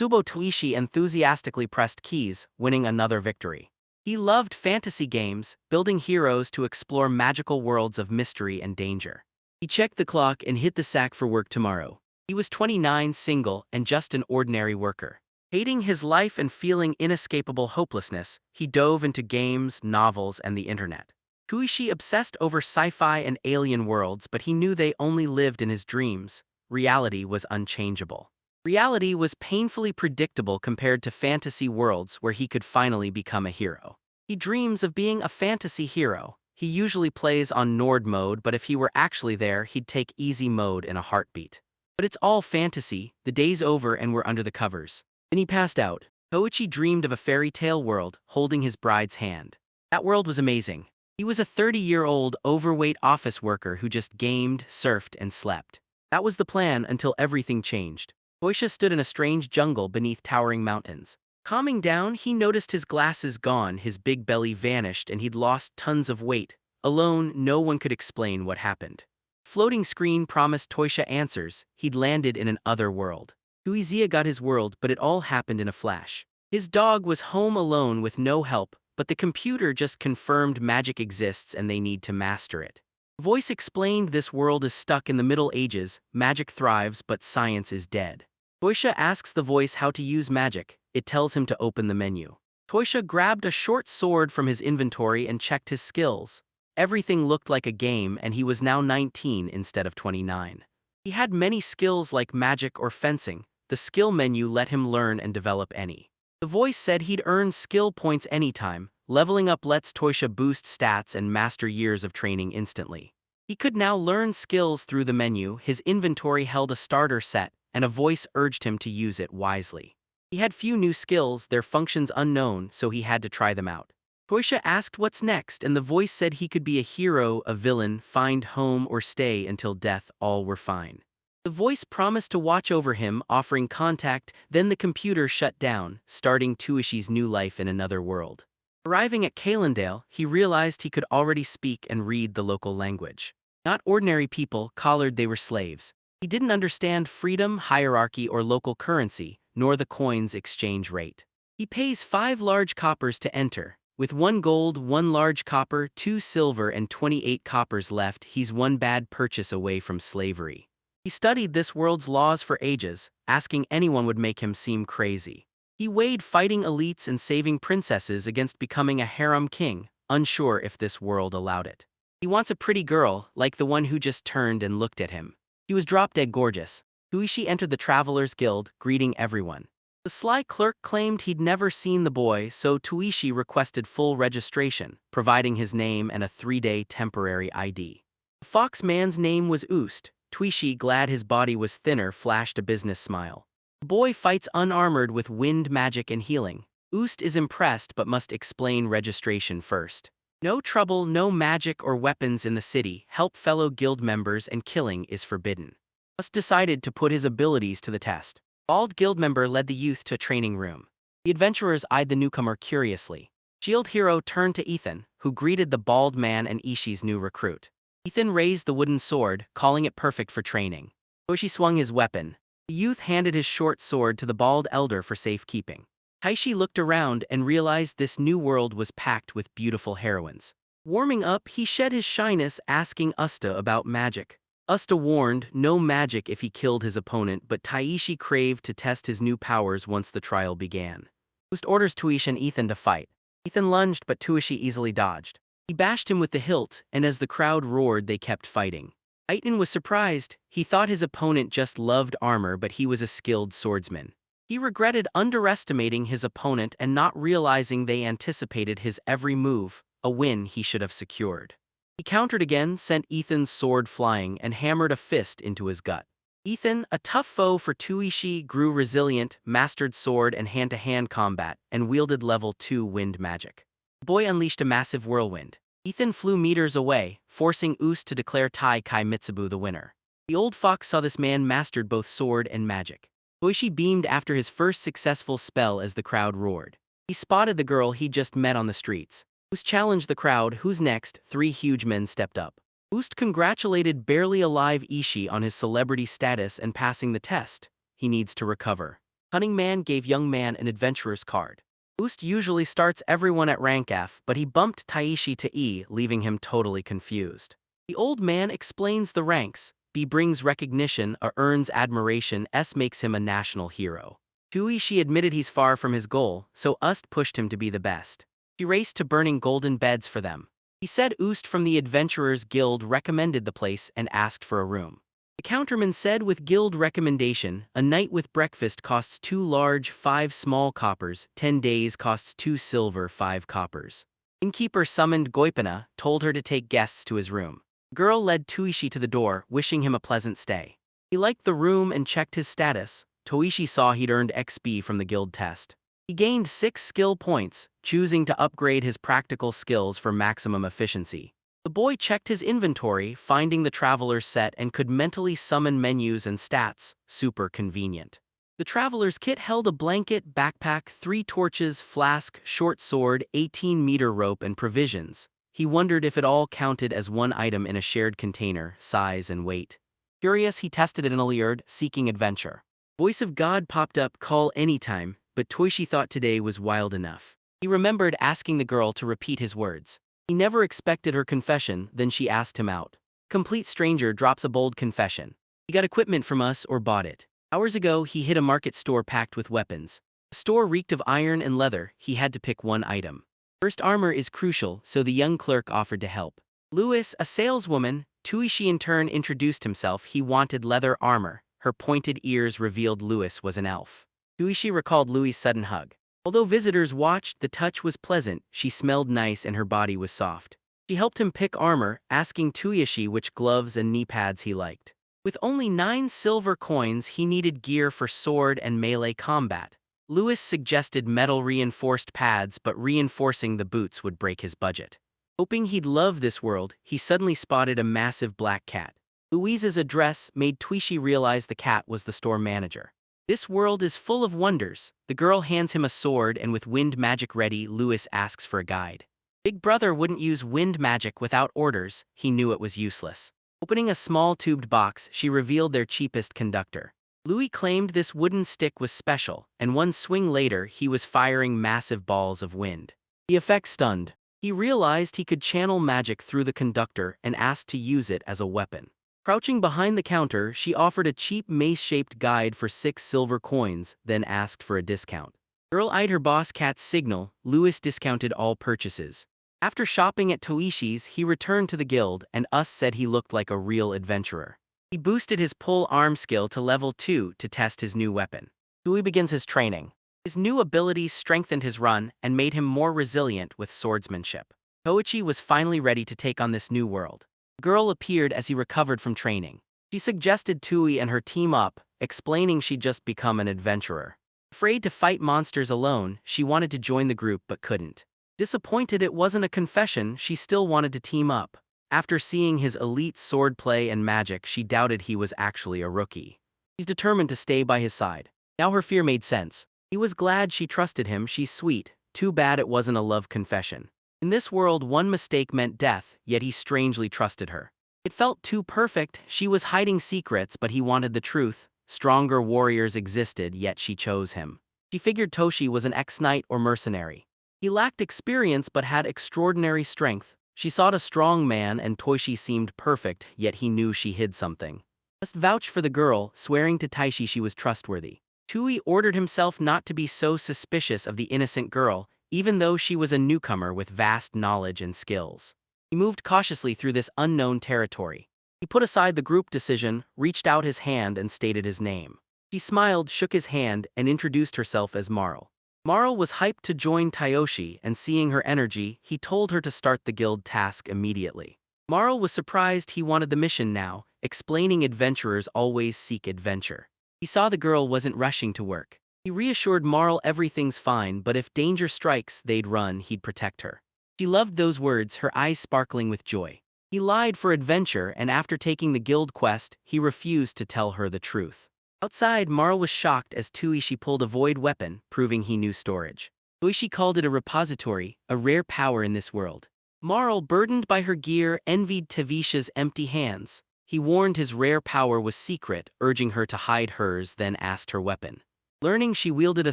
Subo Toishi enthusiastically pressed keys, winning another victory. He loved fantasy games, building heroes to explore magical worlds of mystery and danger. He checked the clock and hit the sack for work tomorrow. He was 29, single, and just an ordinary worker. Hating his life and feeling inescapable hopelessness, he dove into games, novels, and the internet. Toishi obsessed over sci-fi and alien worlds, but he knew they only lived in his dreams. Reality was unchangeable. Reality was painfully predictable compared to fantasy worlds where he could finally become a hero. He dreams of being a fantasy hero. He usually plays on Nord mode, but if he were actually there, he'd take easy mode in a heartbeat. But it's all fantasy, the day's over and we're under the covers. Then he passed out. Toichi dreamed of a fairy tale world, holding his bride's hand. That world was amazing. He was a 30-year-old, overweight office worker who just gamed, surfed, and slept. That was the plan until everything changed. Toisha stood in a strange jungle beneath towering mountains. Calming down, he noticed his glasses gone, his big belly vanished, and he'd lost tons of weight. Alone, no one could explain what happened. Floating screen promised Toisha answers. He'd landed in an other world. Tuizia got his world, but it all happened in a flash. His dog was home alone with no help, but the computer just confirmed magic exists and they need to master it. Voice explained this world is stuck in the Middle Ages, magic thrives but science is dead. Toisha asks the voice how to use magic. It tells him to open the menu. Toisha grabbed a short sword from his inventory and checked his skills. Everything looked like a game and he was now 19 instead of 29. He had many skills like magic or fencing. The skill menu let him learn and develop any. The voice said he'd earn skill points anytime. Leveling up lets Toisha boost stats and master years of training instantly. He could now learn skills through the menu. His inventory held a starter set, and a voice urged him to use it wisely. He had few new skills, their functions unknown, so he had to try them out. Toisha asked what's next, and the voice said he could be a hero, a villain, find home, or stay until death, all were fine. The voice promised to watch over him, offering contact, then the computer shut down, starting Toishi's new life in another world. Arriving at Kalendale, he realized he could already speak and read the local language. Not ordinary people, collared they were slaves. He didn't understand freedom, hierarchy, or local currency, nor the coin's exchange rate. He pays 5 large coppers to enter. With 1 gold, 1 large copper, 2 silver, and 28 coppers left, he's one bad purchase away from slavery. He studied this world's laws for ages, asking anyone would make him seem crazy. He weighed fighting elites and saving princesses against becoming a harem king, unsure if this world allowed it. He wants a pretty girl, like the one who just turned and looked at him. He was drop-dead gorgeous. Toishi entered the Travelers Guild, greeting everyone. The sly clerk claimed he'd never seen the boy, so Toishi requested full registration, providing his name and a 3-day temporary ID. The fox man's name was Oost. Toishi, glad his body was thinner, flashed a business smile. The boy fights unarmored with wind magic and healing. Oost is impressed but must explain registration first. No trouble, no magic or weapons in the city, help fellow guild members, and killing is forbidden. Oost decided to put his abilities to the test. Bald guild member led the youth to a training room. The adventurers eyed the newcomer curiously. Shield hero turned to Ethan, who greeted the bald man and Ishi's new recruit. Ethan raised the wooden sword, calling it perfect for training. Toishi swung his weapon. The youth handed his short sword to the bald elder for safekeeping. Taishi looked around and realized this new world was packed with beautiful heroines. Warming up, he shed his shyness, asking Usta about magic. Usta warned no magic if he killed his opponent, but Taishi craved to test his new powers once the trial began. Ust orders Toishi and Ethan to fight. Ethan lunged, but Toishi easily dodged. He bashed him with the hilt, and as the crowd roared, they kept fighting. Ethan was surprised. He thought his opponent just loved armor, but he was a skilled swordsman. He regretted underestimating his opponent and not realizing they anticipated his every move, a win he should have secured. He countered again, sent Ethan's sword flying, and hammered a fist into his gut. Ethan, a tough foe for Toishi, grew resilient, mastered sword and hand-to-hand combat, and wielded level 2 wind magic. The boy unleashed a massive whirlwind. Ethan flew meters away, forcing Oost to declare Tai Kai Mitsubu the winner. The old fox saw this man mastered both sword and magic. Toishi beamed after his first successful spell as the crowd roared. He spotted the girl he'd just met on the streets. Oost challenged the crowd. Who's next? 3 huge men stepped up. Oost congratulated barely alive Ishi on his celebrity status and passing the test. He needs to recover. Cunning man gave young man an adventurer's card. Oost usually starts everyone at rank F, but he bumped Taishi to E, leaving him totally confused. The old man explains the ranks. B brings recognition, A earns admiration, S makes him a national hero. Tuishi admitted he's far from his goal, so Ust pushed him to be the best. She raced to burning golden beds for them. He said Oost from the Adventurers Guild recommended the place and asked for a room. The counterman said with guild recommendation, a night with breakfast costs 2 large, 5 small coppers, 10 days costs 2 silver, 5 coppers. Innkeeper summoned Goipana, told her to take guests to his room. The girl led Tuishi to the door, wishing him a pleasant stay. He liked the room and checked his status. Toishi saw he'd earned XP from the guild test. He gained 6 skill points, choosing to upgrade his practical skills for maximum efficiency. The boy checked his inventory, finding the traveler's set and could mentally summon menus and stats, super convenient. The traveler's kit held a blanket, backpack, 3 torches, flask, short sword, 18-meter rope and provisions. He wondered if it all counted as one item in a shared container, size and weight. Curious, he tested it in a Liard, seeking adventure. Voice of God popped up, call anytime, but Toishi thought today was wild enough. He remembered asking the girl to repeat his words. He never expected her confession, then she asked him out. Complete stranger drops a bold confession. He got equipment from us or bought it. Hours ago, he hit a market store packed with weapons. The store reeked of iron and leather, he had to pick one item. First armor is crucial, so the young clerk offered to help. Lewis, a saleswoman, Tuishi in turn introduced himself, he wanted leather armor. Her pointed ears revealed Lewis was an elf. Tuishi recalled Louis' sudden hug. Although visitors watched, the touch was pleasant, she smelled nice and her body was soft. She helped him pick armor, asking Tuishi which gloves and knee pads he liked. With only 9 silver coins, he needed gear for sword and melee combat. Lewis suggested metal-reinforced pads, but reinforcing the boots would break his budget. Hoping he'd love this world, he suddenly spotted a massive black cat. Louise's address made Tuishi realize the cat was the store manager. This world is full of wonders. The girl hands him a sword and with wind magic ready, Lewis asks for a guide. Big brother wouldn't use wind magic without orders, he knew it was useless. Opening a small tubed box, she revealed their cheapest conductor. Louis claimed this wooden stick was special, and one swing later he was firing massive balls of wind. The effect stunned. He realized he could channel magic through the conductor and asked to use it as a weapon. Crouching behind the counter, she offered a cheap mace-shaped guide for 6 silver coins, then asked for a discount. Girl eyed her boss cat's signal, Lewis discounted all purchases. After shopping at Toishi's, he returned to the guild, and Us said he looked like a real adventurer. He boosted his pull arm skill to level 2 to test his new weapon. Louis begins his training. His new abilities strengthened his run and made him more resilient with swordsmanship. Toichi was finally ready to take on this new world. The girl appeared as he recovered from training. She suggested Tui and her team up, explaining she'd just become an adventurer. Afraid to fight monsters alone, she wanted to join the group but couldn't. Disappointed it wasn't a confession, she still wanted to team up. After seeing his elite swordplay and magic, she doubted he was actually a rookie. He's determined to stay by his side. Now her fear made sense. He was glad she trusted him, she's sweet. Too bad it wasn't a love confession. In this world, one mistake meant death, yet he strangely trusted her. It felt too perfect, she was hiding secrets but he wanted the truth. Stronger warriors existed, yet she chose him. She figured Toshi was an ex-knight or mercenary. He lacked experience but had extraordinary strength. She sought a strong man and Toshi seemed perfect, yet he knew she hid something. Must vouch for the girl, swearing to Taishi she was trustworthy. Tui ordered himself not to be so suspicious of the innocent girl, even though she was a newcomer with vast knowledge and skills. He moved cautiously through this unknown territory. He put aside the group decision, reached out his hand and stated his name. She smiled, shook his hand, and introduced herself as Marl. Marl was hyped to join Tayoshi, and seeing her energy, he told her to start the guild task immediately. Marl was surprised he wanted the mission now, explaining adventurers always seek adventure. He saw the girl wasn't rushing to work. He reassured Marl everything's fine, but if danger strikes, they'd run, he'd protect her. She loved those words, her eyes sparkling with joy. He lied for adventure, and after taking the guild quest, he refused to tell her the truth. Outside, Marl was shocked as Tuishi pulled a void weapon, proving he knew storage. Toishi called it a repository, a rare power in this world. Marl, burdened by her gear, envied Tavisha's empty hands. He warned his rare power was secret, urging her to hide hers, then asked her weapon. Learning she wielded a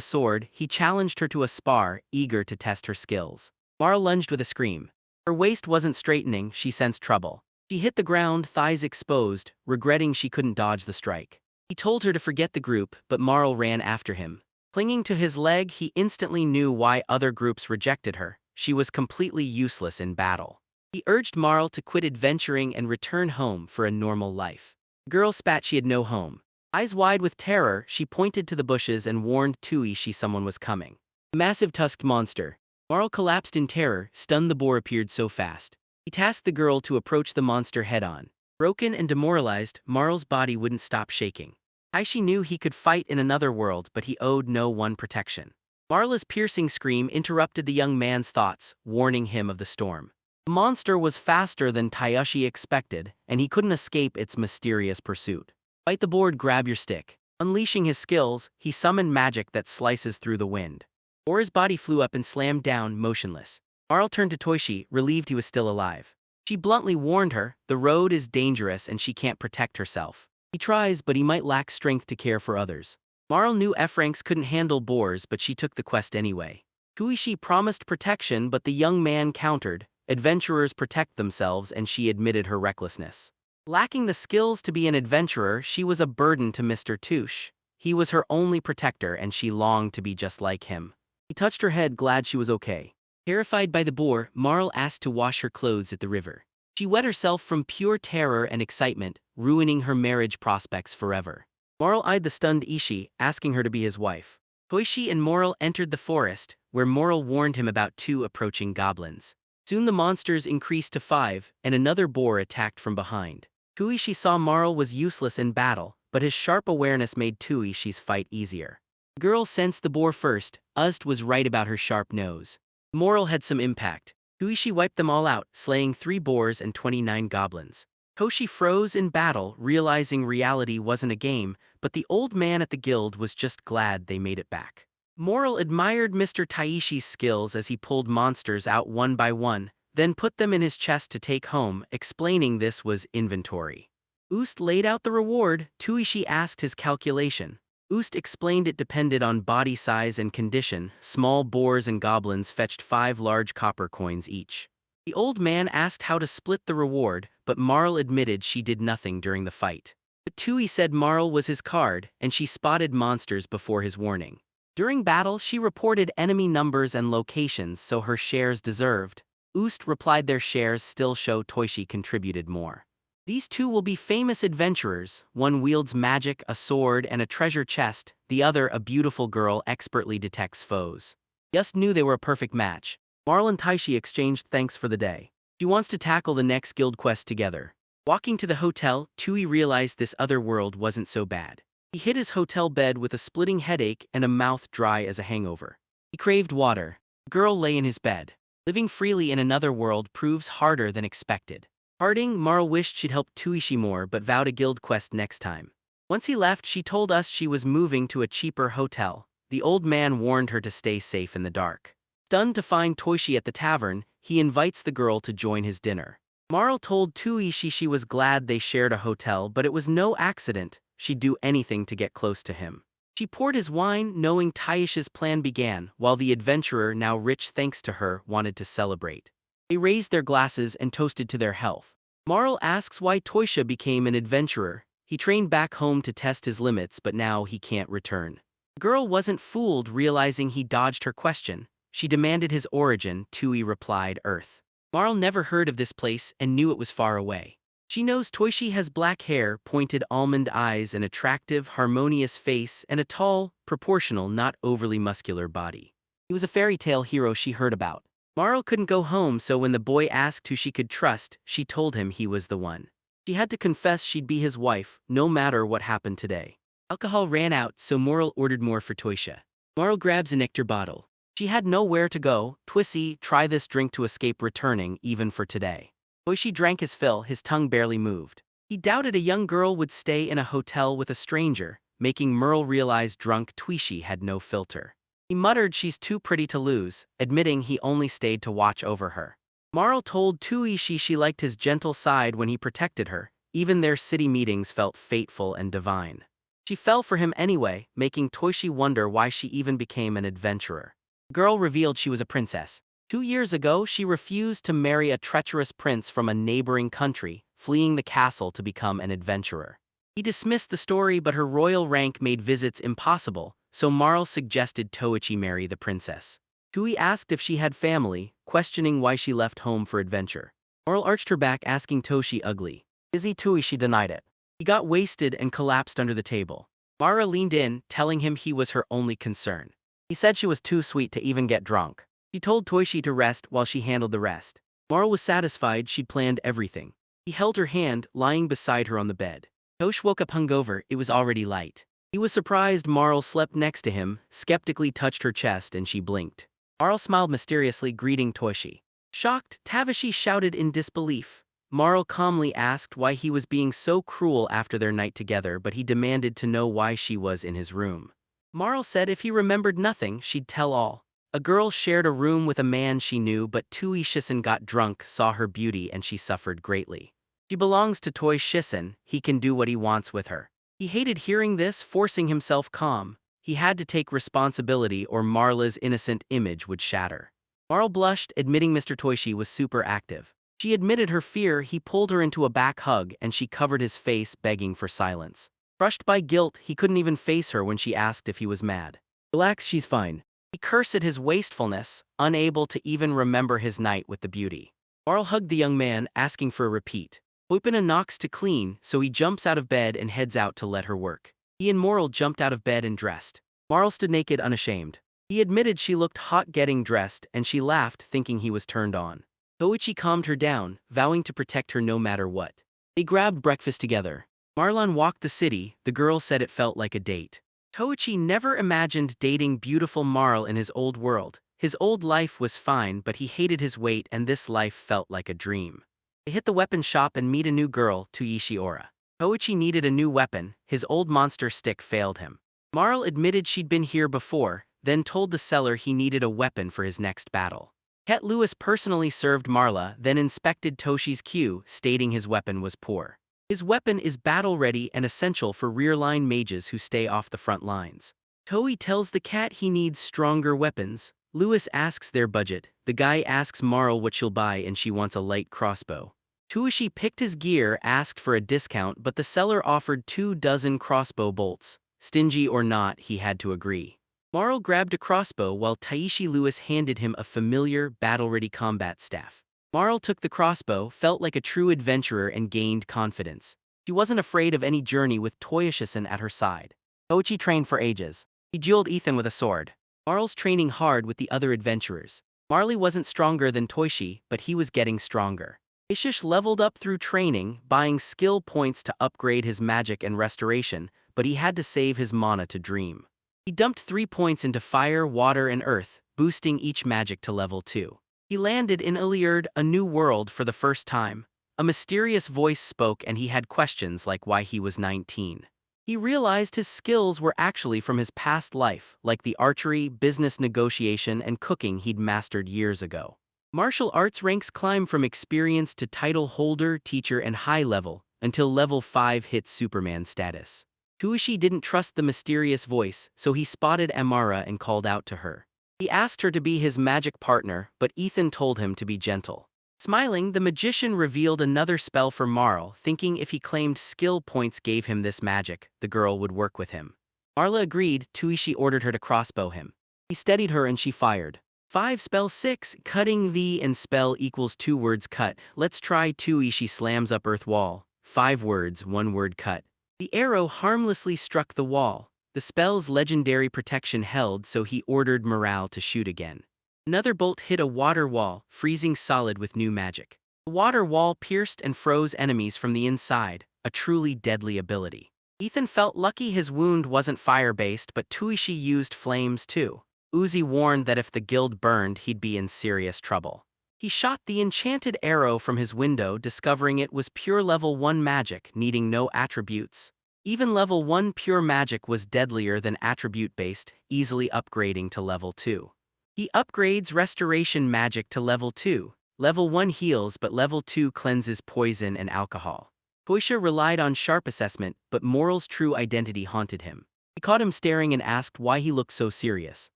sword, he challenged her to a spar, eager to test her skills. Marl lunged with a scream. Her waist wasn't straightening, she sensed trouble. She hit the ground, thighs exposed, regretting she couldn't dodge the strike. He told her to forget the group, but Marl ran after him. Clinging to his leg, he instantly knew why other groups rejected her. She was completely useless in battle. He urged Marl to quit adventuring and return home for a normal life. The girl spat she had no home. Eyes wide with terror, she pointed to the bushes and warned Tui someone was coming. A massive tusked monster. Marl collapsed in terror, stunned. The boar appeared so fast. He tasked the girl to approach the monster head-on. Broken and demoralized, Marl's body wouldn't stop shaking. Taishi knew he could fight in another world, but he owed no one protection. Marla's piercing scream interrupted the young man's thoughts, warning him of the storm. The monster was faster than Taishi expected, and he couldn't escape its mysterious pursuit. Fight the board, grab your stick. Unleashing his skills, he summoned magic that slices through the wind. Boar's body flew up and slammed down, motionless. Marl turned to Toishi, relieved he was still alive. She bluntly warned her, the road is dangerous and she can't protect herself. He tries, but he might lack strength to care for others. Marl knew F-ranks couldn't handle boars, but she took the quest anyway. Tuishi promised protection, but the young man countered, adventurers protect themselves, and she admitted her recklessness. Lacking the skills to be an adventurer, she was a burden to Mr. Touche. He was her only protector and she longed to be just like him. He touched her head, glad she was okay. Terrified by the boar, Marl asked to wash her clothes at the river. She wet herself from pure terror and excitement, ruining her marriage prospects forever. Marl eyed the stunned Ishi, asking her to be his wife. Toishi and Marl entered the forest, where Marl warned him about 2 approaching goblins. Soon the monsters increased to 5, and another boar attacked from behind. Tuishi saw Marl was useless in battle, but his sharp awareness made Tuishi's fight easier. The girl sensed the boar first. Ust was right about her sharp nose. Marl had some impact. Tuishi wiped them all out, slaying 3 boars and 29 goblins. Toshi froze in battle, realizing reality wasn't a game, but the old man at the guild was just glad they made it back. Marl admired Mr. Taishi's skills as he pulled monsters out one by one, then put them in his chest to take home, explaining this was inventory. Ust laid out the reward. Tuishi asked his calculation. Ust explained it depended on body size and condition. Small boars and goblins fetched 5 large copper coins each. The old man asked how to split the reward, but Marl admitted she did nothing during the fight. But Tui said Marl was his card, and she spotted monsters before his warning. During battle, she reported enemy numbers and locations, so her shares deserved. Ust replied their shares still show Toishi contributed more. These 2 will be famous adventurers. One wields magic, a sword, and a treasure chest. The other, a beautiful girl, expertly detects foes. Just knew they were a perfect match. Marl and Taishi exchanged thanks for the day. She wants to tackle the next guild quest together. Walking to the hotel, Tui realized this other world wasn't so bad. He hit his hotel bed with a splitting headache and a mouth dry as a hangover. He craved water. The girl lay in his bed. Living freely in another world proves harder than expected. Parting, Marl wished she'd helped Tuishi more but vowed a guild quest next time. Once he left, she told us she was moving to a cheaper hotel. The old man warned her to stay safe in the dark. Stunned to find Toishi at the tavern, he invites the girl to join his dinner. Marl told Tuishi she was glad they shared a hotel, but it was no accident. She'd do anything to get close to him. She poured his wine, knowing Taishi's plan began, while the adventurer, now rich thanks to her, wanted to celebrate. They raised their glasses and toasted to their health. Marl asks why Toisha became an adventurer. He trained back home to test his limits, but now he can't return. The girl wasn't fooled, realizing he dodged her question. She demanded his origin. Tui replied, Earth. Marl never heard of this place and knew it was far away. She knows Toishi has black hair, pointed almond eyes, an attractive, harmonious face, and a tall, proportional, not overly muscular body. He was a fairy tale hero she heard about. Marl couldn't go home, so when the boy asked who she could trust, she told him he was the one. She had to confess she'd be his wife, no matter what happened today. Alcohol ran out, so Marl ordered more for Toisha. Marl grabs a nectar bottle. She had nowhere to go. Twissy, try this drink to escape returning, even for today. Toishi drank his fill, his tongue barely moved. He doubted a young girl would stay in a hotel with a stranger, making Marl realize drunk Toishi had no filter. He muttered she's too pretty to lose, admitting he only stayed to watch over her. Marl told Tuishi she liked his gentle side when he protected her. Even their city meetings felt fateful and divine. She fell for him anyway, making Toishi wonder why she even became an adventurer. The girl revealed she was a princess. 2 years ago, she refused to marry a treacherous prince from a neighboring country, fleeing the castle to become an adventurer. He dismissed the story, but her royal rank made visits impossible, so Marl suggested Toichi marry the princess. Tui asked if she had family, questioning why she left home for adventure. Marl arched her back, asking Toshi ugly. Is he Tui? She denied it. He got wasted and collapsed under the table. Mara leaned in, telling him he was her only concern. He said she was too sweet to even get drunk. She told Toishi to rest while she handled the rest. Marl was satisfied she'd planned everything. He held her hand, lying beside her on the bed. Tosh woke up hungover. It was already light. He was surprised Marl slept next to him, skeptically touched her chest, and she blinked. Marl smiled mysteriously, greeting Toshi. Shocked, Tavishi shouted in disbelief. Marl calmly asked why he was being so cruel after their night together, but he demanded to know why she was in his room. Marl said if he remembered nothing, she'd tell all. A girl shared a room with a man she knew, but Tui Shisen got drunk, saw her beauty, and she suffered greatly. She belongs to Toi Shisen, he can do what he wants with her. He hated hearing this, forcing himself calm. He had to take responsibility or Marla's innocent image would shatter. Marl blushed, admitting Mr. Toishi was super active. She admitted her fear. He pulled her into a back hug and she covered his face, begging for silence. Crushed by guilt, he couldn't even face her when she asked if he was mad. Relax, she's fine. He cursed at his wastefulness, unable to even remember his night with the beauty. Marl hugged the young man, asking for a repeat. Oipina knocks to clean, so he jumps out of bed and heads out to let her work. He and Marl jumped out of bed and dressed. Marl stood naked, unashamed. He admitted she looked hot getting dressed, and she laughed, thinking he was turned on. Toichi calmed her down, vowing to protect her no matter what. They grabbed breakfast together. Marlon walked the city. The girl said it felt like a date. Toichi never imagined dating beautiful Marl in his old world. His old life was fine, but he hated his weight, and this life felt like a dream. They hit the weapon shop and meet a new girl, Tuishi Ora. Toichi needed a new weapon. His old monster stick failed him. Marl admitted she'd been here before, then told the seller he needed a weapon for his next battle. Ket Lewis personally served Marla, then inspected Toshi's queue, stating his weapon was poor. His weapon is battle-ready and essential for rear-line mages who stay off the front lines. Toi tells the cat he needs stronger weapons. Lewis asks their budget. The guy asks Marl what she'll buy and she wants a light crossbow. Tuishi picked his gear, asked for a discount, but the seller offered 24 crossbow bolts. Stingy or not, he had to agree. Marl grabbed a crossbow while Taishi Lewis handed him a familiar, battle-ready combat staff. Marl took the crossbow, felt like a true adventurer, and gained confidence. She wasn't afraid of any journey with Toyashisen at her side. Toichi trained for ages. He dueled Ethan with a sword. Marl's training hard with the other adventurers. Marley wasn't stronger than Toishi, but he was getting stronger. Ishish leveled up through training, buying skill points to upgrade his magic and restoration, but he had to save his mana to dream. He dumped 3 points into fire, water, and earth, boosting each magic to level 2. He landed in Iliard, a new world, for the first time. A mysterious voice spoke and he had questions like why he was 19. He realized his skills were actually from his past life, like the archery, business negotiation, and cooking he'd mastered years ago. Martial arts ranks climb from experienced to title holder, teacher, and high level, until level 5 hits Superman status. Tuishi didn't trust the mysterious voice, so he spotted Amara and called out to her. He asked her to be his magic partner, but Ethan told him to be gentle. Smiling, the magician revealed another spell for Marl, thinking if he claimed skill points gave him this magic, the girl would work with him. Marla agreed. Tuishi ordered her to crossbow him. He steadied her and she fired. 5 spell 6, cutting the and spell equals 2 words cut. Let's try. Tuishi slams up earth wall. 5 words, 1 word cut. The arrow harmlessly struck the wall. The spell's legendary protection held, so he ordered Morale to shoot again. Another bolt hit a water wall, freezing solid with new magic. The water wall pierced and froze enemies from the inside, a truly deadly ability. Ethan felt lucky his wound wasn't fire-based, but Tuishi used flames too. Uzi warned that if the guild burned, he'd be in serious trouble. He shot the enchanted arrow from his window, discovering it was pure level 1 magic, needing no attributes. Even level 1 pure magic was deadlier than attribute-based, easily upgrading to level 2. He upgrades restoration magic to level 2. Level 1 heals, but level 2 cleanses poison and alcohol. Toisha relied on sharp assessment, but Moral's true identity haunted him. He caught him staring and asked why he looked so serious.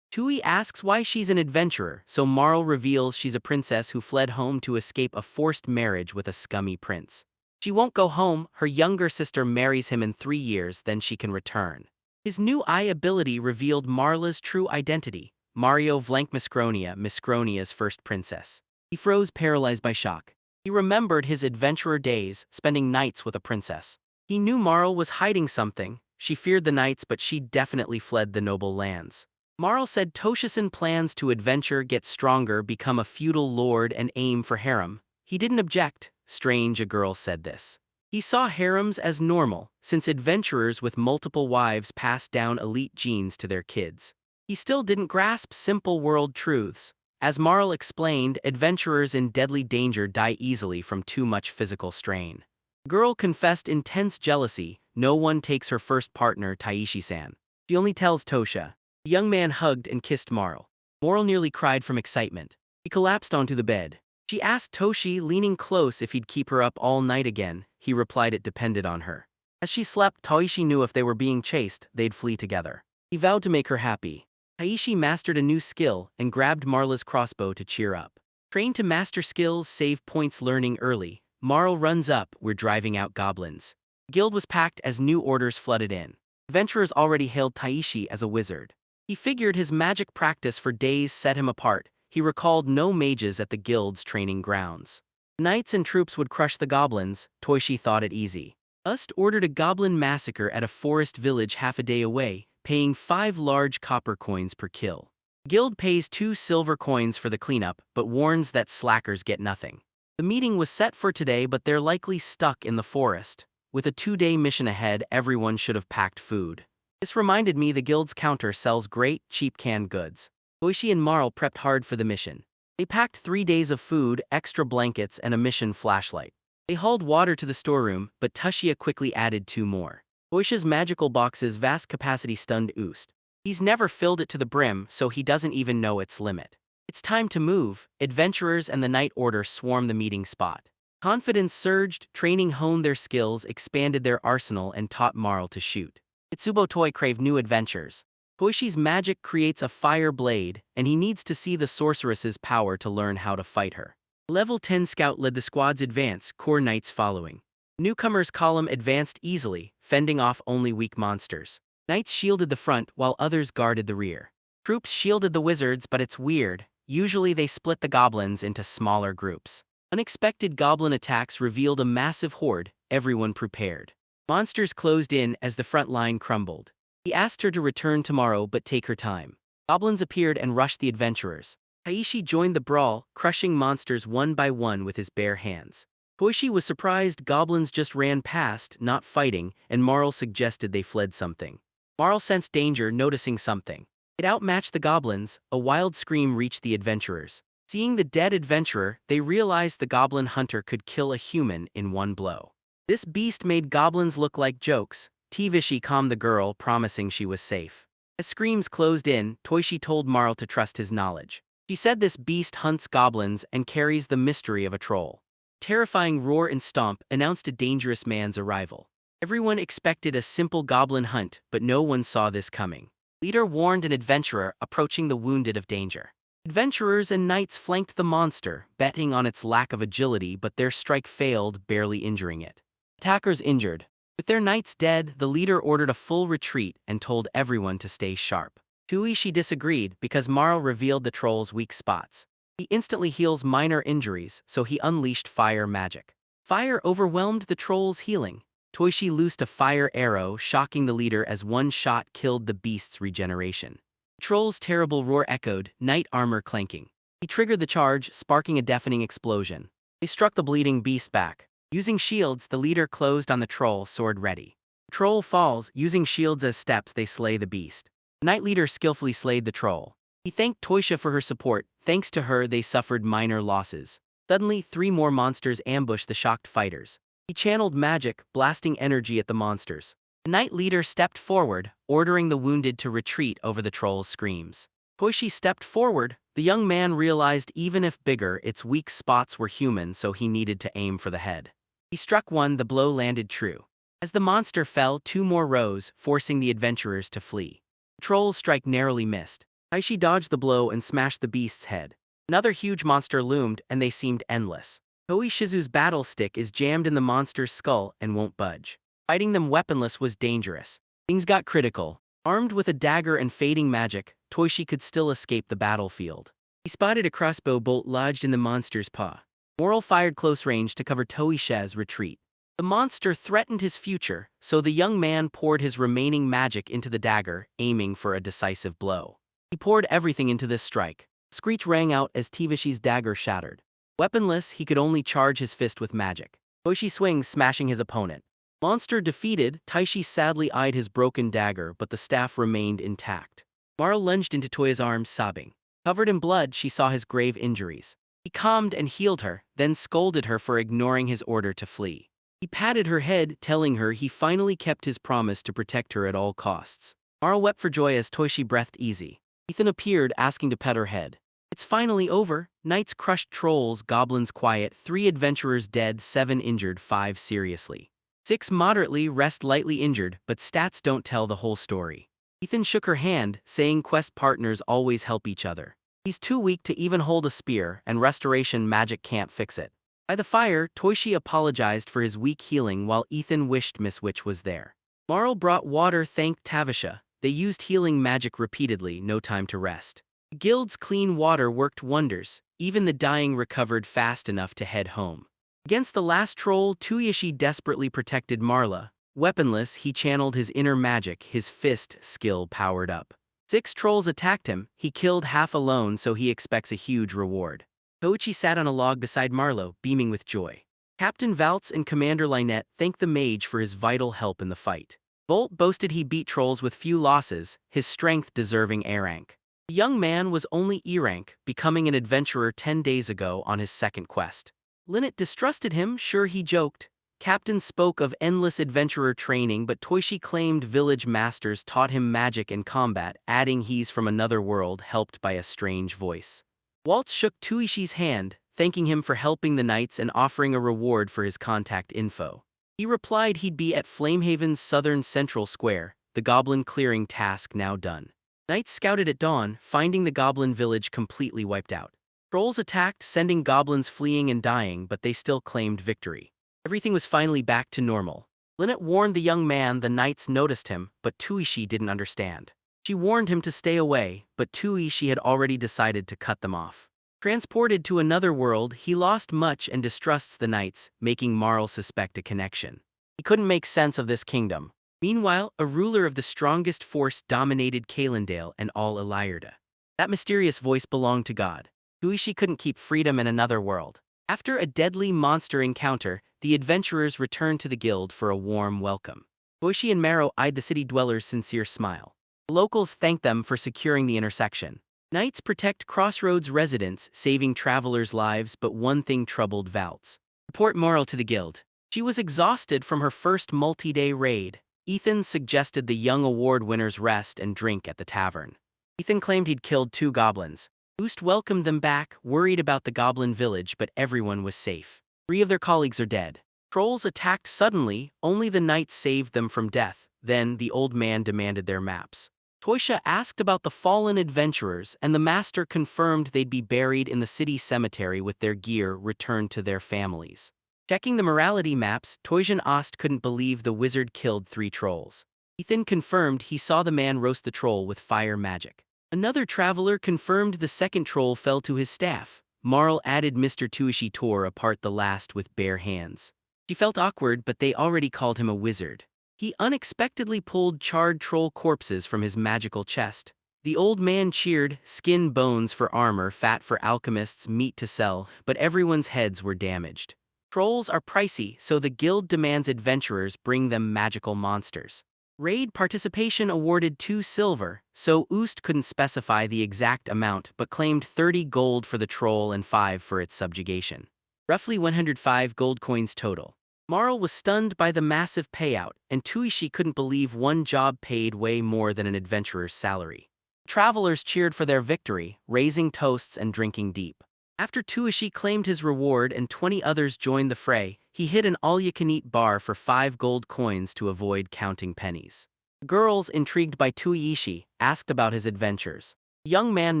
Tui asks why she's an adventurer, so Marl reveals she's a princess who fled home to escape a forced marriage with a scummy prince. She won't go home, her younger sister marries him in 3 years, then she can return. His new eye ability revealed Marla's true identity, Mario Vlankmascronia, Miscronia's first princess. He froze, paralyzed by shock. He remembered his adventurer days, spending nights with a princess. He knew Marl was hiding something. She feared the knights, but she definitely fled the noble lands. Marl said Toshisan plans to adventure, get stronger, become a feudal lord, and aim for harem. He didn't object. Strange, a girl said this. He saw harems as normal, since adventurers with multiple wives passed down elite genes to their kids. He still didn't grasp simple world truths. As Marl explained, adventurers in deadly danger die easily from too much physical strain. The girl confessed intense jealousy. No one takes her first partner, Taishi-san. She only tells Tosha. The young man hugged and kissed Marl. Marl nearly cried from excitement. He collapsed onto the bed. She asked Toshi, leaning close, if he'd keep her up all night again. He replied it depended on her. As she slept, Taishi knew if they were being chased, they'd flee together. He vowed to make her happy. Taishi mastered a new skill and grabbed Marla's crossbow to cheer up. Trained to master skills, save points learning early, Marl runs up, we're driving out goblins. The guild was packed as new orders flooded in. Adventurers already hailed Taishi as a wizard. He figured his magic practice for days set him apart. He recalled no mages at the guild's training grounds. Knights and troops would crush the goblins. Toishi thought it easy. Ust ordered a goblin massacre at a forest village half a day away, paying 5 large copper coins per kill. Guild pays 2 silver coins for the cleanup, but warns that slackers get nothing. The meeting was set for today, but they're likely stuck in the forest. With a 2-day mission ahead, everyone should have packed food. This reminded me the guild's counter sells great, cheap canned goods. Toishi and Marl prepped hard for the mission. They packed 3 days of food, extra blankets, and a mission flashlight. They hauled water to the storeroom, but Tushia quickly added 2 more. Toisha's magical box's vast capacity stunned Oost. He's never filled it to the brim, so he doesn't even know its limit. It's time to move. Adventurers and the Night Order swarm the meeting spot. Confidence surged, training honed their skills, expanded their arsenal, and taught Marl to shoot. Itsubo Toy craved new adventures. Toishi's magic creates a fire blade, and he needs to see the sorceress's power to learn how to fight her. Level 10 Scout led the squad's advance, core knights following. Newcomers' column advanced easily, fending off only weak monsters. Knights shielded the front while others guarded the rear. Troops shielded the wizards, but it's weird. Usually they split the goblins into smaller groups. Unexpected goblin attacks revealed a massive horde, everyone prepared. Monsters closed in as the front line crumbled. He asked her to return tomorrow but take her time. Goblins appeared and rushed the adventurers. Taishi joined the brawl, crushing monsters one by one with his bare hands. Toishi was surprised goblins just ran past, not fighting, and Marl suggested they fled something. Marl sensed danger, noticing something. It outmatched the goblins. A wild scream reached the adventurers. Seeing the dead adventurer, they realized the goblin hunter could kill a human in one blow. This beast made goblins look like jokes. Tivishi calmed the girl, promising she was safe. As screams closed in, Toishi told Marl to trust his knowledge. She said this beast hunts goblins and carries the mystery of a troll. Terrifying roar and stomp announced a dangerous man's arrival. Everyone expected a simple goblin hunt, but no one saw this coming. Leader warned an adventurer approaching the wounded of danger. Adventurers and knights flanked the monster, betting on its lack of agility, but their strike failed, barely injuring it. Attackers injured. With their knights dead, the leader ordered a full retreat and told everyone to stay sharp. Tuishi disagreed because Marl revealed the troll's weak spots. He instantly heals minor injuries, so he unleashed fire magic. Fire overwhelmed the troll's healing. Toishi loosed a fire arrow, shocking the leader as one shot killed the beast's regeneration. The troll's terrible roar echoed, knight armor clanking. He triggered the charge, sparking a deafening explosion. They struck the bleeding beast back. Using shields, the leader closed on the troll, sword ready. The troll falls. Using shields as steps, they slay the beast. The knight leader skillfully slayed the troll. He thanked Toisha for her support. Thanks to her, they suffered minor losses. Suddenly, 3 more monsters ambushed the shocked fighters. He channeled magic, blasting energy at the monsters. The knight leader stepped forward, ordering the wounded to retreat over the troll's screams. Toishi stepped forward. The young man realized even if bigger, its weak spots were human, so he needed to aim for the head. He struck one, the blow landed true. As the monster fell, two more rose, forcing the adventurers to flee. The troll's strike narrowly missed. Taishi dodged the blow and smashed the beast's head. Another huge monster loomed, and they seemed endless. Toei Shizu's battle stick is jammed in the monster's skull and won't budge. Fighting them weaponless was dangerous. Things got critical. Armed with a dagger and fading magic, Toishi could still escape the battlefield. He spotted a crossbow bolt lodged in the monster's paw. Marl fired close range to cover Toishi's retreat. The monster threatened his future, so the young man poured his remaining magic into the dagger, aiming for a decisive blow. He poured everything into this strike. A screech rang out as Tivashi's dagger shattered. Weaponless, he could only charge his fist with magic. Toishi swings, smashing his opponent. Monster defeated, Taishi sadly eyed his broken dagger, but the staff remained intact. Marl lunged into Toya's arms, sobbing. Covered in blood, she saw his grave injuries. He calmed and healed her, then scolded her for ignoring his order to flee. He patted her head, telling her he finally kept his promise to protect her at all costs. Marl wept for joy as Toishi breathed easy. Ethan appeared, asking to pet her head. It's finally over. Knights crushed trolls, goblins quiet, 3 adventurers dead, 7 injured, 5 seriously. 6 moderately, rest lightly injured, but stats don't tell the whole story. Ethan shook her hand, saying quest partners always help each other. He's too weak to even hold a spear, and restoration magic can't fix it. By the fire, Toishi apologized for his weak healing while Ethan wished Miss Witch was there. Marl brought water, thanked Tavisha. They used healing magic repeatedly, no time to rest. The guild's clean water worked wonders. Even the dying recovered fast enough to head home. Against the last troll, Tsuyoshi desperately protected Marla. Weaponless, he channeled his inner magic, his fist skill powered up. 6 trolls attacked him. He killed half alone, so he expects a huge reward. Toichi sat on a log beside Marlo, beaming with joy. Captain Valtz and Commander Lynette thanked the mage for his vital help in the fight. Bolt boasted he beat trolls with few losses, his strength deserving A rank. The young man was only E rank, becoming an adventurer 10 days ago on his second quest. Lynette distrusted him, sure, he joked. Captain spoke of endless adventurer training, but Toishi claimed village masters taught him magic and combat, adding he's from another world, helped by a strange voice. Waltz shook Tuishi's hand, thanking him for helping the knights and offering a reward for his contact info. He replied he'd be at Flamehaven's southern central square, the goblin clearing task now done. Knights scouted at dawn, finding the goblin village completely wiped out. Trolls attacked, sending goblins fleeing and dying, but they still claimed victory. Everything was finally back to normal. Lynette warned the young man the knights noticed him, but Tuishi didn't understand. She warned him to stay away, but Tuishi had already decided to cut them off. Transported to another world, he lost much and distrusts the knights, making Marl suspect a connection. He couldn't make sense of this kingdom. Meanwhile, a ruler of the strongest force dominated Kalendale and all Eliarda. That mysterious voice belonged to God. Tuishi couldn't keep freedom in another world. After a deadly monster encounter, the adventurers returned to the guild for a warm welcome. Toishi and Maro eyed the city dwellers' sincere smile. The locals thanked them for securing the intersection. Knights protect Crossroads residents, saving travelers' lives, but one thing troubled Valtz. Report Marl to the guild. She was exhausted from her first multi-day raid. Ethan suggested the young award winners rest and drink at the tavern. Ethan claimed he'd killed 2 goblins. Oost welcomed them back, worried about the goblin village, but everyone was safe. 3 of their colleagues are dead. Trolls attacked suddenly, only the knights saved them from death. Then, the old man demanded their maps. Toisha asked about the fallen adventurers, and the master confirmed they'd be buried in the city cemetery with their gear returned to their families. Checking the morality maps, Toijan Ost couldn't believe the wizard killed 3 trolls. Ethan confirmed he saw the man roast the troll with fire magic. Another traveler confirmed the second troll fell to his staff. Marl added Mr. Tuishi tore apart the last with bare hands. She felt awkward, but they already called him a wizard. He unexpectedly pulled charred troll corpses from his magical chest. The old man cheered, skin bones for armor, fat for alchemists, meat to sell, but everyone's heads were damaged. Trolls are pricey, so the guild demands adventurers bring them magical monsters. Raid participation awarded 2 silver, so Oost couldn't specify the exact amount but claimed 30 gold for the troll and 5 for its subjugation. Roughly 105 gold coins total. Marl was stunned by the massive payout, and Tuishi couldn't believe one job paid way more than an adventurer's salary. Travelers cheered for their victory, raising toasts and drinking deep. After Tuishi claimed his reward and 20 others joined the fray, he hid an all-you-can-eat bar for 5 gold coins to avoid counting pennies. Girls, intrigued by Tuishi, asked about his adventures. The young man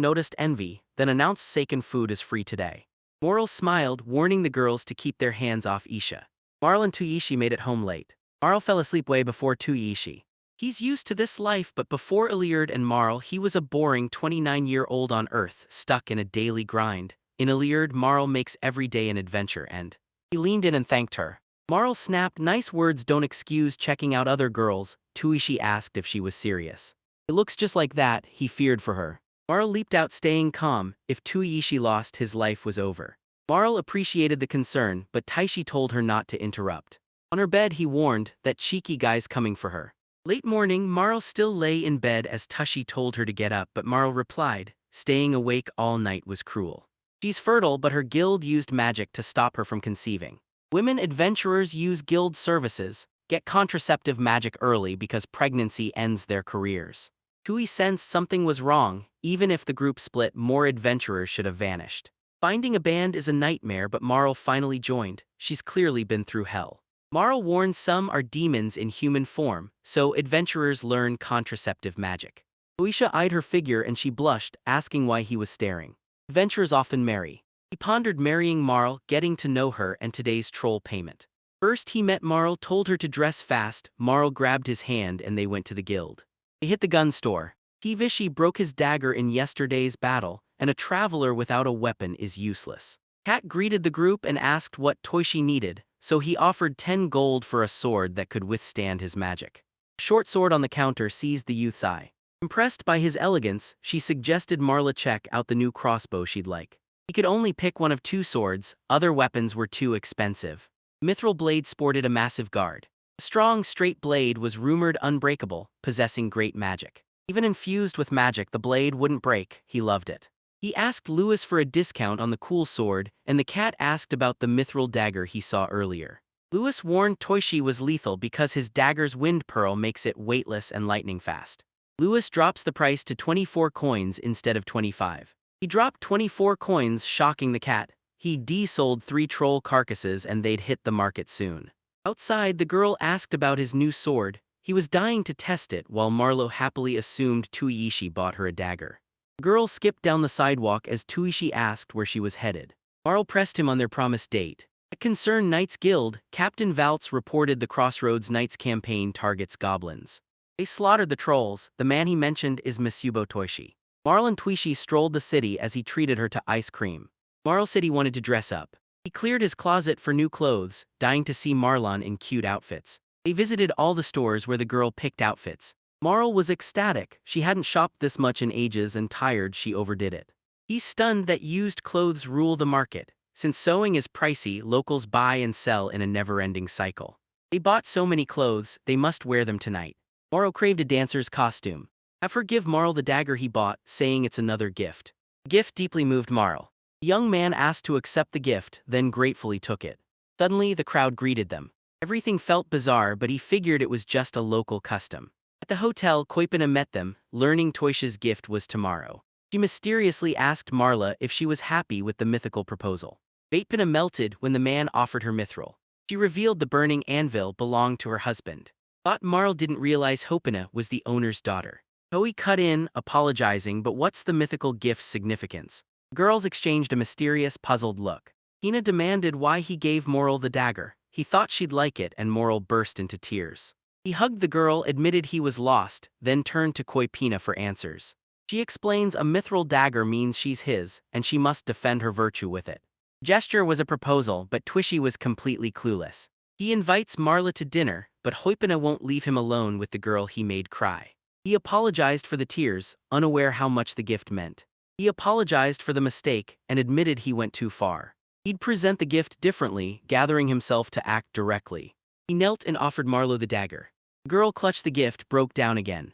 noticed envy, then announced Seiken food is free today. Marl smiled, warning the girls to keep their hands off Isha. Marl and Tuishi made it home late. Marl fell asleep way before Tuishi. He's used to this life, but before Iliard and Marl, he was a boring 29-year-old on Earth, stuck in a daily grind. In Iliard, Marl makes every day an adventure, and he leaned in and thanked her. Marl snapped, "Nice words don't excuse checking out other girls." Tuishi asked if she was serious. "It looks just like that," he feared for her. Marl leaped out, staying calm. If Tuishi lost, his life was over. Marl appreciated the concern, but Taishi told her not to interrupt. On her bed, he warned, "That cheeky guy's coming for her." Late morning, Marl still lay in bed as Taishi told her to get up, but Marl replied, "Staying awake all night was cruel. She's fertile, but her guild used magic to stop her from conceiving. Women adventurers use guild services, get contraceptive magic early because pregnancy ends their careers." Tui sensed something was wrong. Even if the group split, more adventurers should have vanished. Finding a band is a nightmare, but Marl finally joined. She's clearly been through hell. Marl warned some are demons in human form, so adventurers learn contraceptive magic. Tuisha eyed her figure and she blushed, asking why he was staring. Adventurers often marry. He pondered marrying Marl, getting to know her, and today's troll payment. First he met Marl, told her to dress fast. Marl grabbed his hand and they went to the guild. They hit the gun store. Kivishi broke his dagger in yesterday's battle, and a traveler without a weapon is useless. Kat greeted the group and asked what Toishi needed, so he offered 10 gold for a sword that could withstand his magic. A short sword on the counter seized the youth's eye. Impressed by his elegance, she suggested Marla check out the new crossbow she'd like. He could only pick one of 2 swords, other weapons were too expensive. Mithril blade sported a massive guard. The strong, straight blade was rumored unbreakable, possessing great magic. Even infused with magic, the blade wouldn't break. He loved it. He asked Lewis for a discount on the cool sword, and the cat asked about the mithril dagger he saw earlier. Lewis warned Toishi was lethal because his dagger's wind pearl makes it weightless and lightning fast. Lewis drops the price to 24 coins instead of 25. He dropped 24 coins, shocking the cat. He de-sold 3 troll carcasses and they'd hit the market soon. Outside, the girl asked about his new sword. He was dying to test it, while Marlo happily assumed Tuishi bought her a dagger. The girl skipped down the sidewalk as Tuishi asked where she was headed. Marl pressed him on their promised date. At Concerned Knights Guild, Captain Valtz reported the Crossroads Knights campaign targets goblins. They slaughtered the trolls. The man he mentioned is Masubo Toishi. Marl and Tuishi strolled the city as he treated her to ice cream. Marl said he wanted to dress up. He cleared his closet for new clothes, dying to see Marlon in cute outfits. They visited all the stores where the girl picked outfits. Marl was ecstatic. She hadn't shopped this much in ages and tired she overdid it. He's stunned that used clothes rule the market. Since sewing is pricey, locals buy and sell in a never-ending cycle. They bought so many clothes, they must wear them tonight. Marl craved a dancer's costume. Have her give Marl the dagger he bought, saying it's another gift. The gift deeply moved Marl. The young man asked to accept the gift, then gratefully took it. Suddenly, the crowd greeted them. Everything felt bizarre, but he figured it was just a local custom. At the hotel, Koipina met them, learning Toisha's gift was tomorrow. She mysteriously asked Marla if she was happy with the mythical proposal. Baitpina melted when the man offered her mithril. She revealed the burning anvil belonged to her husband. Thought Marl didn't realize Hopina was the owner's daughter. Toei cut in, apologizing, but what's the mythical gift's significance? Girls exchanged a mysterious, puzzled look. Hina demanded why he gave Marl the dagger. He thought she'd like it, and Marl burst into tears. He hugged the girl, admitted he was lost, then turned to Koipina for answers. She explains a mithril dagger means she's his, and she must defend her virtue with it. Gesture was a proposal, but Twishi was completely clueless. He invites Marla to dinner, but Hoipina won't leave him alone with the girl he made cry. He apologized for the tears, unaware how much the gift meant. He apologized for the mistake and admitted he went too far. He'd present the gift differently, gathering himself to act directly. He knelt and offered Marlo the dagger. The girl clutched the gift, broke down again.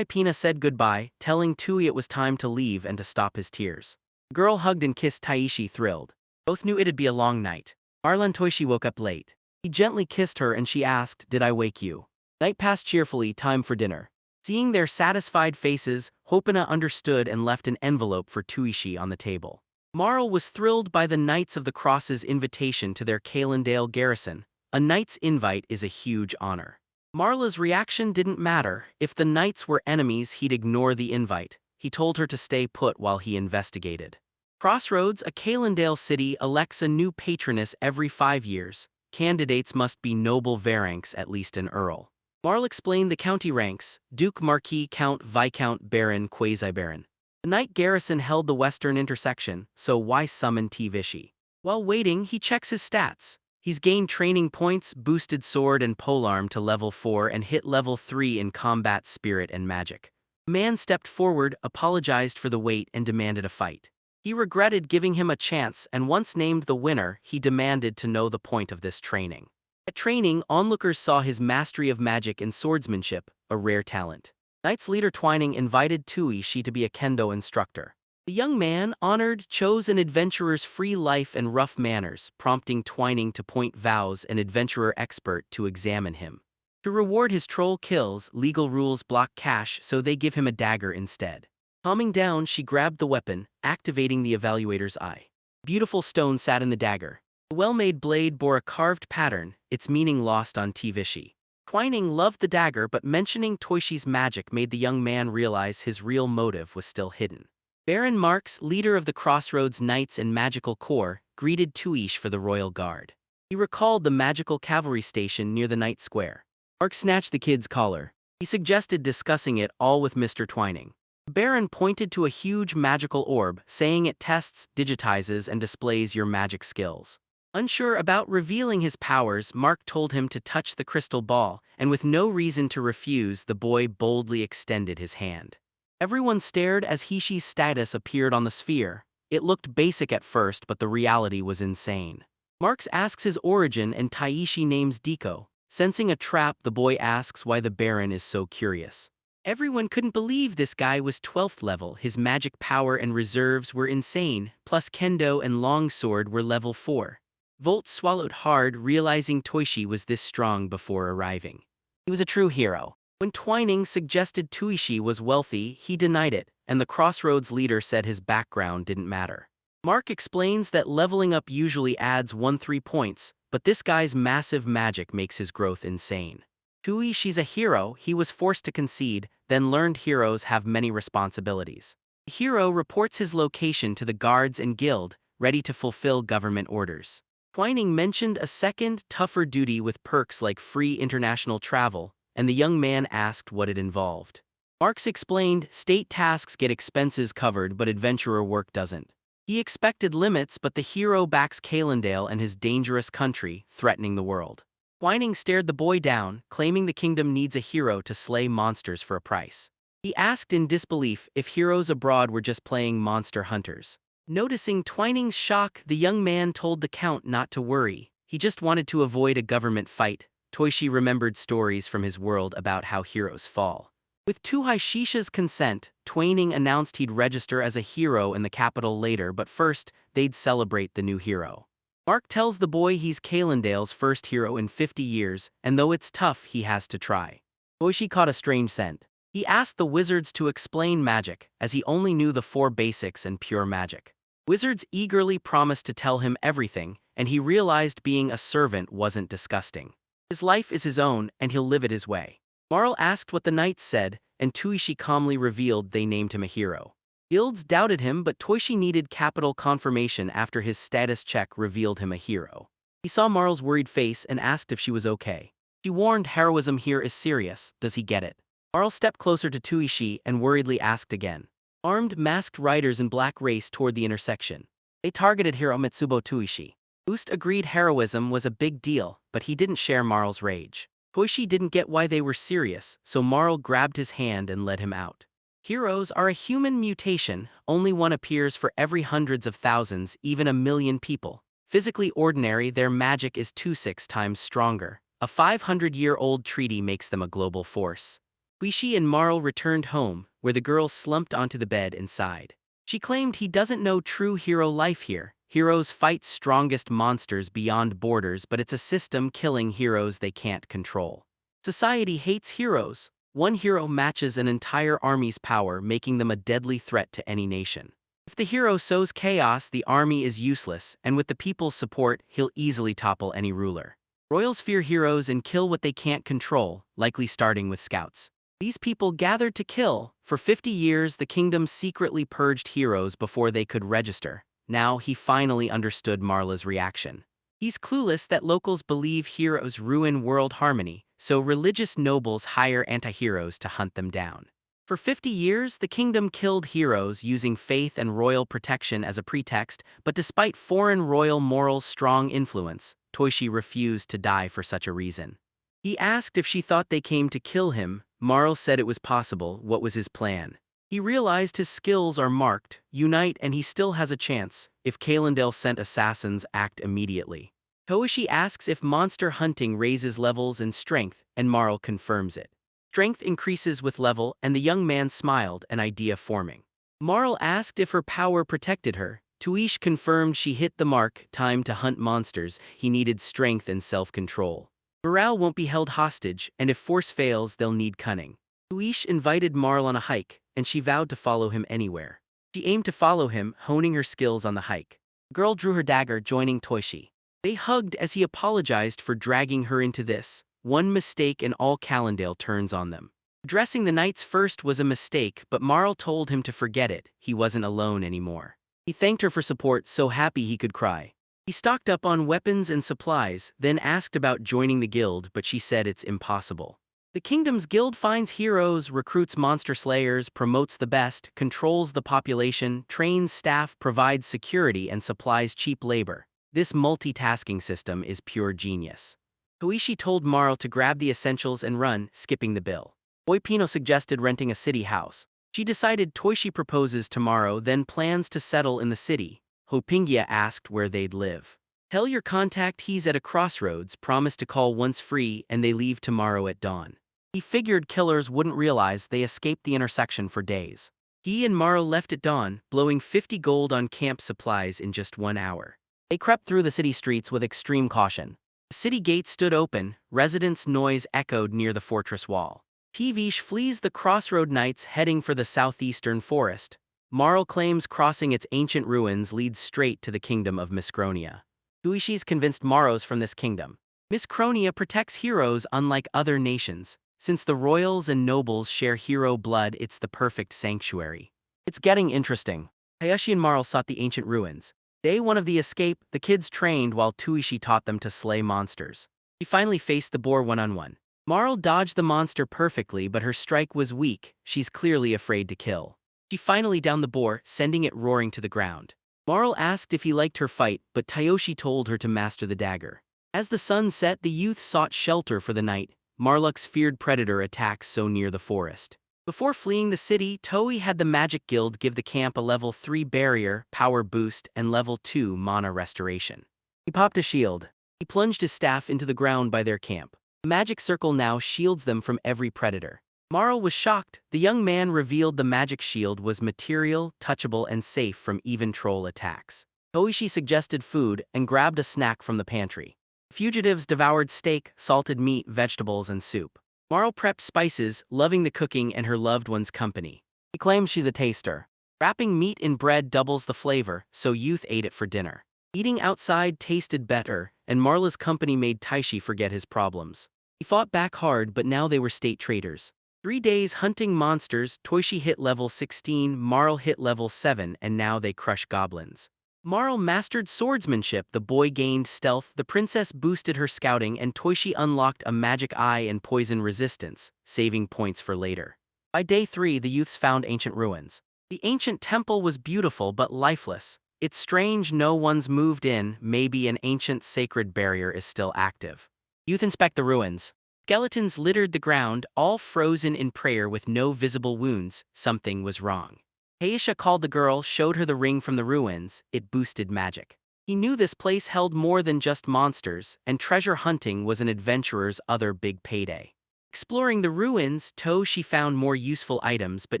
Pina said goodbye, telling Tui it was time to leave and to stop his tears. The girl hugged and kissed Taishi, thrilled. Both knew it'd be a long night. Marla and Toishi woke up late. He gently kissed her and she asked, "Did I wake you?" Night passed cheerfully, time for dinner. Seeing their satisfied faces, Hopina understood and left an envelope for Tuishi on the table. Marl was thrilled by the Knights of the Cross's invitation to their Calendale garrison. A knight's invite is a huge honor. Marla's reaction didn't matter. If the knights were enemies, he'd ignore the invite. He told her to stay put while he investigated. Crossroads, a Calendale city, elects a new patroness every 5 years. Candidates must be noble varancs, at least an earl. Marl explained the county ranks: Duke, Marquis, Count, Viscount, Baron, Quasi-Baron. The knight garrison held the western intersection, so why summon T. Vichy? While waiting, he checks his stats. He's gained training points, boosted sword and polearm to level 4 and hit level 3 in combat spirit and magic. A man stepped forward, apologized for the wait and demanded a fight. He regretted giving him a chance, and once named the winner, he demanded to know the point of this training. At training, onlookers saw his mastery of magic and swordsmanship, a rare talent. Knight's leader Twining invited Tuishi to be a kendo instructor. The young man, honored, chose an adventurer's free life and rough manners, prompting Twining to point vows an adventurer expert to examine him. To reward his troll kills, legal rules block cash, so they give him a dagger instead. Calming down, she grabbed the weapon, activating the evaluator's eye. Beautiful stone sat in the dagger. The well-made blade bore a carved pattern, its meaning lost on T. Vichy. Twining loved the dagger, but mentioning Toishi's magic made the young man realize his real motive was still hidden. Baron Marx, leader of the Crossroads Knights and Magical Corps, greeted Tuish for the Royal Guard. He recalled the magical cavalry station near the Knight Square. Marx snatched the kid's collar. He suggested discussing it all with Mr. Twining. The Baron pointed to a huge magical orb, saying it tests, digitizes, and displays your magic skills. Unsure about revealing his powers, Mark told him to touch the crystal ball, and with no reason to refuse, the boy boldly extended his hand. Everyone stared as Hishi's status appeared on the sphere. It looked basic at first, but the reality was insane. Marx asks his origin and Taishi names Diko. Sensing a trap, the boy asks why the Baron is so curious. Everyone couldn't believe this guy was 12th level. His magic power and reserves were insane, plus kendo and longsword were level 4. Volt swallowed hard, realizing Toishi was this strong before arriving. He was a true hero. When Twining suggested Tuishi was wealthy, he denied it, and the Crossroads leader said his background didn't matter. Mark explains that leveling up usually adds 1-3 points, but this guy's massive magic makes his growth insane. Tuishi's a hero. He was forced to concede, then learned heroes have many responsibilities. The hero reports his location to the guards and guild, ready to fulfill government orders. Twining mentioned a second, tougher duty with perks like free international travel, and the young man asked what it involved. Marx explained, state tasks get expenses covered but adventurer work doesn't. He expected limits, but the hero backs Calendale and his dangerous country, threatening the world. Twining stared the boy down, claiming the kingdom needs a hero to slay monsters for a price. He asked in disbelief if heroes abroad were just playing monster hunters. Noticing Twining's shock, the young man told the Count not to worry. He just wanted to avoid a government fight. Toishi remembered stories from his world about how heroes fall. With Tuishi's consent, Twining announced he'd register as a hero in the capital later, but first, they'd celebrate the new hero. Mark tells the boy he's Calendale's first hero in 50 years, and though it's tough, he has to try. Toishi caught a strange scent. He asked the wizards to explain magic, as he only knew the 4 basics and pure magic. Wizards eagerly promised to tell him everything, and he realized being a servant wasn't disgusting. His life is his own, and he'll live it his way. Marl asked what the knights said, and Tuishi calmly revealed they named him a hero. Guilds doubted him, but Toishi needed capital confirmation after his status check revealed him a hero. He saw Marl's worried face and asked if she was okay. She warned heroism here is serious, does he get it? Marl stepped closer to Tuishi and worriedly asked again. Armed, masked riders in black raced toward the intersection. They targeted hero Mitsubo Tuishi. Oost agreed heroism was a big deal, but he didn't share Marl's rage. Toishi didn't get why they were serious, so Marl grabbed his hand and led him out. Heroes are a human mutation, only one appears for every hundreds of thousands, even 1 million people. Physically ordinary, their magic is 26 times stronger. A 500-year-old treaty makes them a global force. Tuishi and Marl returned home, where the girl slumped onto the bed and sighed. She claimed he doesn't know true hero life here. Heroes fight strongest monsters beyond borders, but it's a system killing heroes they can't control. Society hates heroes. One hero matches an entire army's power, making them a deadly threat to any nation. If If the hero sows chaos, the army is useless, and with the people's support, he'll easily topple any ruler. Royals fear heroes and kill what they can't control, likely starting with scouts. These people gathered to kill. For 50 years, the kingdom secretly purged heroes before they could register. Now he finally understood Marla's reaction. He's clueless that locals believe heroes ruin world harmony, so religious nobles hire anti-heroes to hunt them down. For 50 years, the kingdom killed heroes using faith and royal protection as a pretext, but despite foreign royal morals' strong influence, Toishi refused to die for such a reason. He asked if she thought they came to kill him. Marl said it was possible. What was his plan? He realized his skills are marked, unite, and he still has a chance. If Kalendale sent assassins, act immediately. Toishi asks if monster hunting raises levels in strength, and Marl confirms it. Strength increases with level, and the young man smiled, an idea forming. Marl asked if her power protected her. Toishi confirmed she hit the mark. Time to hunt monsters. He needed strength and self-control. Morale won't be held hostage, and if force fails, they'll need cunning. Toishi invited Marl on a hike, and she vowed to follow him anywhere. She aimed to follow him, honing her skills on the hike. The girl drew her dagger, joining Toishi. They hugged as he apologized for dragging her into this. One mistake and all Kalendale turns on them. Addressing the knights first was a mistake, but Marl told him to forget it. He wasn't alone anymore. He thanked her for support, so happy he could cry. He stocked up on weapons and supplies, then asked about joining the guild, but she said it's impossible. The kingdom's guild finds heroes, recruits monster slayers, promotes the best, controls the population, trains staff, provides security, and supplies cheap labor. This multitasking system is pure genius. Toishi told Marl to grab the essentials and run, skipping the bill. Boy Pino suggested renting a city house. She decided Toishi proposes tomorrow, then plans to settle in the city. Hopingia asked where they'd live. Tell your contact he's at a crossroads, promise to call once free, and they leave tomorrow at dawn. He figured killers wouldn't realize they escaped the intersection for days. He and Marl left at dawn, blowing 50 gold on camp supplies in just 1 hour. They crept through the city streets with extreme caution. The city gates stood open, residents' noise echoed near the fortress wall. Tvish flees the crossroad knights heading for the southeastern forest. Marl claims crossing its ancient ruins leads straight to the kingdom of Miscronia. Toishi's convinced Maros from this kingdom. Miscronia protects heroes unlike other nations. Since the royals and nobles share hero blood, it's the perfect sanctuary. It's getting interesting. Hayashi and Marl sought the ancient ruins. Day 1 of the escape, the kids trained while Toishi taught them to slay monsters. She finally faced the boar one-on-one. Marl dodged the monster perfectly, but her strike was weak. She's clearly afraid to kill. She finally downed the boar, sending it roaring to the ground. Marl asked if he liked her fight, but Toishi told her to master the dagger. As the sun set, the youth sought shelter for the night. Marluk's feared predator attacks so near the forest. Before fleeing the city, Toei had the Magic Guild give the camp a level 3 barrier, power boost, and level 2 mana restoration. He popped a shield. He plunged his staff into the ground by their camp. The magic circle now shields them from every predator. Marl was shocked. The young man revealed the magic shield was material, touchable, and safe from even troll attacks. Toishi suggested food and grabbed a snack from the pantry. Fugitives devoured steak, salted meat, vegetables, and soup. Marl prepped spices, loving the cooking and her loved one's company. He claims she's a taster. Wrapping meat in bread doubles the flavor, so youth ate it for dinner. Eating outside tasted better, and Marla's company made Toishi forget his problems. He fought back hard, but now they were state traitors. 3 days hunting monsters, Toishi hit level 16, Marl hit level 7, and now they crush goblins. Marl mastered swordsmanship, the boy gained stealth, the princess boosted her scouting, and Toishi unlocked a magic eye and poison resistance, saving points for later. By day 3, the youths found ancient ruins. The ancient temple was beautiful but lifeless. It's strange no one's moved in, maybe an ancient sacred barrier is still active. Youth inspect the ruins. Skeletons littered the ground, all frozen in prayer with no visible wounds. Something was wrong. Aisha called the girl, showed her the ring from the ruins. It boosted magic. He knew this place held more than just monsters, and treasure hunting was an adventurer's other big payday. Exploring the ruins, she found more useful items but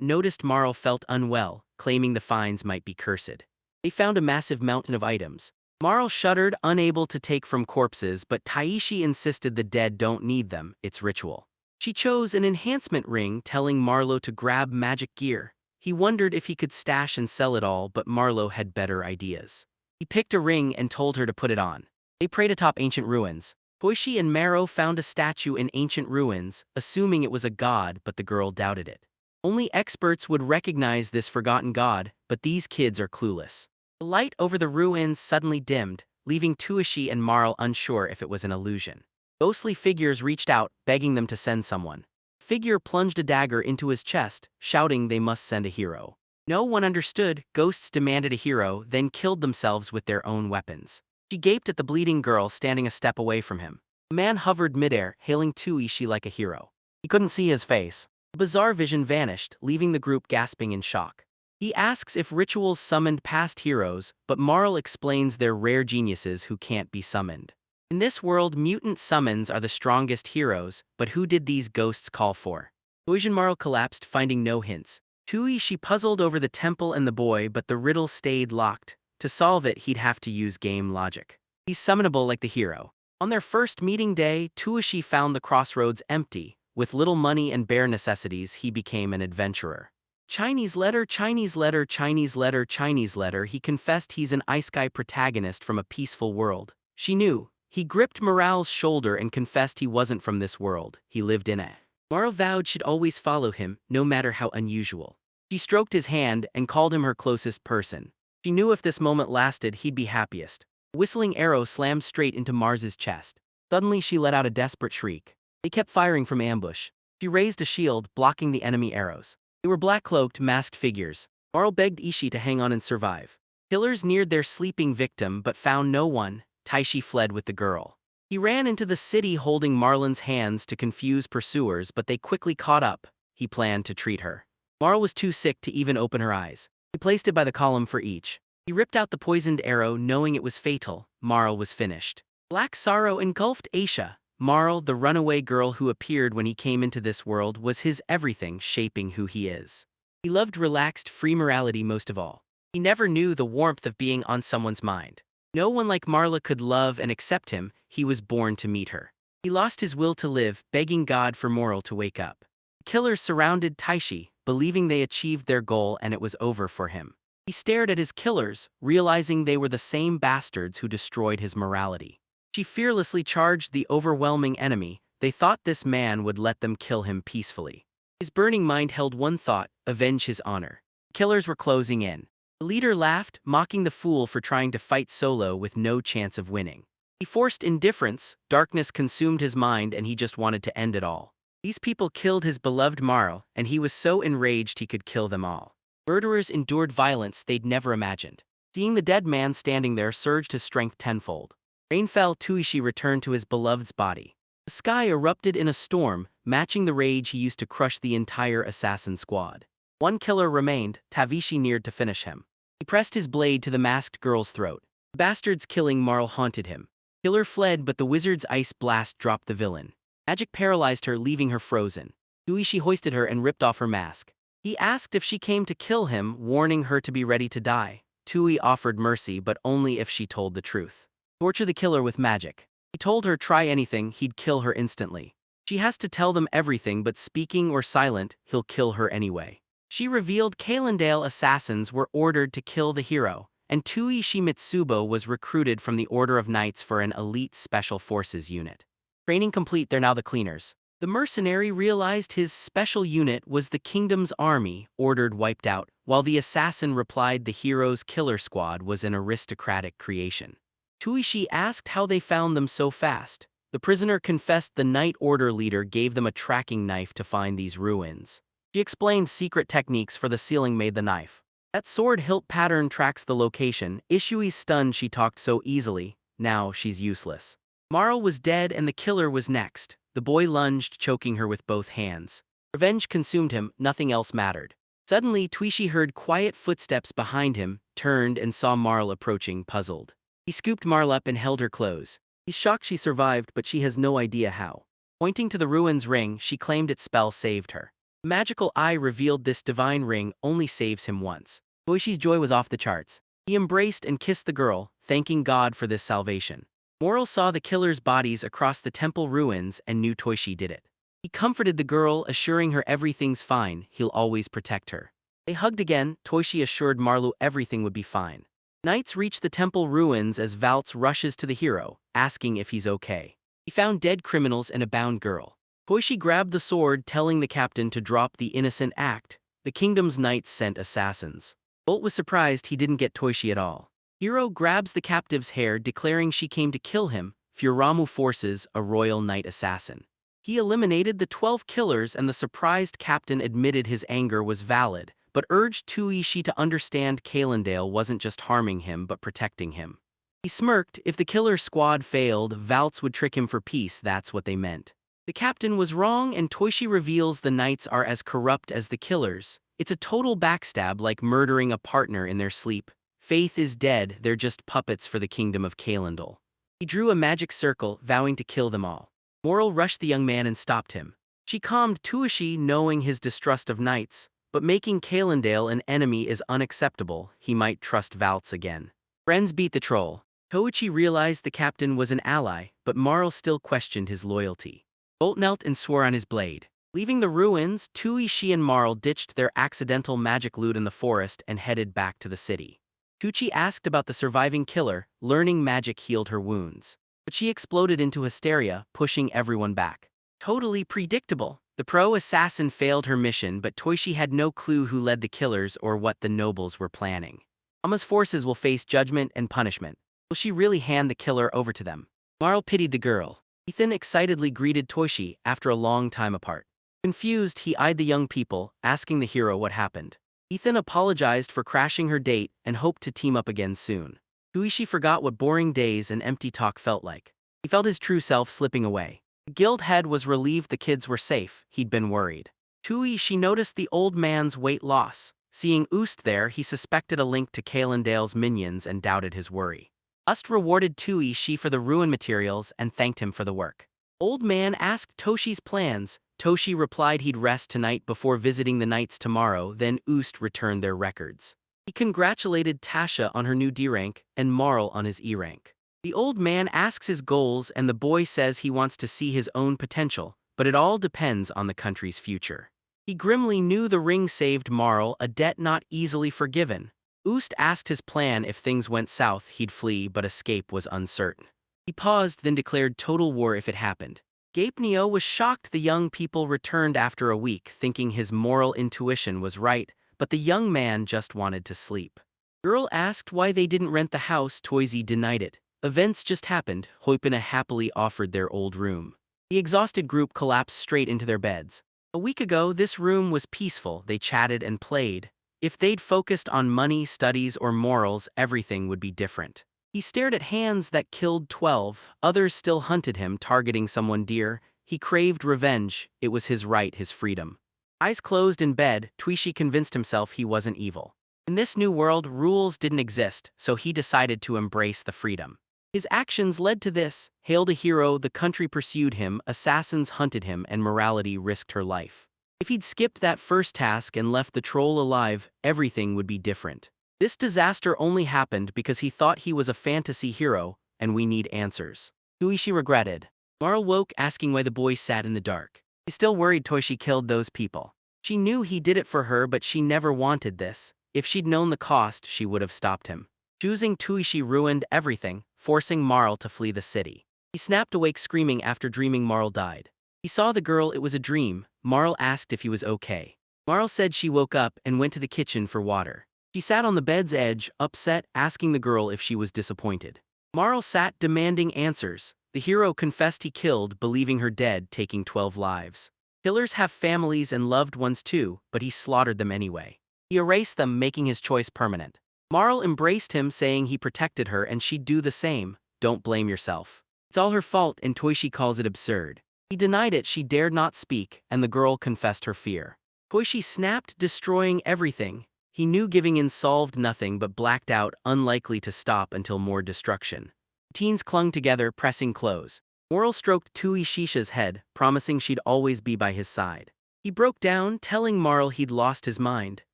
noticed Marl felt unwell, claiming the finds might be cursed. They found a massive mountain of items. Marl shuddered, unable to take from corpses, but Toishi insisted the dead don't need them, it's ritual. She chose an enhancement ring, telling Marlo to grab magic gear. He wondered if he could stash and sell it all, but Marlo had better ideas. He picked a ring and told her to put it on. They prayed atop ancient ruins. Toishi and Maro found a statue in ancient ruins, assuming it was a god, but the girl doubted it. Only experts would recognize this forgotten god, but these kids are clueless. The light over the ruins suddenly dimmed, leaving Toishi and Marl unsure if it was an illusion. Ghostly figures reached out, begging them to send someone. Figure plunged a dagger into his chest, shouting they must send a hero. No one understood. Ghosts demanded a hero, then killed themselves with their own weapons. She gaped at the bleeding girl standing a step away from him. A man hovered midair, hailing Toishi like a hero. He couldn't see his face. The bizarre vision vanished, leaving the group gasping in shock. He asks if rituals summoned past heroes, but Marl explains they're rare geniuses who can't be summoned. In this world, mutant summons are the strongest heroes, but who did these ghosts call for? Toishi and Marl collapsed, finding no hints. Toishi puzzled over the temple and the boy, but the riddle stayed locked. To solve it, he'd have to use game logic. He's summonable like the hero. On their first meeting day, Toishi found the crossroads empty. With little money and bare necessities, he became an adventurer. Chinese letter, Chinese letter, Chinese letter, Chinese letter. He confessed he's an isekai protagonist from a peaceful world. She knew. He gripped Marl's shoulder and confessed he wasn't from this world. He lived in it. Marl vowed she'd always follow him, no matter how unusual. She stroked his hand and called him her closest person. She knew if this moment lasted, he'd be happiest. A whistling arrow slammed straight into Mars's chest. Suddenly she let out a desperate shriek. They kept firing from ambush. She raised a shield, blocking the enemy arrows. They were black-cloaked, masked figures. Marl begged Ishii to hang on and survive. Killers neared their sleeping victim but found no one. Taishi fled with the girl. He ran into the city holding Marlin's hands to confuse pursuers, but they quickly caught up. He planned to treat her. Marl was too sick to even open her eyes. He placed it by the column for each. He ripped out the poisoned arrow, knowing it was fatal. Marl was finished. Black sorrow engulfed Aisha. Marl, the runaway girl who appeared when he came into this world, was his everything, shaping who he is. He loved relaxed, free morality most of all. He never knew the warmth of being on someone's mind. No one like Marla could love and accept him. He was born to meet her. He lost his will to live, begging God for Marl to wake up. The killers surrounded Taishi, believing they achieved their goal and it was over for him. He stared at his killers, realizing they were the same bastards who destroyed his morality. She fearlessly charged the overwhelming enemy. They thought this man would let them kill him peacefully. His burning mind held one thought: avenge his honor. Killers were closing in. The leader laughed, mocking the fool for trying to fight solo with no chance of winning. He forced indifference. Darkness consumed his mind and he just wanted to end it all. These people killed his beloved Marl, and he was so enraged he could kill them all. Murderers endured violence they'd never imagined. Seeing the dead man standing there surged his strength tenfold. Rain fell. Toishi returned to his beloved's body. The sky erupted in a storm, matching the rage he used to crush the entire assassin squad. One killer remained. Tavishi neared to finish him. He pressed his blade to the masked girl's throat. The bastard's killing Marl haunted him. Killer fled, but the wizard's ice blast dropped the villain. Magic paralyzed her, leaving her frozen. Toishi hoisted her and ripped off her mask. He asked if she came to kill him, warning her to be ready to die. Tui offered mercy, but only if she told the truth. Torture the killer with magic. He told her try anything, he'd kill her instantly. She has to tell them everything, but speaking or silent, he'll kill her anyway. She revealed Kalendale assassins were ordered to kill the hero, and Toishi Mitsubo was recruited from the Order of Knights for an elite special forces unit. Training complete, they're now the cleaners. The mercenary realized his special unit was the kingdom's army, ordered wiped out, while the assassin replied the hero's killer squad was an aristocratic creation. Toishi asked how they found them so fast. The prisoner confessed the Knight Order leader gave them a tracking knife to find these ruins. She explained secret techniques for the sealing made the knife. That sword hilt pattern tracks the location. Ishui's stunned she talked so easily. Now she's useless. Marl was dead and the killer was next. The boy lunged, choking her with both hands. Revenge consumed him, nothing else mattered. Suddenly, Toishi heard quiet footsteps behind him, turned and saw Marl approaching, puzzled. He scooped Marl up and held her close. He's shocked she survived, but she has no idea how. Pointing to the ruins ring, she claimed its spell saved her. The magical eye revealed this divine ring only saves him once. Toishi's joy was off the charts. He embraced and kissed the girl, thanking God for this salvation. Marl saw the killers' bodies across the temple ruins and knew Toishi did it. He comforted the girl, assuring her everything's fine, he'll always protect her. They hugged again. Toishi assured Marlu everything would be fine. Knights reach the temple ruins as Valtz rushes to the hero, asking if he's okay. He found dead criminals and a bound girl. Toishi grabbed the sword, telling the captain to drop the innocent act. The kingdom's knights sent assassins. Bolt was surprised he didn't get Toishi at all. Hero grabs the captive's hair, declaring she came to kill him. Furamu forces a royal knight assassin. He eliminated the 12 killers, and the surprised captain admitted his anger was valid, but urged Tuishi to understand Calendale wasn't just harming him but protecting him. He smirked. If the killer squad failed, Valtz would trick him for peace. That's what they meant. The captain was wrong, and Toishi reveals the knights are as corrupt as the killers. It's a total backstab, like murdering a partner in their sleep. Faith is dead, they're just puppets for the kingdom of Calendal. He drew a magic circle, vowing to kill them all. Marl rushed the young man and stopped him. She calmed Tuishi, knowing his distrust of knights, but making Calendale an enemy is unacceptable. He might trust Valtz again. Friends beat the troll. Toichi realized the captain was an ally, but Marl still questioned his loyalty. Bolt knelt and swore on his blade. Leaving the ruins, Tuishi and Marl ditched their accidental magic loot in the forest and headed back to the city. Tuichi asked about the surviving killer, learning magic healed her wounds. But she exploded into hysteria, pushing everyone back. Totally predictable. The pro-assassin failed her mission, but Toishi had no clue who led the killers or what the nobles were planning. Ama's forces will face judgment and punishment. Will she really hand the killer over to them? Marl pitied the girl. Ethan excitedly greeted Toishi after a long time apart. Confused, he eyed the young people, asking the hero what happened. Ethan apologized for crashing her date and hoped to team up again soon. Tuishi forgot what boring days and empty talk felt like. He felt his true self slipping away. The guild head was relieved the kids were safe. He'd been worried. Tuishi noticed the old man's weight loss. Seeing Oost there, he suspected a link to Calendale's minions and doubted his worry. Ust rewarded Tuishi for the ruin materials and thanked him for the work. Old man asked Toshi's plans. Toshi replied he'd rest tonight before visiting the knights tomorrow, then Oost returned their records. He congratulated Tasha on her new D rank and Marl on his E rank. The old man asks his goals and the boy says he wants to see his own potential, but it all depends on the country's future. He grimly knew the ring saved Marl, a debt not easily forgiven. Oost asked his plan: if things went south, he'd flee, but escape was uncertain. He paused, then declared total war if it happened. Gapenio was shocked. The young people returned after a week, thinking his moral intuition was right, but the young man just wanted to sleep. Girl asked why they didn't rent the house. Toishi denied it. Events just happened. Hoipina happily offered their old room. The exhausted group collapsed straight into their beds. A week ago, this room was peaceful. They chatted and played. If they'd focused on money, studies, or morals, everything would be different. He stared at hands that killed 12. Others still hunted him, targeting someone dear. He craved revenge. It was his right, his freedom. Eyes closed in bed, Tuishi convinced himself he wasn't evil. In this new world, rules didn't exist, so he decided to embrace the freedom. His actions led to this. Hailed a hero, the country pursued him, assassins hunted him, and morality risked her life. If he'd skipped that first task and left the troll alive, everything would be different. This disaster only happened because he thought he was a fantasy hero, and we need answers. Tuishi regretted. Marl woke, asking why the boy sat in the dark. He still worried Toishi killed those people. She knew he did it for her, but she never wanted this. If she'd known the cost, she would have stopped him. Choosing Tuishi ruined everything, forcing Marl to flee the city. He snapped awake screaming after dreaming Marl died. He saw the girl. It was a dream. Marl asked if he was okay. Marl said she woke up and went to the kitchen for water. She sat on the bed's edge, upset, asking the girl if she was disappointed. Marl sat, demanding answers. The hero confessed he killed, believing her dead, taking 12 lives. Killers have families and loved ones too, but he slaughtered them anyway. He erased them, making his choice permanent. Marl embraced him, saying he protected her and she'd do the same. Don't blame yourself. It's all her fault, and Toishi calls it absurd. He denied it. She dared not speak, and the girl confessed her fear. Toishi snapped, destroying everything. He knew giving in solved nothing but blacked out, unlikely to stop until more destruction. The teens clung together, pressing close. Marl stroked Tuishisha's head, promising she'd always be by his side. He broke down, telling Marl he'd lost his mind.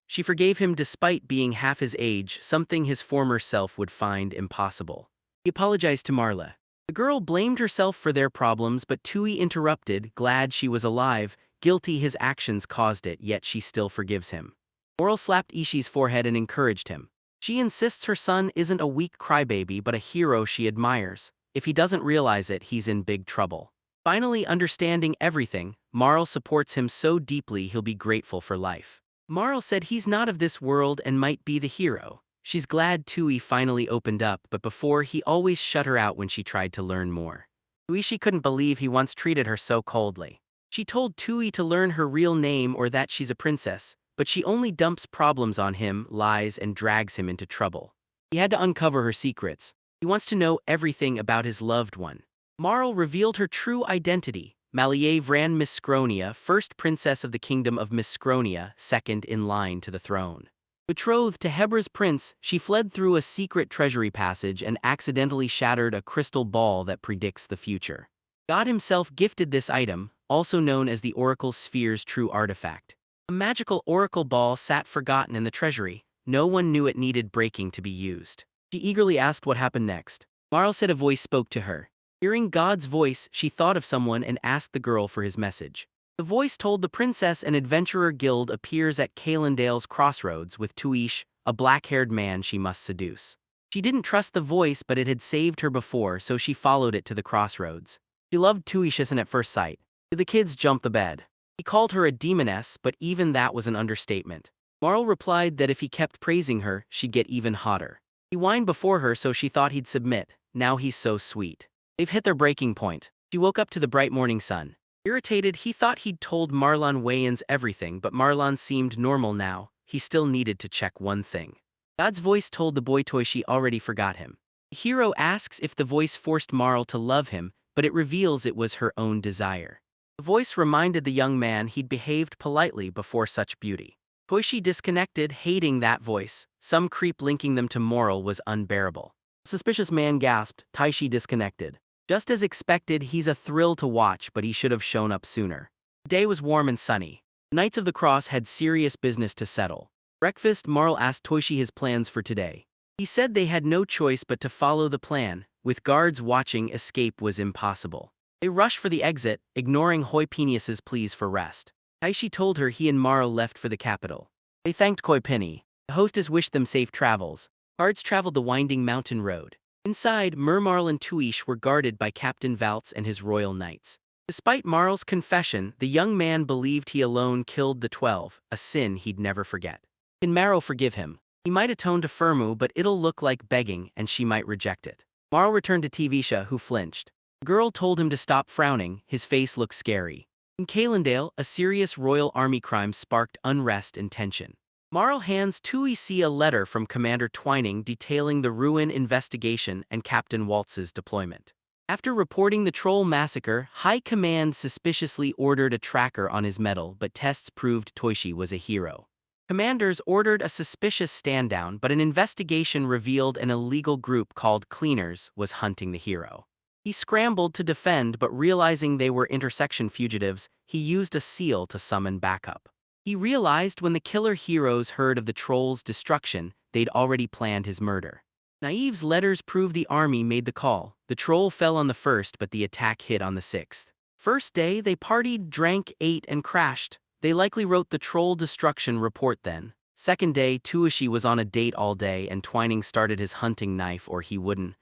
She forgave him despite being half his age, something his former self would find impossible. He apologized to Marla. The girl blamed herself for their problems, but Tui interrupted, glad she was alive, guilty his actions caused it, yet she still forgives him. Marl slapped Ishi's forehead and encouraged him. She insists her son isn't a weak crybaby but a hero she admires. If he doesn't realize it, he's in big trouble. Finally understanding everything, Marl supports him so deeply he'll be grateful for life. Marl said he's not of this world and might be the hero. She's glad Tui finally opened up, but before he always shut her out when she tried to learn more. Tuishi couldn't believe he once treated her so coldly. She told Tui to learn her real name or that she's a princess, but she only dumps problems on him, lies, and drags him into trouble. He had to uncover her secrets. He wants to know everything about his loved one. Marl revealed her true identity. Malieve ran Miss Scronia, first princess of the kingdom of Miss Scronia, second in line to the throne. Betrothed to Hebra's prince, she fled through a secret treasury passage and accidentally shattered a crystal ball that predicts the future. God himself gifted this item, also known as the Oracle Sphere's true artifact. A magical oracle ball sat forgotten in the treasury. No one knew it needed breaking to be used. She eagerly asked what happened next. Marl said a voice spoke to her. Hearing God's voice, she thought of someone and asked the girl for his message. The voice told the princess an adventurer guild appears at Calendale's crossroads with Tuish, a black-haired man she must seduce. She didn't trust the voice, but it had saved her before, so she followed it to the crossroads. She loved Tuish at first sight. The kids jumped the bed. He called her a demoness, but even that was an understatement. Marl replied that if he kept praising her, she'd get even hotter. He whined before her, so she thought he'd submit. Now he's so sweet. They've hit their breaking point. She woke up to the bright morning sun. Irritated, he thought he'd told Marlon Wayans everything, but Marlon seemed normal now. He still needed to check one thing. God's voice told the boy toy she already forgot him. The hero asks if the voice forced Marl to love him, but it reveals it was her own desire. The voice reminded the young man he'd behaved politely before such beauty. Toishi disconnected, hating that voice. Some creep linking them to Marl was unbearable. The suspicious man gasped. Taishi disconnected. Just as expected, he's a thrill to watch, but he should have shown up sooner. The day was warm and sunny. The Knights of the Cross had serious business to settle. Breakfast, Marl asked Toishi his plans for today. He said they had no choice but to follow the plan. With guards watching, escape was impossible. They rushed for the exit, ignoring Hoipenius's pleas for rest. Taishi told her he and Marl left for the capital. They thanked Koipeni. The hostess wished them safe travels. Guards traveled the winding mountain road. Inside, Marl and Tuish were guarded by Captain Valtz and his royal knights. Despite Marl's confession, the young man believed he alone killed the 12, a sin he'd never forget. Can Marl forgive him? He might atone to Firmu, but it'll look like begging and she might reject it. Marl returned to Tivisha, who flinched. The girl told him to stop frowning. His face looked scary. In Calendale, a serious royal army crime sparked unrest and tension. Marl hands Tuishi a letter from Commander Twining detailing the ruin investigation and Captain Waltz's deployment. After reporting the troll massacre, High Command suspiciously ordered a tracker on his medal, but tests proved Toishi was a hero. Commanders ordered a suspicious stand-down, but an investigation revealed an illegal group called Cleaners was hunting the hero. He scrambled to defend, but realizing they were intersection fugitives, he used a seal to summon backup. He realized when the killer heroes heard of the troll's destruction, they'd already planned his murder. Naive's letters prove the army made the call. The troll fell on the 1st, but the attack hit on the 6th. First day, they partied, drank, ate, and crashed. They likely wrote the troll destruction report then. Second day, Tuishi was on a date all day and Twining started his hunting knife or he wouldn't.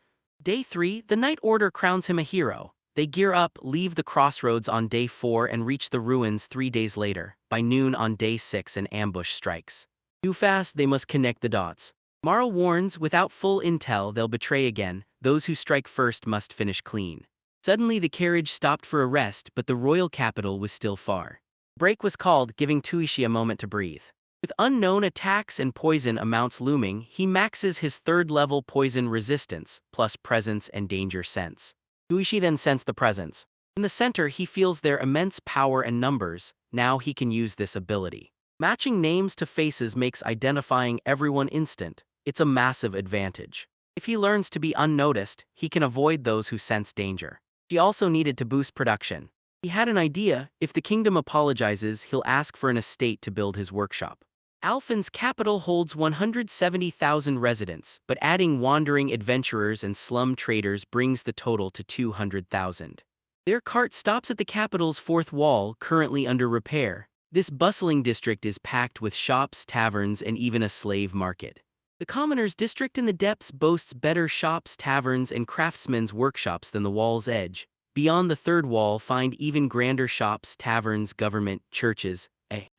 Day 3, the Night Order crowns him a hero. They gear up, leave the crossroads on day 4 and reach the ruins 3 days later. By noon on day 6 an ambush strikes. Too fast, they must connect the dots. Marl warns, without full intel they'll betray again. Those who strike first must finish clean. Suddenly the carriage stopped for a rest, but the royal capital was still far. Break was called, giving Tuishi a moment to breathe. With unknown attacks and poison amounts looming, he maxes his 3rd level poison resistance, plus presence and danger sense. Tuishi then sensed the presence. In the center, he feels their immense power and numbers. Now he can use this ability. Matching names to faces makes identifying everyone instant. It's a massive advantage. If he learns to be unnoticed, he can avoid those who sense danger. He also needed to boost production. He had an idea. If the kingdom apologizes, he'll ask for an estate to build his workshop. Alphen's capital holds 170,000 residents, but adding wandering adventurers and slum traders brings the total to 200,000. Their cart stops at the capital's 4th wall, currently under repair. This bustling district is packed with shops, taverns, and even a slave market. The commoners' district in the depths boasts better shops, taverns, and craftsmen's workshops than the wall's edge. Beyond the third wall find even grander shops, taverns, government, churches.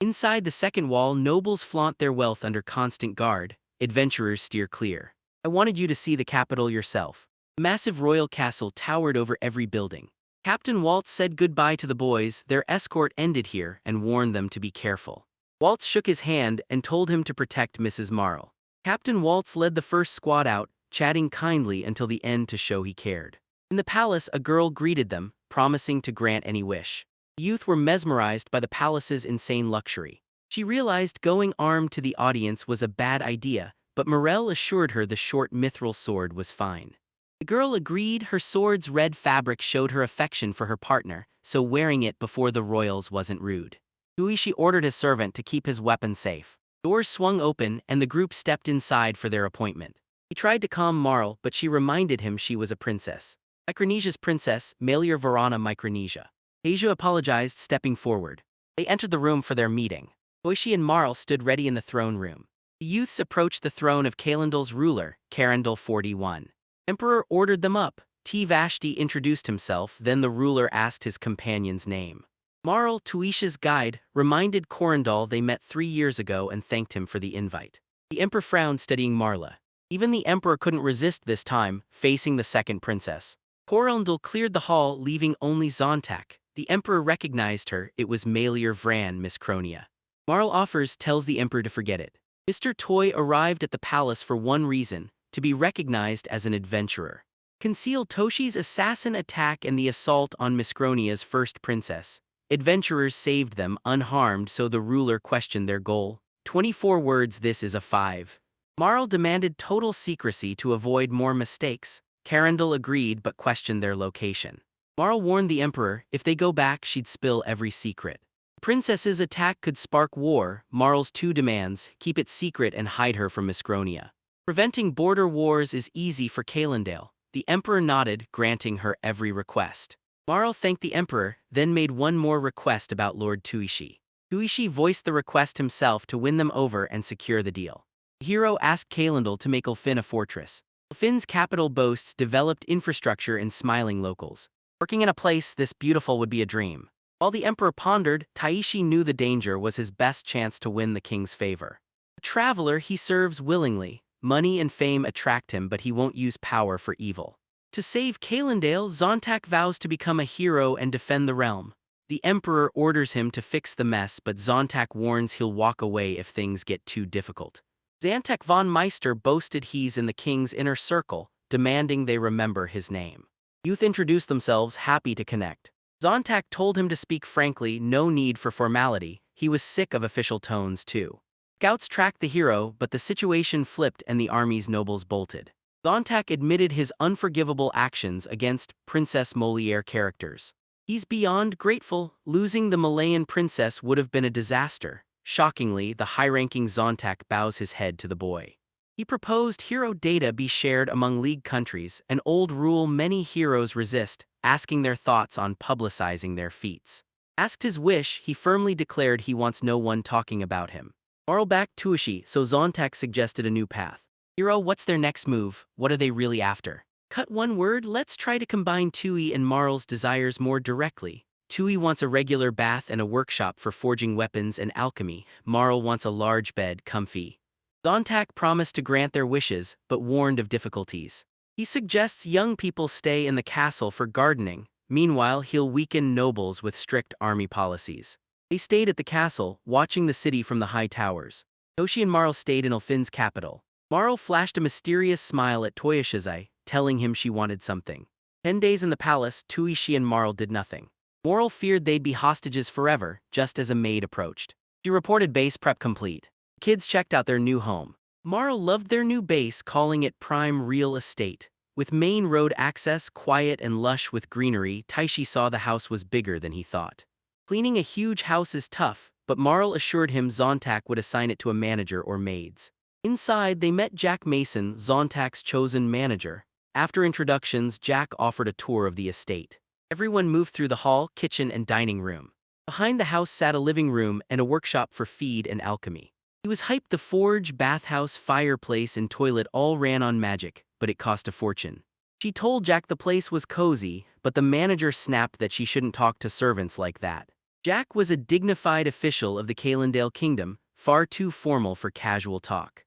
Inside the second wall, nobles flaunt their wealth under constant guard. Adventurers steer clear. I wanted you to see the capital yourself. A massive royal castle towered over every building. Captain Waltz said goodbye to the boys, their escort ended here, and warned them to be careful. Waltz shook his hand and told him to protect Mrs. Marl. Captain Waltz led the first squad out, chatting kindly until the end to show he cared. In the palace, a girl greeted them, promising to grant any wish. The youth were mesmerized by the palace's insane luxury. She realized going armed to the audience was a bad idea, but Marl assured her the short mithril sword was fine. The girl agreed. Her sword's red fabric showed her affection for her partner, so wearing it before the royals wasn't rude. Tuishi ordered his servant to keep his weapon safe. Doors swung open and the group stepped inside for their appointment. He tried to calm Marl, but she reminded him she was a princess. Micronesia's princess, Malier Varana Micronesia. Asia apologized, stepping forward. They entered the room for their meeting. Toishi and Marl stood ready in the throne room. The youths approached the throne of Kalendal's ruler, Karendal 41. Emperor ordered them up. T. Vashti introduced himself, then the ruler asked his companion's name. Marl, Tuisha's guide, reminded Corendal they met 3 years ago and thanked him for the invite. The emperor frowned, studying Marla. Even the emperor couldn't resist this time, facing the second princess. Corendal cleared the hall, leaving only Zontac. The emperor recognized her. It was Malier Vran, Miss Cronia. Marl offers, tells the emperor to forget it. Mr. Toy arrived at the palace for one reason, to be recognized as an adventurer. Conceal Toshi's assassin attack and the assault on Miscronia's first princess. Adventurers saved them unharmed, so the ruler questioned their goal. 24 words. This is a 5. Marl demanded total secrecy to avoid more mistakes. Karendal agreed but questioned their location. Marl warned the emperor, if they go back she'd spill every secret. The princess's attack could spark war. Marl's 2 demands, keep it secret and hide her from Miscronia. Preventing border wars is easy for Kalendale. The emperor nodded, granting her every request. Marl thanked the emperor, then made one more request about Lord Tuishi. Tuishi voiced the request himself to win them over and secure the deal. The hero asked Kalendal to make Ulfin a fortress. Ulfin's capital boasts developed infrastructure and smiling locals. Working in a place this beautiful would be a dream. While the emperor pondered, Taishi knew the danger was his best chance to win the king's favor. A traveler, he serves willingly. Money and fame attract him, but he won't use power for evil. To save Kalendale, Zontac vows to become a hero and defend the realm. The emperor orders him to fix the mess, but Zontac warns he'll walk away if things get too difficult. Zantac von Meister boasted he's in the king's inner circle, demanding they remember his name. Youth introduced themselves, happy to connect. Zontac told him to speak frankly, no need for formality. He was sick of official tones too. Scouts tracked the hero, but the situation flipped and the army's nobles bolted. Zontac admitted his unforgivable actions against Princess Moliere characters. He's beyond grateful. Losing the Malayan princess would have been a disaster. Shockingly, the high-ranking Zontac bows his head to the boy. He proposed hero data be shared among League countries, an old rule many heroes resist, asking their thoughts on publicizing their feats. Asked his wish, he firmly declared he wants no one talking about him. Marl backed Tuishi, so Zontac suggested a new path. Hero, what's their next move? What are they really after? Cut one word, let's try to combine Tui and Marl's desires more directly. Tui wants a regular bath and a workshop for forging weapons and alchemy. Marl wants a large bed, comfy. Zontac promised to grant their wishes, but warned of difficulties. He suggests young people stay in the castle for gardening. Meanwhile, he'll weaken nobles with strict army policies. They stayed at the castle, watching the city from the high towers. Toshi and Marl stayed in Ulfin's capital. Marl flashed a mysterious smile at Toyashizai, telling him she wanted something. 10 days in the palace, Tuishi and Marl did nothing. Marl feared they'd be hostages forever, just as a maid approached. She reported base prep complete. Kids checked out their new home. Marl loved their new base, calling it Prime Real Estate. With main road access, quiet and lush with greenery, Taishi saw the house was bigger than he thought. Cleaning a huge house is tough, but Marl assured him Zontac would assign it to a manager or maids. Inside, they met Jack Mason, Zontac's chosen manager. After introductions, Jack offered a tour of the estate. Everyone moved through the hall, kitchen, and dining room. Behind the house sat a living room and a workshop for feed and alchemy. He was hyped. The forge, bathhouse, fireplace, and toilet all ran on magic, but it cost a fortune. She told Jack the place was cozy, but the manager snapped that she shouldn't talk to servants like that. Jack was a dignified official of the Calendale Kingdom, far too formal for casual talk.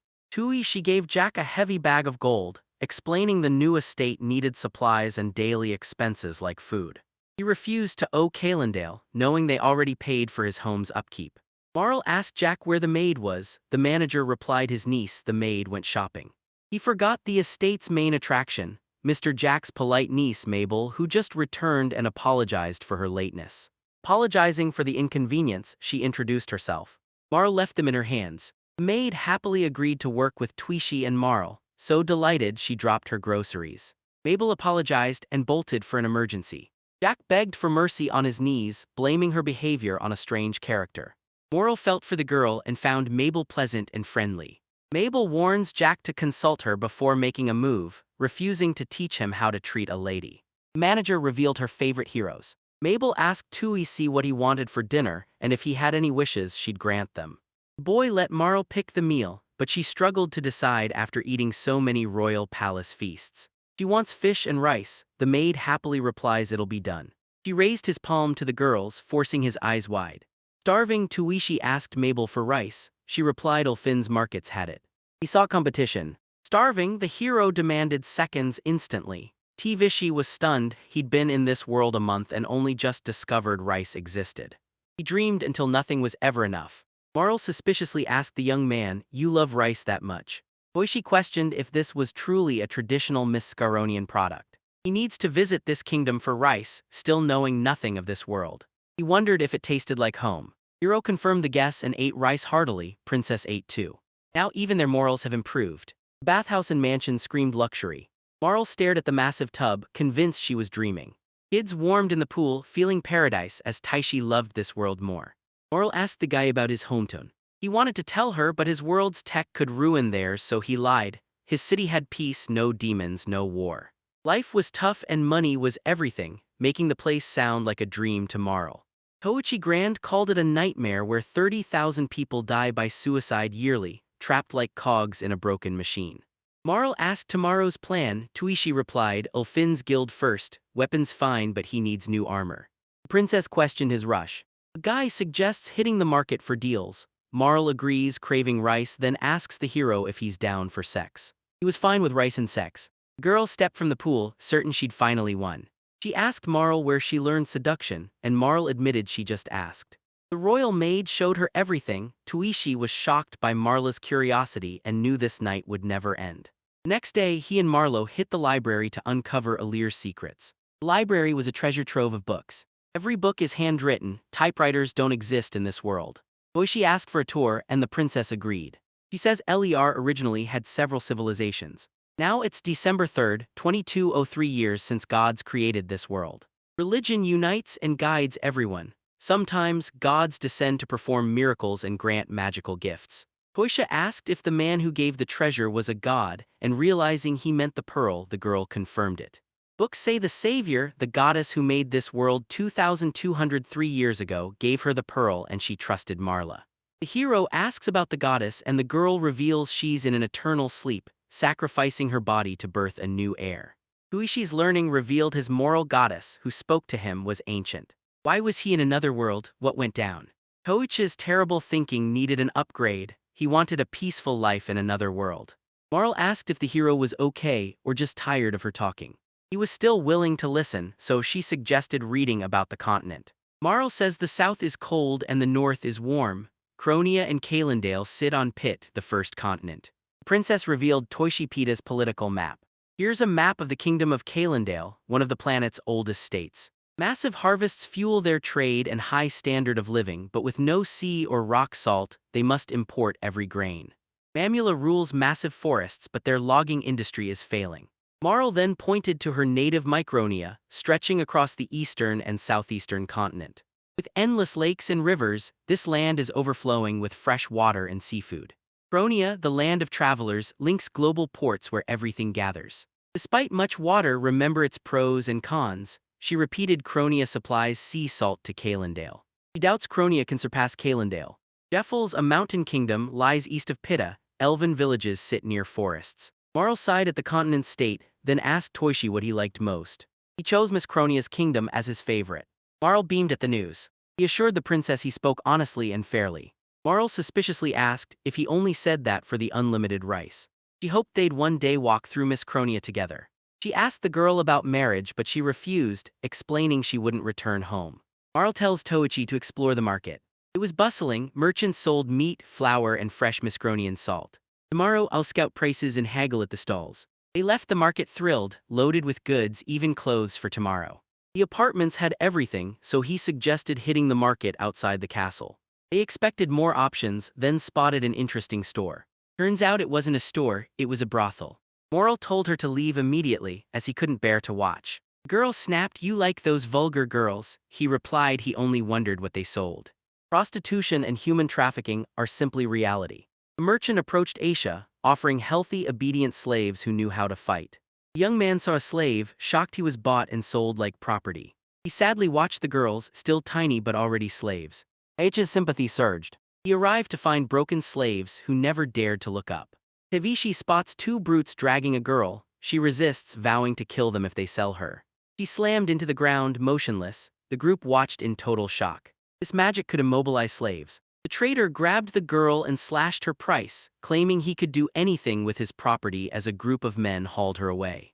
She gave Jack a heavy bag of gold, explaining the new estate needed supplies and daily expenses like food. He refused to owe Calendale, knowing they already paid for his home's upkeep. Marl asked Jack where the maid was. The manager replied his niece, the maid, went shopping. He forgot the estate's main attraction, Mr. Jack's polite niece Mabel, who just returned and apologized for her lateness. Apologizing for the inconvenience, she introduced herself. Marl left them in her hands. The maid happily agreed to work with Twishi and Marl, so delighted she dropped her groceries. Mabel apologized and bolted for an emergency. Jack begged for mercy on his knees, blaming her behavior on a strange character. Marl felt for the girl and found Mabel pleasant and friendly. Mabel warns Jack to consult her before making a move, refusing to teach him how to treat a lady. The manager revealed her favorite heroes. Mabel asked Tui what he wanted for dinner, and if he had any wishes she'd grant them. The boy let Marl pick the meal, but she struggled to decide after eating so many royal palace feasts. She wants fish and rice. The maid happily replies it'll be done. She raised his palm to the girls, forcing his eyes wide. Starving, Tuishi asked Mabel for rice. She replied Ulfin's markets had it. He saw competition. Starving, the hero demanded seconds instantly. Tvishi was stunned. He'd been in this world a month and only just discovered rice existed. He dreamed until nothing was ever enough. Marl suspiciously asked the young man, "You love rice that much?" Boishi questioned if this was truly a traditional Miscaronian product. He needs to visit this kingdom for rice, still knowing nothing of this world. He wondered if it tasted like home. Hero confirmed the guess and ate rice heartily. Princess ate too. Now even their morals have improved. The bathhouse and mansion screamed luxury. Marl stared at the massive tub, convinced she was dreaming. Kids warmed in the pool, feeling paradise as Taishi loved this world more. Marl asked the guy about his hometown. He wanted to tell her, but his world's tech could ruin theirs, so he lied. His city had peace, no demons, no war. Life was tough and money was everything, making the place sound like a dream to Marl. Toichi Grand called it a nightmare where 30,000 people die by suicide yearly, trapped like cogs in a broken machine. Marl asked tomorrow's plan. Tuishi replied, Ulfin's guild first, weapons fine but he needs new armor. The princess questioned his rush. A guy suggests hitting the market for deals. Marl agrees, craving rice, then asks the hero if he's down for sex. He was fine with rice and sex. The girl stepped from the pool, certain she'd finally won. She asked Marl where she learned seduction, and Marl admitted she just asked. The royal maid showed her everything. Tuishi was shocked by Marla's curiosity and knew this night would never end. The next day, he and Marlo hit the library to uncover Alir's secrets. The library was a treasure trove of books. Every book is handwritten. Typewriters don't exist in this world. Boishi asked for a tour, and the princess agreed. She says Ler originally had several civilizations. Now it's December 3rd, 2203 years since gods created this world. Religion unites and guides everyone. Sometimes, gods descend to perform miracles and grant magical gifts. Toisha asked if the man who gave the treasure was a god, and realizing he meant the pearl, the girl confirmed it. Books say the savior, the goddess who made this world 2,203 years ago, gave her the pearl and she trusted Marla. The hero asks about the goddess and the girl reveals she's in an eternal sleep, sacrificing her body to birth a new heir. Tuishi's learning revealed his moral goddess, who spoke to him, was ancient. Why was he in another world? What went down? Toichi's terrible thinking needed an upgrade. He wanted a peaceful life in another world. Marl asked if the hero was okay or just tired of her talking. He was still willing to listen, so she suggested reading about the continent. Marl says the south is cold and the north is warm. Cronia and Calendale sit on Pit, the first continent. The princess revealed Toishipita's political map. Here's a map of the kingdom of Calendale, one of the planet's oldest states. Massive harvests fuel their trade and high standard of living, but with no sea or rock salt, they must import every grain. Mamula rules massive forests, but their logging industry is failing. Marl then pointed to her native Micronia, stretching across the eastern and southeastern continent. With endless lakes and rivers, this land is overflowing with fresh water and seafood. Cronia, the land of travelers, links global ports where everything gathers. Despite much water, remember its pros and cons. She repeated Cronia supplies sea salt to Calendale. She doubts Cronia can surpass Kalendale. Jeffels, a mountain kingdom, lies east of Pitta. Elven villages sit near forests. Marl sighed at the continent's state, then asked Toishi what he liked most. He chose Miss Cronia's kingdom as his favorite. Marl beamed at the news. He assured the princess he spoke honestly and fairly. Marl suspiciously asked if he only said that for the unlimited rice. She hoped they'd one day walk through Miss Cronia together. She asked the girl about marriage, but she refused, explaining she wouldn't return home. Marl tells Toichi to explore the market. It was bustling. Merchants sold meat, flour, and fresh Miscronian salt. Tomorrow I'll scout prices and haggle at the stalls. They left the market thrilled, loaded with goods, even clothes for tomorrow. The apartments had everything, so he suggested hitting the market outside the castle. They expected more options, then spotted an interesting store. Turns out it wasn't a store, it was a brothel. Marl told her to leave immediately, as he couldn't bear to watch. The girl snapped, "You like those vulgar girls?" He replied he only wondered what they sold. Prostitution and human trafficking are simply reality. The merchant approached Aisha, offering healthy, obedient slaves who knew how to fight. The young man saw a slave, shocked he was bought and sold like property. He sadly watched the girls, still tiny but already slaves. Aisha's sympathy surged. He arrived to find broken slaves who never dared to look up. Tavishi spots two brutes dragging a girl. She resists, vowing to kill them if they sell her. She slammed into the ground, motionless. The group watched in total shock. This magic could immobilize slaves. The trader grabbed the girl and slashed her price, claiming he could do anything with his property as a group of men hauled her away.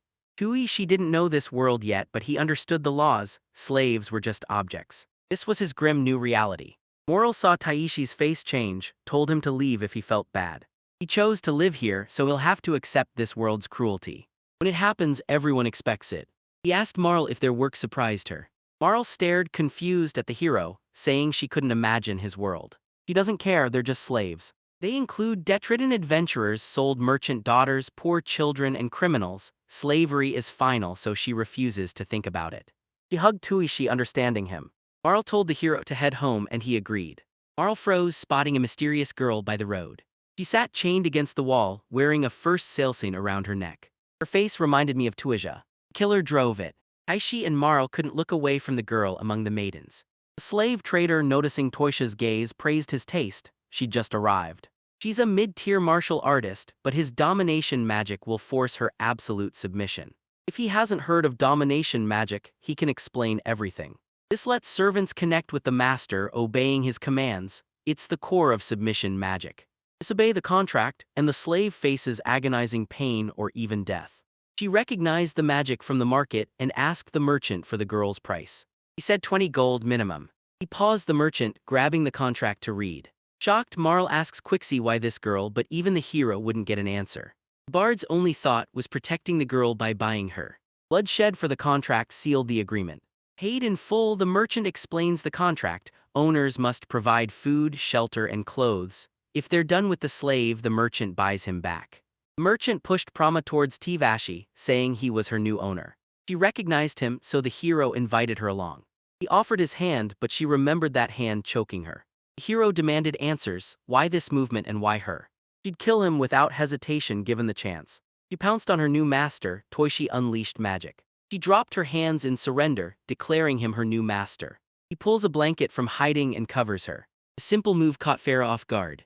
She didn't know this world yet, but he understood the laws. Slaves were just objects. This was his grim new reality. Marl saw Taishi's face change, told him to leave if he felt bad. He chose to live here, so he'll have to accept this world's cruelty. When it happens, everyone expects it. He asked Marl if their work surprised her. Marl stared confused at the hero, saying she couldn't imagine his world. She doesn't care, they're just slaves. They include debt-ridden adventurers, sold merchant daughters, poor children, and criminals. Slavery is final, so she refuses to think about it. She hugged Tuishi, understanding him. Marl told the hero to head home, and he agreed. Marl froze, spotting a mysterious girl by the road. She sat chained against the wall, wearing a first sailscene around her neck. Her face reminded me of Tuija. The killer drove it. Aishi and Marl couldn't look away from the girl among the maidens. The slave trader, noticing Toisha's gaze, praised his taste. She'd just arrived. She's a mid-tier martial artist, but his domination magic will force her absolute submission. If he hasn't heard of domination magic, he can explain everything. This lets servants connect with the master, obeying his commands. It's the core of submission magic. Disobey the contract, and the slave faces agonizing pain or even death. She recognized the magic from the market and asked the merchant for the girl's price. He said 20 gold minimum. He paused the merchant, grabbing the contract to read. Shocked, Marl asks Quixie why this girl, but even the hero wouldn't get an answer. Bard's only thought was protecting the girl by buying her. Bloodshed for the contract sealed the agreement. Paid in full, the merchant explains the contract. Owners must provide food, shelter, and clothes. If they're done with the slave, the merchant buys him back. The merchant pushed Prama towards Tivashi, saying he was her new owner. She recognized him, so the hero invited her along. He offered his hand, but she remembered that hand choking her. The hero demanded answers. Why this movement and why her? She'd kill him without hesitation given the chance. She pounced on her new master. Toishi unleashed magic. She dropped her hands in surrender, declaring him her new master. He pulls a blanket from hiding and covers her. The simple move caught Farah off guard.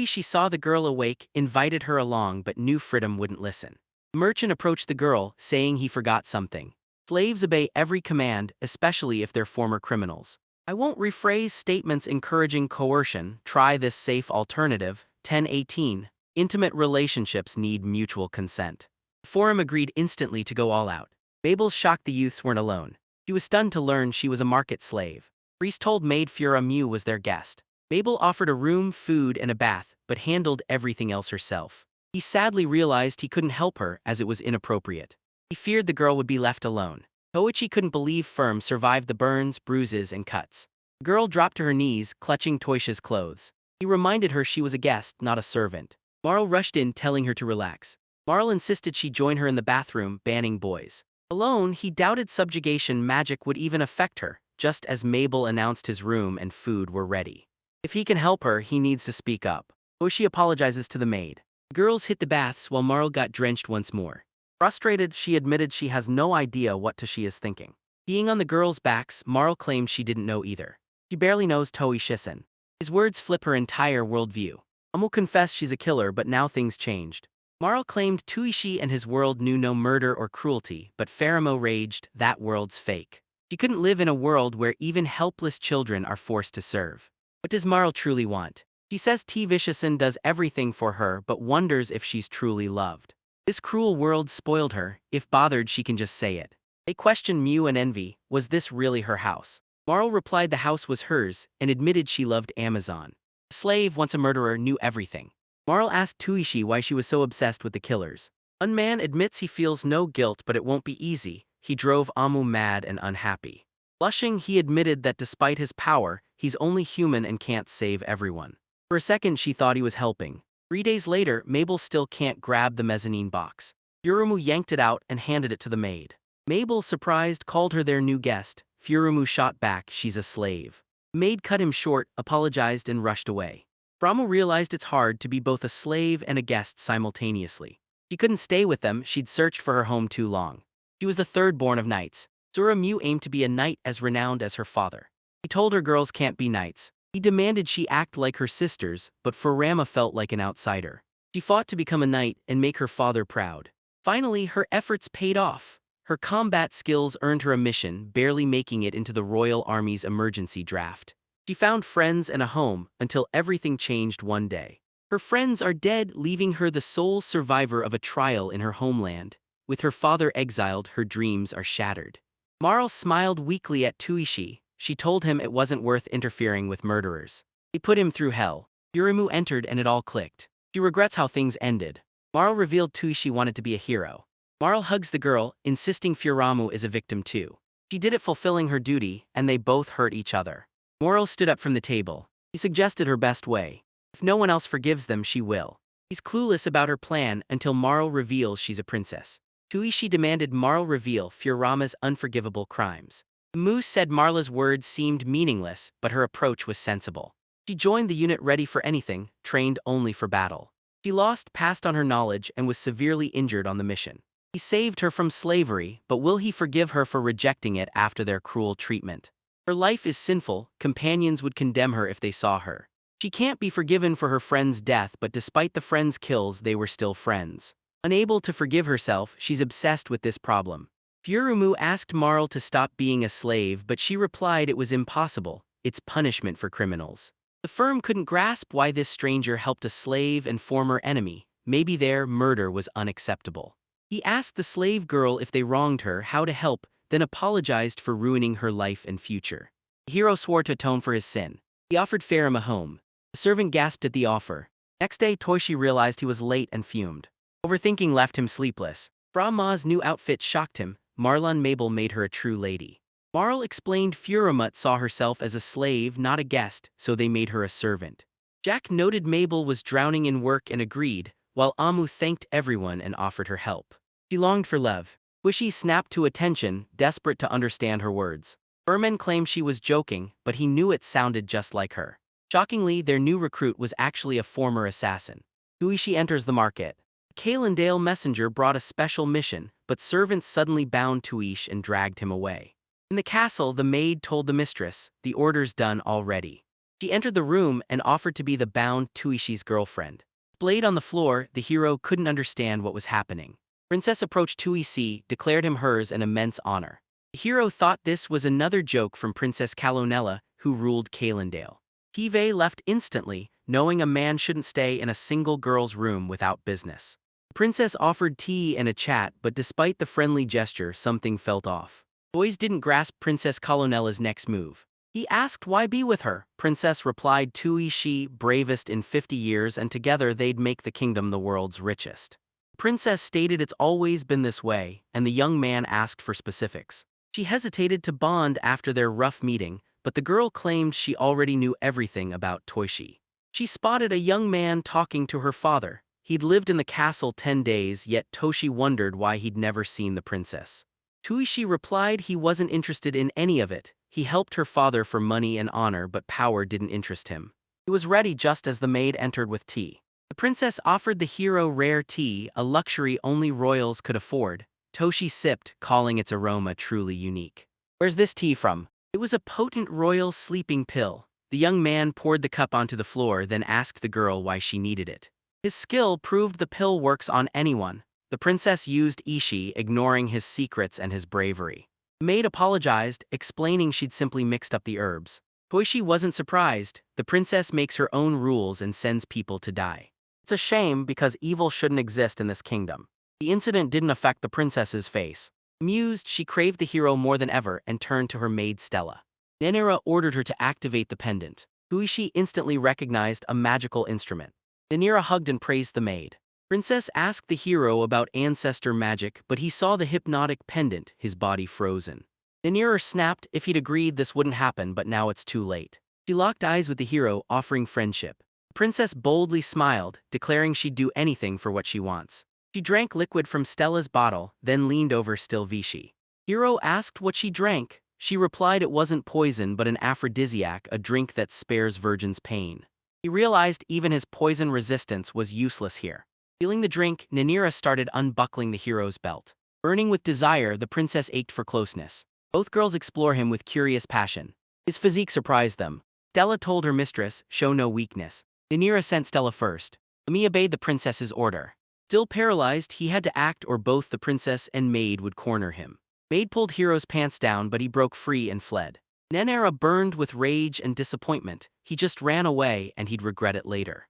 She saw the girl awake, invited her along, but knew Freedom wouldn't listen. The merchant approached the girl, saying he forgot something. Slaves obey every command, especially if they're former criminals. I won't rephrase statements encouraging coercion. Try this safe alternative. 1018. Intimate relationships need mutual consent. The forum agreed instantly to go all out. Mabel's shocked the youths weren't alone. She was stunned to learn she was a market slave. Priest told maid Fura Mew was their guest. Mabel offered a room, food, and a bath, but handled everything else herself. He sadly realized he couldn't help her as it was inappropriate. He feared the girl would be left alone. Koichi couldn't believe Firm survived the burns, bruises, and cuts. The girl dropped to her knees, clutching Toisha's clothes. He reminded her she was a guest, not a servant. Marl rushed in, telling her to relax. Marl insisted she join her in the bathroom, banning boys. Alone, he doubted subjugation magic would even affect her, just as Mabel announced his room and food were ready. If he can help her, he needs to speak up. Toishi apologizes to the maid. The girls hit the baths while Marl got drenched once more. Frustrated, she admitted she has no idea what she is thinking. Peeing on the girls' backs, Marl claimed she didn't know either. She barely knows Toei Shisen. His words flip her entire worldview. Amu confessed she's a killer, but now things changed. Marl claimed Tuishi and his world knew no murder or cruelty, but Pharamo raged, that world's fake. She couldn't live in a world where even helpless children are forced to serve. What does Marl truly want? She says T. Viciousson does everything for her but wonders if she's truly loved. This cruel world spoiled her, if bothered she can just say it. They questioned Mew and Envy, was this really her house? Marl replied the house was hers, and admitted she loved Amazon. A slave, once a murderer, knew everything. Marl asked Tuishi why she was so obsessed with the killers. Unman admits he feels no guilt but it won't be easy, he drove Amu mad and unhappy. Blushing, he admitted that despite his power, he's only human and can't save everyone. For a second she thought he was helping. 3 days later, Mabel still can't grab the mezzanine box. Furumu yanked it out and handed it to the maid. Mabel, surprised, called her their new guest. Furumu shot back, she's a slave. The maid cut him short, apologized and rushed away. Furamu realized it's hard to be both a slave and a guest simultaneously. She couldn't stay with them, she'd searched for her home too long. She was the third born of knights. Zura Mew aimed to be a knight as renowned as her father. He told her girls can't be knights. He demanded she act like her sisters, but Furama felt like an outsider. She fought to become a knight and make her father proud. Finally, her efforts paid off. Her combat skills earned her a mission, barely making it into the Royal Army's emergency draft. She found friends and a home, until everything changed one day. Her friends are dead, leaving her the sole survivor of a trial in her homeland. With her father exiled, her dreams are shattered. Marl smiled weakly at Tuishi. She told him it wasn't worth interfering with murderers. He put him through hell. Yurimu entered and it all clicked. She regrets how things ended. Marl revealed Tuishi wanted to be a hero. Marl hugs the girl, insisting Furamu is a victim too. She did it fulfilling her duty, and they both hurt each other. Moro stood up from the table. He suggested her best way. If no one else forgives them, she will. He's clueless about her plan until Marl reveals she's a princess. Tuishi demanded Marl reveal Furama's unforgivable crimes. The moose said Marla's words seemed meaningless, but her approach was sensible. She joined the unit ready for anything, trained only for battle. She lost, passed on her knowledge, and was severely injured on the mission. He saved her from slavery, but will he forgive her for rejecting it after their cruel treatment? Her life is sinful, companions would condemn her if they saw her. She can't be forgiven for her friend's death, but despite the friend's kills, they were still friends. Unable to forgive herself, she's obsessed with this problem. Furumu asked Marl to stop being a slave, but she replied it was impossible, it's punishment for criminals. The firm couldn't grasp why this stranger helped a slave and former enemy, maybe their murder was unacceptable. He asked the slave girl if they wronged her how to help, then apologized for ruining her life and future. The hero swore to atone for his sin. He offered Farum a home. The servant gasped at the offer. Next day, Toishi realized he was late and fumed. Overthinking left him sleepless. Fra Ma's new outfit shocked him. Marlon Mabel made her a true lady. Marl explained Furamut saw herself as a slave, not a guest, so they made her a servant. Jack noted Mabel was drowning in work and agreed, while Amu thanked everyone and offered her help. She longed for love. Wishy snapped to attention, desperate to understand her words. Furman claimed she was joking, but he knew it sounded just like her. Shockingly, their new recruit was actually a former assassin. Tuishi enters the market. A Kalendale messenger brought a special mission, but servants suddenly bound Tuish and dragged him away. In the castle, the maid told the mistress, the order's done already. She entered the room and offered to be the bound Tuishi's girlfriend. Blade on the floor, the hero couldn't understand what was happening. Princess approached Tuishi, declared him hers an immense honor. The hero thought this was another joke from Princess Kalonella, who ruled Kalendale. Hive left instantly, knowing a man shouldn't stay in a single girl's room without business. The princess offered tea and a chat, but despite the friendly gesture, something felt off. Boys didn't grasp Princess Kalonella's next move. He asked why be with her. Princess replied Tuishi, bravest in 50 years, and together they'd make the kingdom the world's richest. Princess stated it's always been this way, and the young man asked for specifics. She hesitated to bond after their rough meeting, but the girl claimed she already knew everything about Toishi. She spotted a young man talking to her father. He'd lived in the castle 10 days, yet Toshi wondered why he'd never seen the princess. Tuishi replied he wasn't interested in any of it. He helped her father for money and honor, but power didn't interest him. He was ready just as the maid entered with tea. The princess offered the hero rare tea, a luxury only royals could afford. Toshi sipped, calling its aroma truly unique. "Where's this tea from?" It was a potent royal sleeping pill. The young man poured the cup onto the floor, then asked the girl why she needed it. His skill proved the pill works on anyone. The princess used Ishi, ignoring his secrets and his bravery. The maid apologized, explaining she'd simply mixed up the herbs. Toishi wasn't surprised. The princess makes her own rules and sends people to die. It's a shame because evil shouldn't exist in this kingdom. The incident didn't affect the princess's face. Amused, she craved the hero more than ever and turned to her maid Stella. Nenera ordered her to activate the pendant. Toishi instantly recognized a magical instrument. Nenera hugged and praised the maid. Princess asked the hero about ancestor magic, but he saw the hypnotic pendant, his body frozen. Nenera snapped. If he'd agreed this wouldn't happen, but now it's too late. She locked eyes with the hero, offering friendship. The princess boldly smiled, declaring she'd do anything for what she wants. She drank liquid from Stella's bottle, then leaned over still Vichy. Hero asked what she drank. She replied it wasn't poison but an aphrodisiac, a drink that spares virgins pain. He realized even his poison resistance was useless here. Feeling the drink, Nenera started unbuckling the hero's belt. Burning with desire, the princess ached for closeness. Both girls explore him with curious passion. His physique surprised them. Stella told her mistress, show no weakness. Nenera sent Stella first. Lemmy obeyed the princess's order. Still paralyzed, he had to act or both the princess and maid would corner him. Maid pulled Hero's pants down but he broke free and fled. Nenera burned with rage and disappointment. He just ran away and he'd regret it later.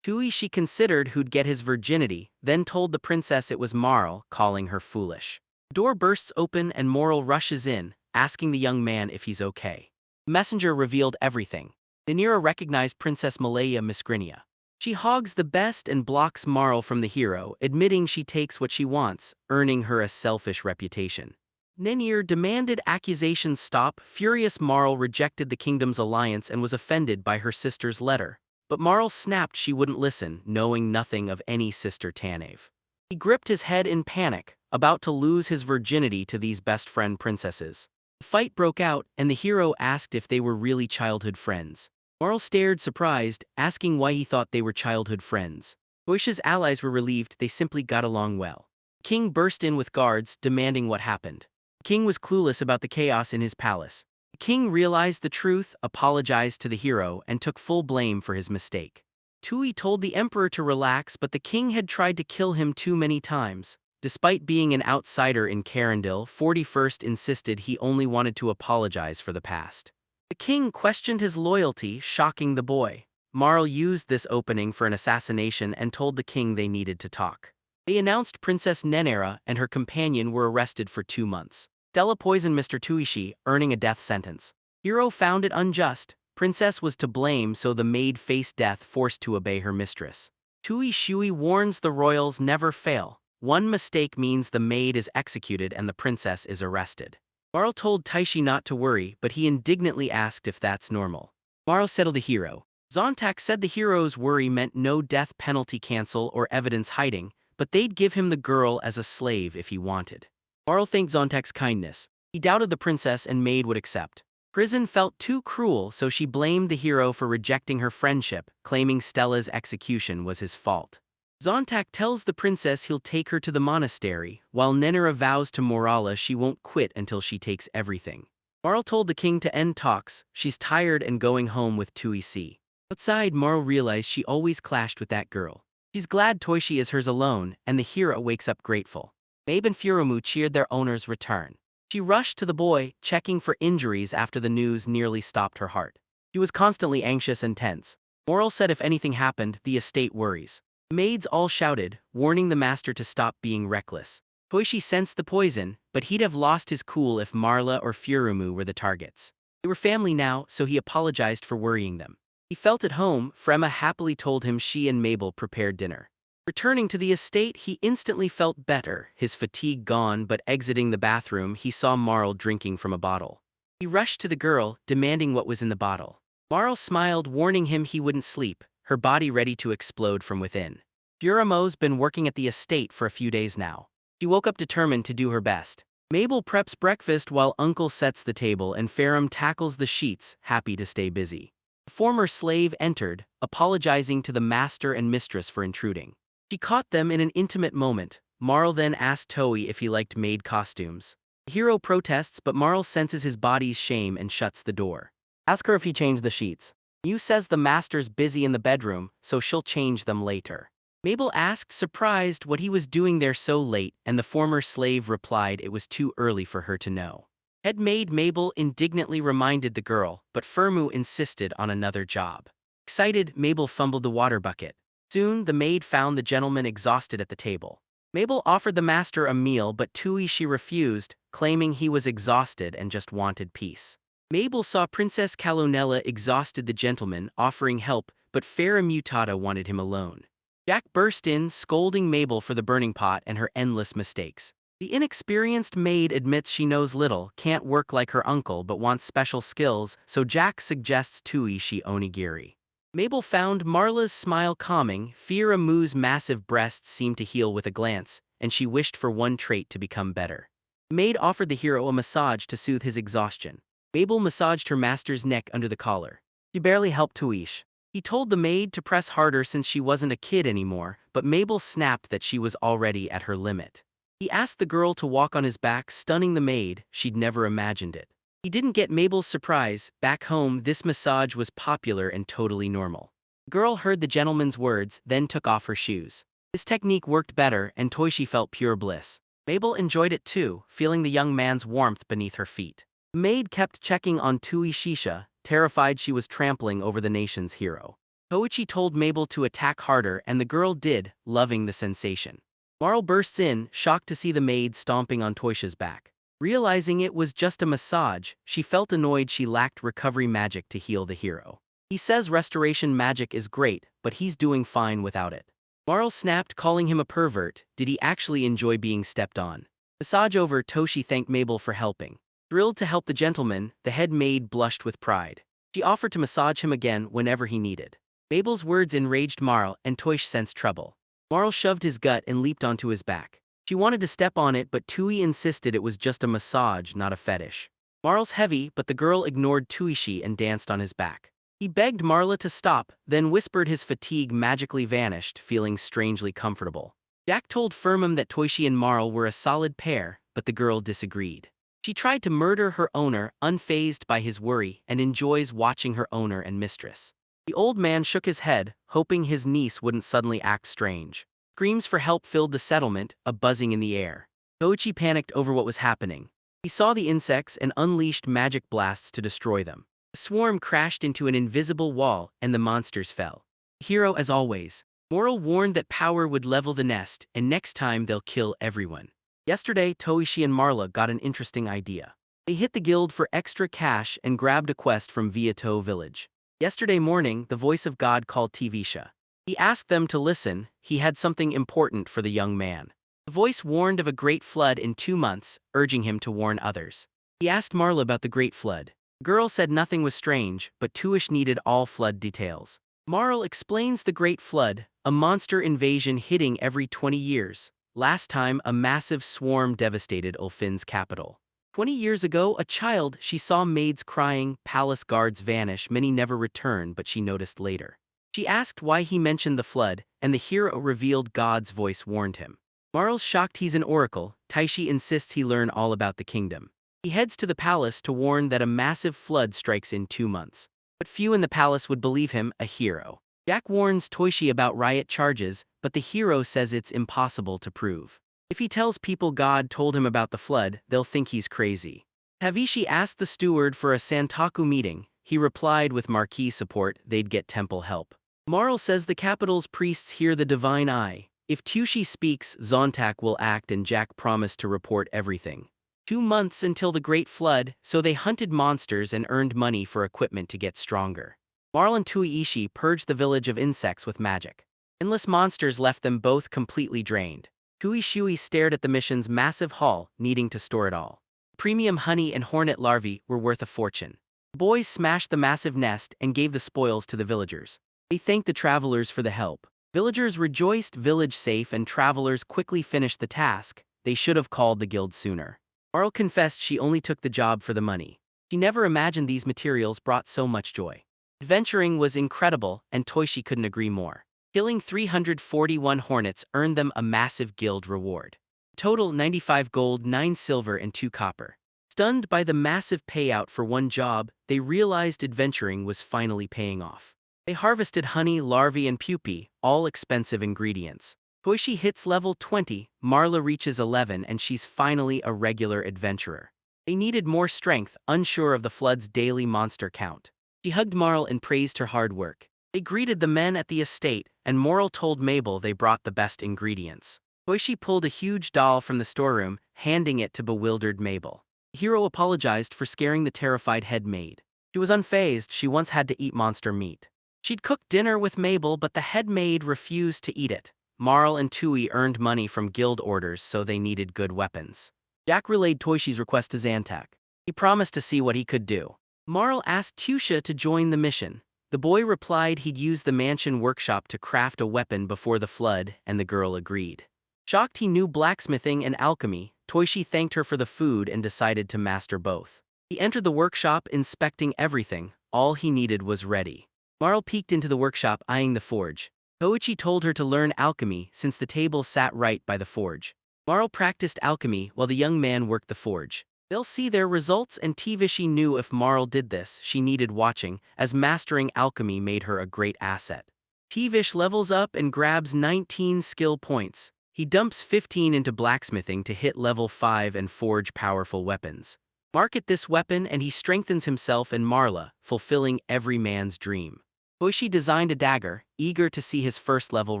She considered who'd get his virginity, then told the princess it was Marl, calling her foolish. The door bursts open and Marl rushes in, asking the young man if he's okay. The messenger revealed everything. Nenera recognized Princess Malaya Misgrinia. She hogs the best and blocks Marl from the hero, admitting she takes what she wants, earning her a selfish reputation. Nenir demanded accusations stop. Furious Marl rejected the kingdom's alliance and was offended by her sister's letter. But Marl snapped she wouldn't listen, knowing nothing of any sister Tanave. He gripped his head in panic, about to lose his virginity to these best friend princesses. The fight broke out, and the hero asked if they were really childhood friends. Marl stared surprised, asking why he thought they were childhood friends. Toisha's allies were relieved they simply got along well. The king burst in with guards, demanding what happened. The king was clueless about the chaos in his palace. The king realized the truth, apologized to the hero, and took full blame for his mistake. Tui told the emperor to relax, but the king had tried to kill him too many times. Despite being an outsider in Carindale, 41st insisted he only wanted to apologize for the past. The king questioned his loyalty, shocking the boy. Marl used this opening for an assassination and told the king they needed to talk. They announced Princess Nenera and her companion were arrested for 2 months. Stella poisoned Mr. Tuishi, earning a death sentence. Hero found it unjust. Princess was to blame, so the maid faced death, forced to obey her mistress. Tui Shui warns the royals never fail. One mistake means the maid is executed and the princess is arrested. Marl told Taishi not to worry, but he indignantly asked if that's normal. Marl settled the hero. Zontak said the hero's worry meant no death penalty cancel or evidence hiding, but they'd give him the girl as a slave if he wanted. Marl thanked Zontak's kindness. He doubted the princess and maid would accept. Prison felt too cruel, so she blamed the hero for rejecting her friendship, claiming Stella's execution was his fault. Zontak tells the princess he'll take her to the monastery, while Nenera vows to Morala she won't quit until she takes everything. Marl told the king to end talks. She's tired and going home with Tui C. Outside, Marl realized she always clashed with that girl. She's glad Toishi is hers alone, and the hero wakes up grateful. Babe and Furumu cheered their owner's return. She rushed to the boy, checking for injuries after the news nearly stopped her heart. She was constantly anxious and tense. Marl said if anything happened, the estate worries. The maids all shouted, warning the master to stop being reckless. Toishi sensed the poison, but he'd have lost his cool if Marla or Furumu were the targets. They were family now, so he apologized for worrying them. He felt at home. Frema happily told him she and Mabel prepared dinner. Returning to the estate, he instantly felt better, his fatigue gone, but exiting the bathroom, he saw Marl drinking from a bottle. He rushed to the girl, demanding what was in the bottle. Marl smiled, warning him he wouldn't sleep, her body ready to explode from within. Furamo's been working at the estate for a few days now. She woke up determined to do her best. Mabel preps breakfast while Uncle sets the table and Farum tackles the sheets, happy to stay busy. The former slave entered, apologizing to the master and mistress for intruding. She caught them in an intimate moment. Marl then asked Toei if he liked maid costumes. The hero protests, but Marl senses his body's shame and shuts the door. Ask her if he changed the sheets. Mew says the master's busy in the bedroom, so she'll change them later. Mabel asked, surprised, what he was doing there so late, and the former slave replied it was too early for her to know. Head maid Mabel indignantly reminded the girl, but Firmu insisted on another job. Excited, Mabel fumbled the water bucket. Soon, the maid found the gentleman exhausted at the table. Mabel offered the master a meal, but she refused, claiming he was exhausted and just wanted peace. Mabel saw Princess Calonella exhausted the gentleman, offering help, but Farah Mutada wanted him alone. Jack burst in, scolding Mabel for the burning pot and her endless mistakes. The inexperienced maid admits she knows little, can't work like her uncle but wants special skills, so Jack suggests she onigiri. Mabel found Marla's smile calming, Fira Moo's massive breasts seemed to heal with a glance, and she wished for one trait to become better. The maid offered the hero a massage to soothe his exhaustion. Mabel massaged her master's neck under the collar. She barely helped Tuish. He told the maid to press harder since she wasn't a kid anymore, but Mabel snapped that she was already at her limit. He asked the girl to walk on his back, stunning the maid. She'd never imagined it. He didn't get Mabel's surprise. Back home, this massage was popular and totally normal. The girl heard the gentleman's words, then took off her shoes. This technique worked better, and Toishi felt pure bliss. Mabel enjoyed it too, feeling the young man's warmth beneath her feet. The maid kept checking on Shisha, terrified she was trampling over the nation's hero. Toichi told Mabel to attack harder, and the girl did, loving the sensation. Marl bursts in, shocked to see the maid stomping on Toisha's back. Realizing it was just a massage, she felt annoyed she lacked recovery magic to heal the hero. He says restoration magic is great, but he's doing fine without it. Marl snapped, calling him a pervert. Did he actually enjoy being stepped on? Massage over, Toshi thanked Mabel for helping. Thrilled to help the gentleman, the head maid blushed with pride. She offered to massage him again whenever he needed. Mabel's words enraged Marl, and Toish sensed trouble. Marl shoved his gut and leaped onto his back. She wanted to step on it, but Tui insisted it was just a massage, not a fetish. Marl's heavy, but the girl ignored Tuishi and danced on his back. He begged Marla to stop, then whispered his fatigue magically vanished, feeling strangely comfortable. Jack told Firmum that Toishi and Marl were a solid pair, but the girl disagreed. She tried to murder her owner, unfazed by his worry, and enjoys watching her owner and mistress. The old man shook his head, hoping his niece wouldn't suddenly act strange. Screams for help filled the settlement, a buzzing in the air. Toichi panicked over what was happening. He saw the insects and unleashed magic blasts to destroy them. The swarm crashed into an invisible wall, and the monsters fell. The hero, as always. Moral warned that power would level the nest, and next time they'll kill everyone. Yesterday, Toishi and Marla got an interesting idea. They hit the guild for extra cash and grabbed a quest from Viato village. Yesterday morning, the voice of God called Tivisha. He asked them to listen. He had something important for the young man. The voice warned of a great flood in 2 months, urging him to warn others. He asked Marla about the great flood. The girl said nothing was strange, but Tuish needed all flood details. Marl explains the great flood, a monster invasion hitting every 20 years. Last time, a massive swarm devastated Ulfin's capital. 20 years ago, a child, she saw maids crying, palace guards vanish, many never return, but she noticed later. She asked why he mentioned the flood, and the hero revealed God's voice warned him. Marl's shocked he's an oracle. Taishi insists he learn all about the kingdom. He heads to the palace to warn that a massive flood strikes in 2 months. But few in the palace would believe him, a hero. Jack warns Toishi about riot charges, but the hero says it's impossible to prove. If he tells people God told him about the flood, they'll think he's crazy. Tavishi asked the steward for a Santaku meeting. He replied with Marquis support they'd get temple help. Marl says the capital's priests hear the divine eye. If Tushi speaks, Zontak will act, and Jack promised to report everything. 2 months until the great flood, so they hunted monsters and earned money for equipment to get stronger. Marl and Tuiishi purged the village of insects with magic. Endless monsters left them both completely drained. Tuishui stared at the mission's massive haul, needing to store it all. Premium honey and hornet larvae were worth a fortune. The boys smashed the massive nest and gave the spoils to the villagers. They thanked the travelers for the help. Villagers rejoiced, village safe, and travelers quickly finished the task. They should have called the guild sooner. Marl confessed she only took the job for the money. She never imagined these materials brought so much joy. Adventuring was incredible, and Toishi couldn't agree more. Killing 341 hornets earned them a massive guild reward. Total 95 gold, 9 silver and 2 copper. Stunned by the massive payout for one job, they realized adventuring was finally paying off. They harvested honey, larvae and pupae, all expensive ingredients. Toishi hits level 20, Marla reaches 11 and she's finally a regular adventurer. They needed more strength, unsure of the flood's daily monster count. She hugged Marl and praised her hard work. They greeted the men at the estate, and Marl told Mabel they brought the best ingredients. Toishi pulled a huge doll from the storeroom, handing it to bewildered Mabel. The hero apologized for scaring the terrified head maid. She was unfazed, she once had to eat monster meat. She'd cooked dinner with Mabel, but the head maid refused to eat it. Marl and Tui earned money from guild orders, so they needed good weapons. Jack relayed Toishi's request to Zantac. He promised to see what he could do. Marl asked Tusha to join the mission. The boy replied he'd use the mansion workshop to craft a weapon before the flood, and the girl agreed. Shocked he knew blacksmithing and alchemy, Toishi thanked her for the food and decided to master both. He entered the workshop, inspecting everything. All he needed was ready. Marl peeked into the workshop, eyeing the forge. Koichi told her to learn alchemy since the table sat right by the forge. Marl practiced alchemy while the young man worked the forge. They'll see their results, and Tivishi knew if Marl did this, she needed watching, as mastering alchemy made her a great asset. Tivish levels up and grabs 19 skill points. He dumps 15 into blacksmithing to hit level 5 and forge powerful weapons. Market this weapon and he strengthens himself and Marla, fulfilling every man's dream. Toishi designed a dagger, eager to see his first level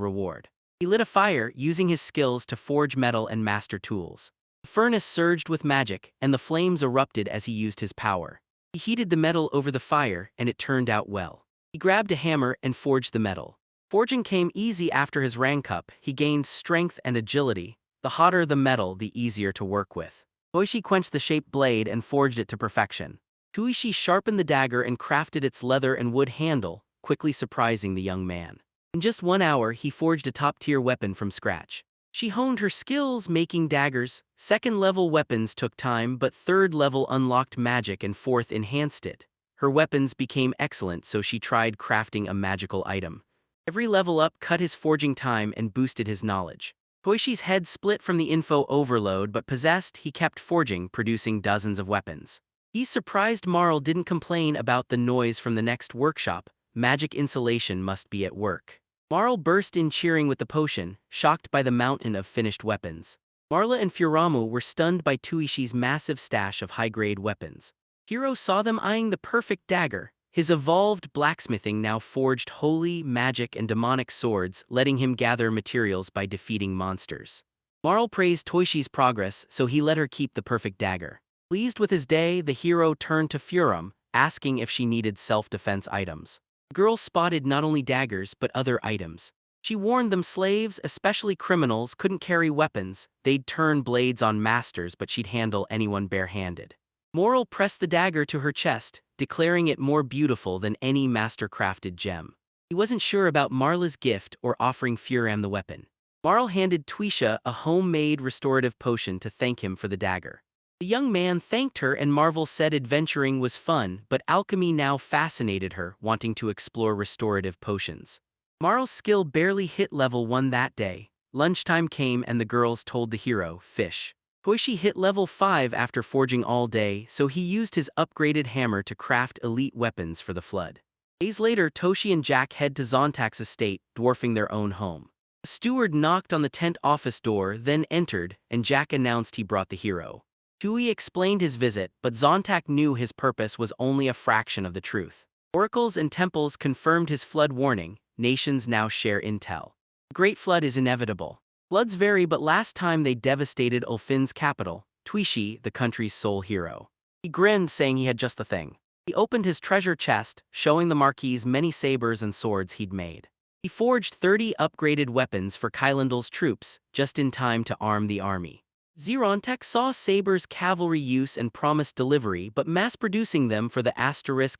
reward. He lit a fire, using his skills to forge metal and master tools. The furnace surged with magic, and the flames erupted as he used his power. He heated the metal over the fire, and it turned out well. He grabbed a hammer and forged the metal. Forging came easy after his rank up. He gained strength and agility. The hotter the metal, the easier to work with. Toishi quenched the shaped blade and forged it to perfection. Tuishi sharpened the dagger and crafted its leather and wood handle, quickly surprising the young man. In just 1 hour, he forged a top-tier weapon from scratch. She honed her skills making daggers. Second-level weapons took time, but third-level unlocked magic and fourth enhanced it. Her weapons became excellent, so she tried crafting a magical item. Every level up cut his forging time and boosted his knowledge. Toishi's head split from the info overload, but possessed, he kept forging, producing dozens of weapons. He surprised Marl didn't complain about the noise from the next workshop. Magic insulation must be at work. Marl burst in cheering with the potion, shocked by the mountain of finished weapons. Marla and Furamu were stunned by Tuishi's massive stash of high-grade weapons. Hiro saw them eyeing the perfect dagger. His evolved blacksmithing now forged holy, magic, and demonic swords, letting him gather materials by defeating monsters. Marl praised Toishi's progress, so he let her keep the perfect dagger. Pleased with his day, the hero turned to Furam, asking if she needed self-defense items. The girl spotted not only daggers but other items. She warned them slaves, especially criminals, couldn't carry weapons. They'd turn blades on masters, but she'd handle anyone barehanded. Marl pressed the dagger to her chest, declaring it more beautiful than any master-crafted gem. He wasn't sure about Marla's gift or offering Furam the weapon. Marl handed Tuisha a homemade restorative potion to thank him for the dagger. The young man thanked her and Marvel said adventuring was fun, but alchemy now fascinated her, wanting to explore restorative potions. Marl's skill barely hit level 1 that day. Lunchtime came and the girls told the hero, fish. Toishi hit level 5 after forging all day, so he used his upgraded hammer to craft elite weapons for the flood. Days later, Toshi and Jack head to Zontac's estate, dwarfing their own home. The steward knocked on the tent office door, then entered, and Jack announced he brought the hero. Tui explained his visit, but Zontac knew his purpose was only a fraction of the truth. Oracles and temples confirmed his flood warning. Nations now share intel. The Great Flood is inevitable. Floods vary, but last time they devastated Ulfin's capital, Tuishi, the country's sole hero. He grinned, saying he had just the thing. He opened his treasure chest, showing the Marquis many sabers and swords he'd made. He forged 30 upgraded weapons for Kylandel's troops, just in time to arm the army. Zerontech saw sabers' cavalry use and promised delivery, but mass-producing them for the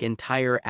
entire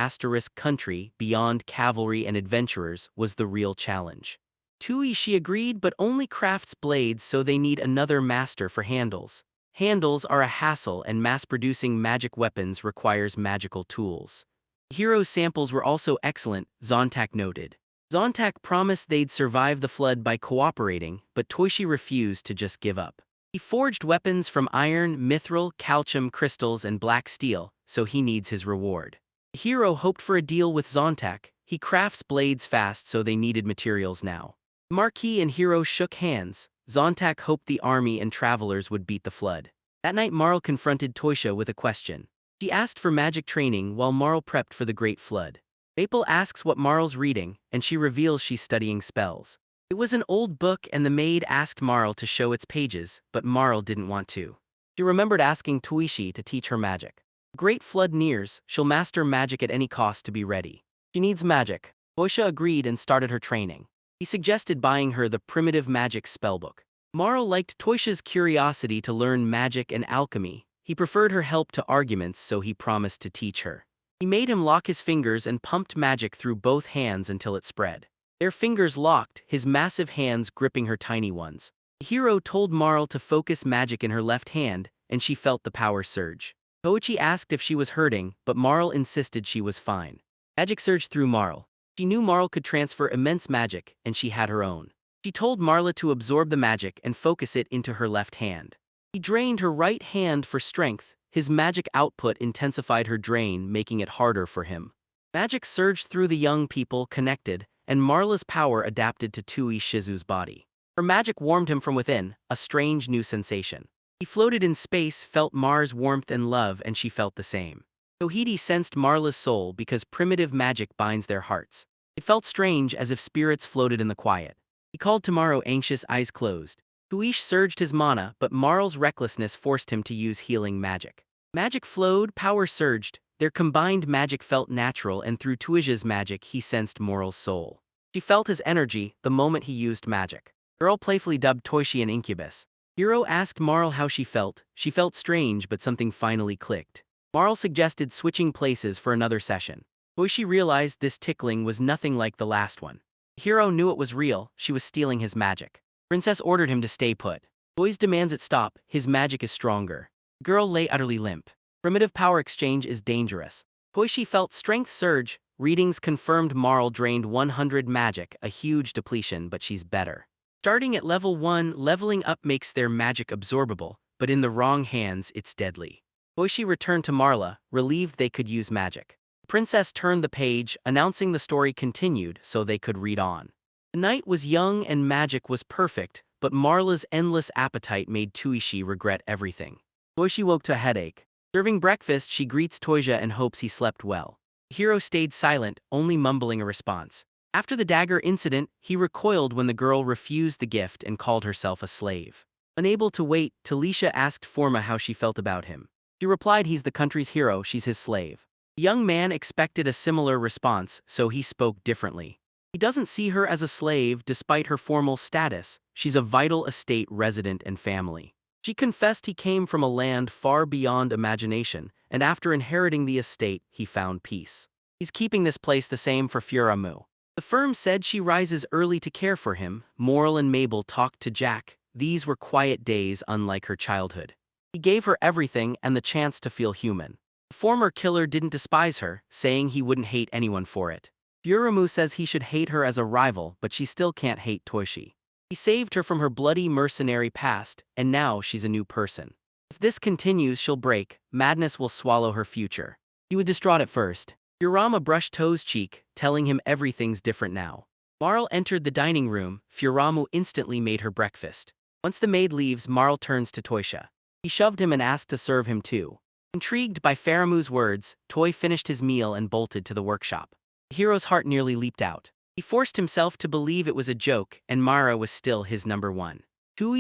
country beyond cavalry and adventurers was the real challenge. Tuishi agreed, but only crafts blades, so they need another master for handles. Handles are a hassle, and mass-producing magic weapons requires magical tools. Hero samples were also excellent, Zontac noted. Zontac promised they'd survive the flood by cooperating, but Toishi refused to just give up. He forged weapons from iron, mithril, calcium crystals, and black steel, so he needs his reward. The hero hoped for a deal with Zontak. He crafts blades fast, so they needed materials now. Marquis and hero shook hands. Zontak hoped the army and travelers would beat the flood. That night Marl confronted Toysha with a question. She asked for magic training while Marl prepped for the Great Flood. Maple asks what Marl's reading, and she reveals she's studying spells. It was an old book and the maid asked Marl to show its pages, but Marl didn't want to. She remembered asking Toishi to teach her magic. Great Flood nears, she'll master magic at any cost to be ready. She needs magic. Toysha agreed and started her training. He suggested buying her the primitive magic spellbook. Marl liked Toysha's curiosity to learn magic and alchemy. He preferred her help to arguments, so he promised to teach her. He made him lock his fingers and pumped magic through both hands until it spread. Their fingers locked, his massive hands gripping her tiny ones. The hero told Marl to focus magic in her left hand, and she felt the power surge. Koichi asked if she was hurting, but Marl insisted she was fine. Magic surged through Marl. She knew Marl could transfer immense magic, and she had her own. She told Marla to absorb the magic and focus it into her left hand. He drained her right hand for strength. His magic output intensified her drain, making it harder for him. Magic surged through the young people, connected, and Marla's power adapted to Tui Shizu's body. Her magic warmed him from within, a strange new sensation. He floated in space, felt Mars' warmth and love, and she felt the same. Tohidi sensed Marla's soul because primitive magic binds their hearts. It felt strange, as if spirits floated in the quiet. He called Tomorrow, anxious, eyes closed. Tuish surged his mana, but Marl's recklessness forced him to use healing magic. Magic flowed, power surged. Their combined magic felt natural, and through Tuish's magic he sensed Moral's soul. She felt his energy the moment he used magic. Girl playfully dubbed Toishi an incubus. Hero asked Marl how she felt. She felt strange, but something finally clicked. Marl suggested switching places for another session. Toishi realized this tickling was nothing like the last one. Hero knew it was real. She was stealing his magic. Princess ordered him to stay put. Toys demands it stop. His magic is stronger. Girl lay utterly limp. Primitive power exchange is dangerous. Toishi felt strength surge. Readings confirmed Marl drained 100 magic, a huge depletion, but she's better. Starting at level 1, leveling up makes their magic absorbable, but in the wrong hands it's deadly. Toishi returned to Marla, relieved they could use magic. The princess turned the page, announcing the story continued so they could read on. The night was young and magic was perfect, but Marla's endless appetite made Tuishi regret everything. Toishi woke to a headache. Serving breakfast, she greets Toysha and hopes he slept well. The hero stayed silent, only mumbling a response. After the dagger incident, he recoiled when the girl refused the gift and called herself a slave. Unable to wait, Talisha asked Forma how she felt about him. She replied he's the country's hero, she's his slave. The young man expected a similar response, so he spoke differently. He doesn't see her as a slave despite her formal status. She's a vital estate resident and family. She confessed he came from a land far beyond imagination, and after inheriting the estate, he found peace. He's keeping this place the same for Furamu. The firm said she rises early to care for him. Morl and Mabel talked to Jack. These were quiet days unlike her childhood. He gave her everything and the chance to feel human. The former killer didn't despise her, saying he wouldn't hate anyone for it. Furamu says he should hate her as a rival, but she still can't hate Toishi. He saved her from her bloody mercenary past, and now she's a new person. If this continues, she'll break. Madness will swallow her future. He was distraught at first. Furama brushed To's cheek, telling him everything's different now. Marl entered the dining room. Furamu instantly made her breakfast. Once the maid leaves, Marl turns to Toysha. He shoved him and asked to serve him too. Intrigued by Faramu's words, Toy finished his meal and bolted to the workshop. The hero's heart nearly leaped out. He forced himself to believe it was a joke, and Mara was still his number one.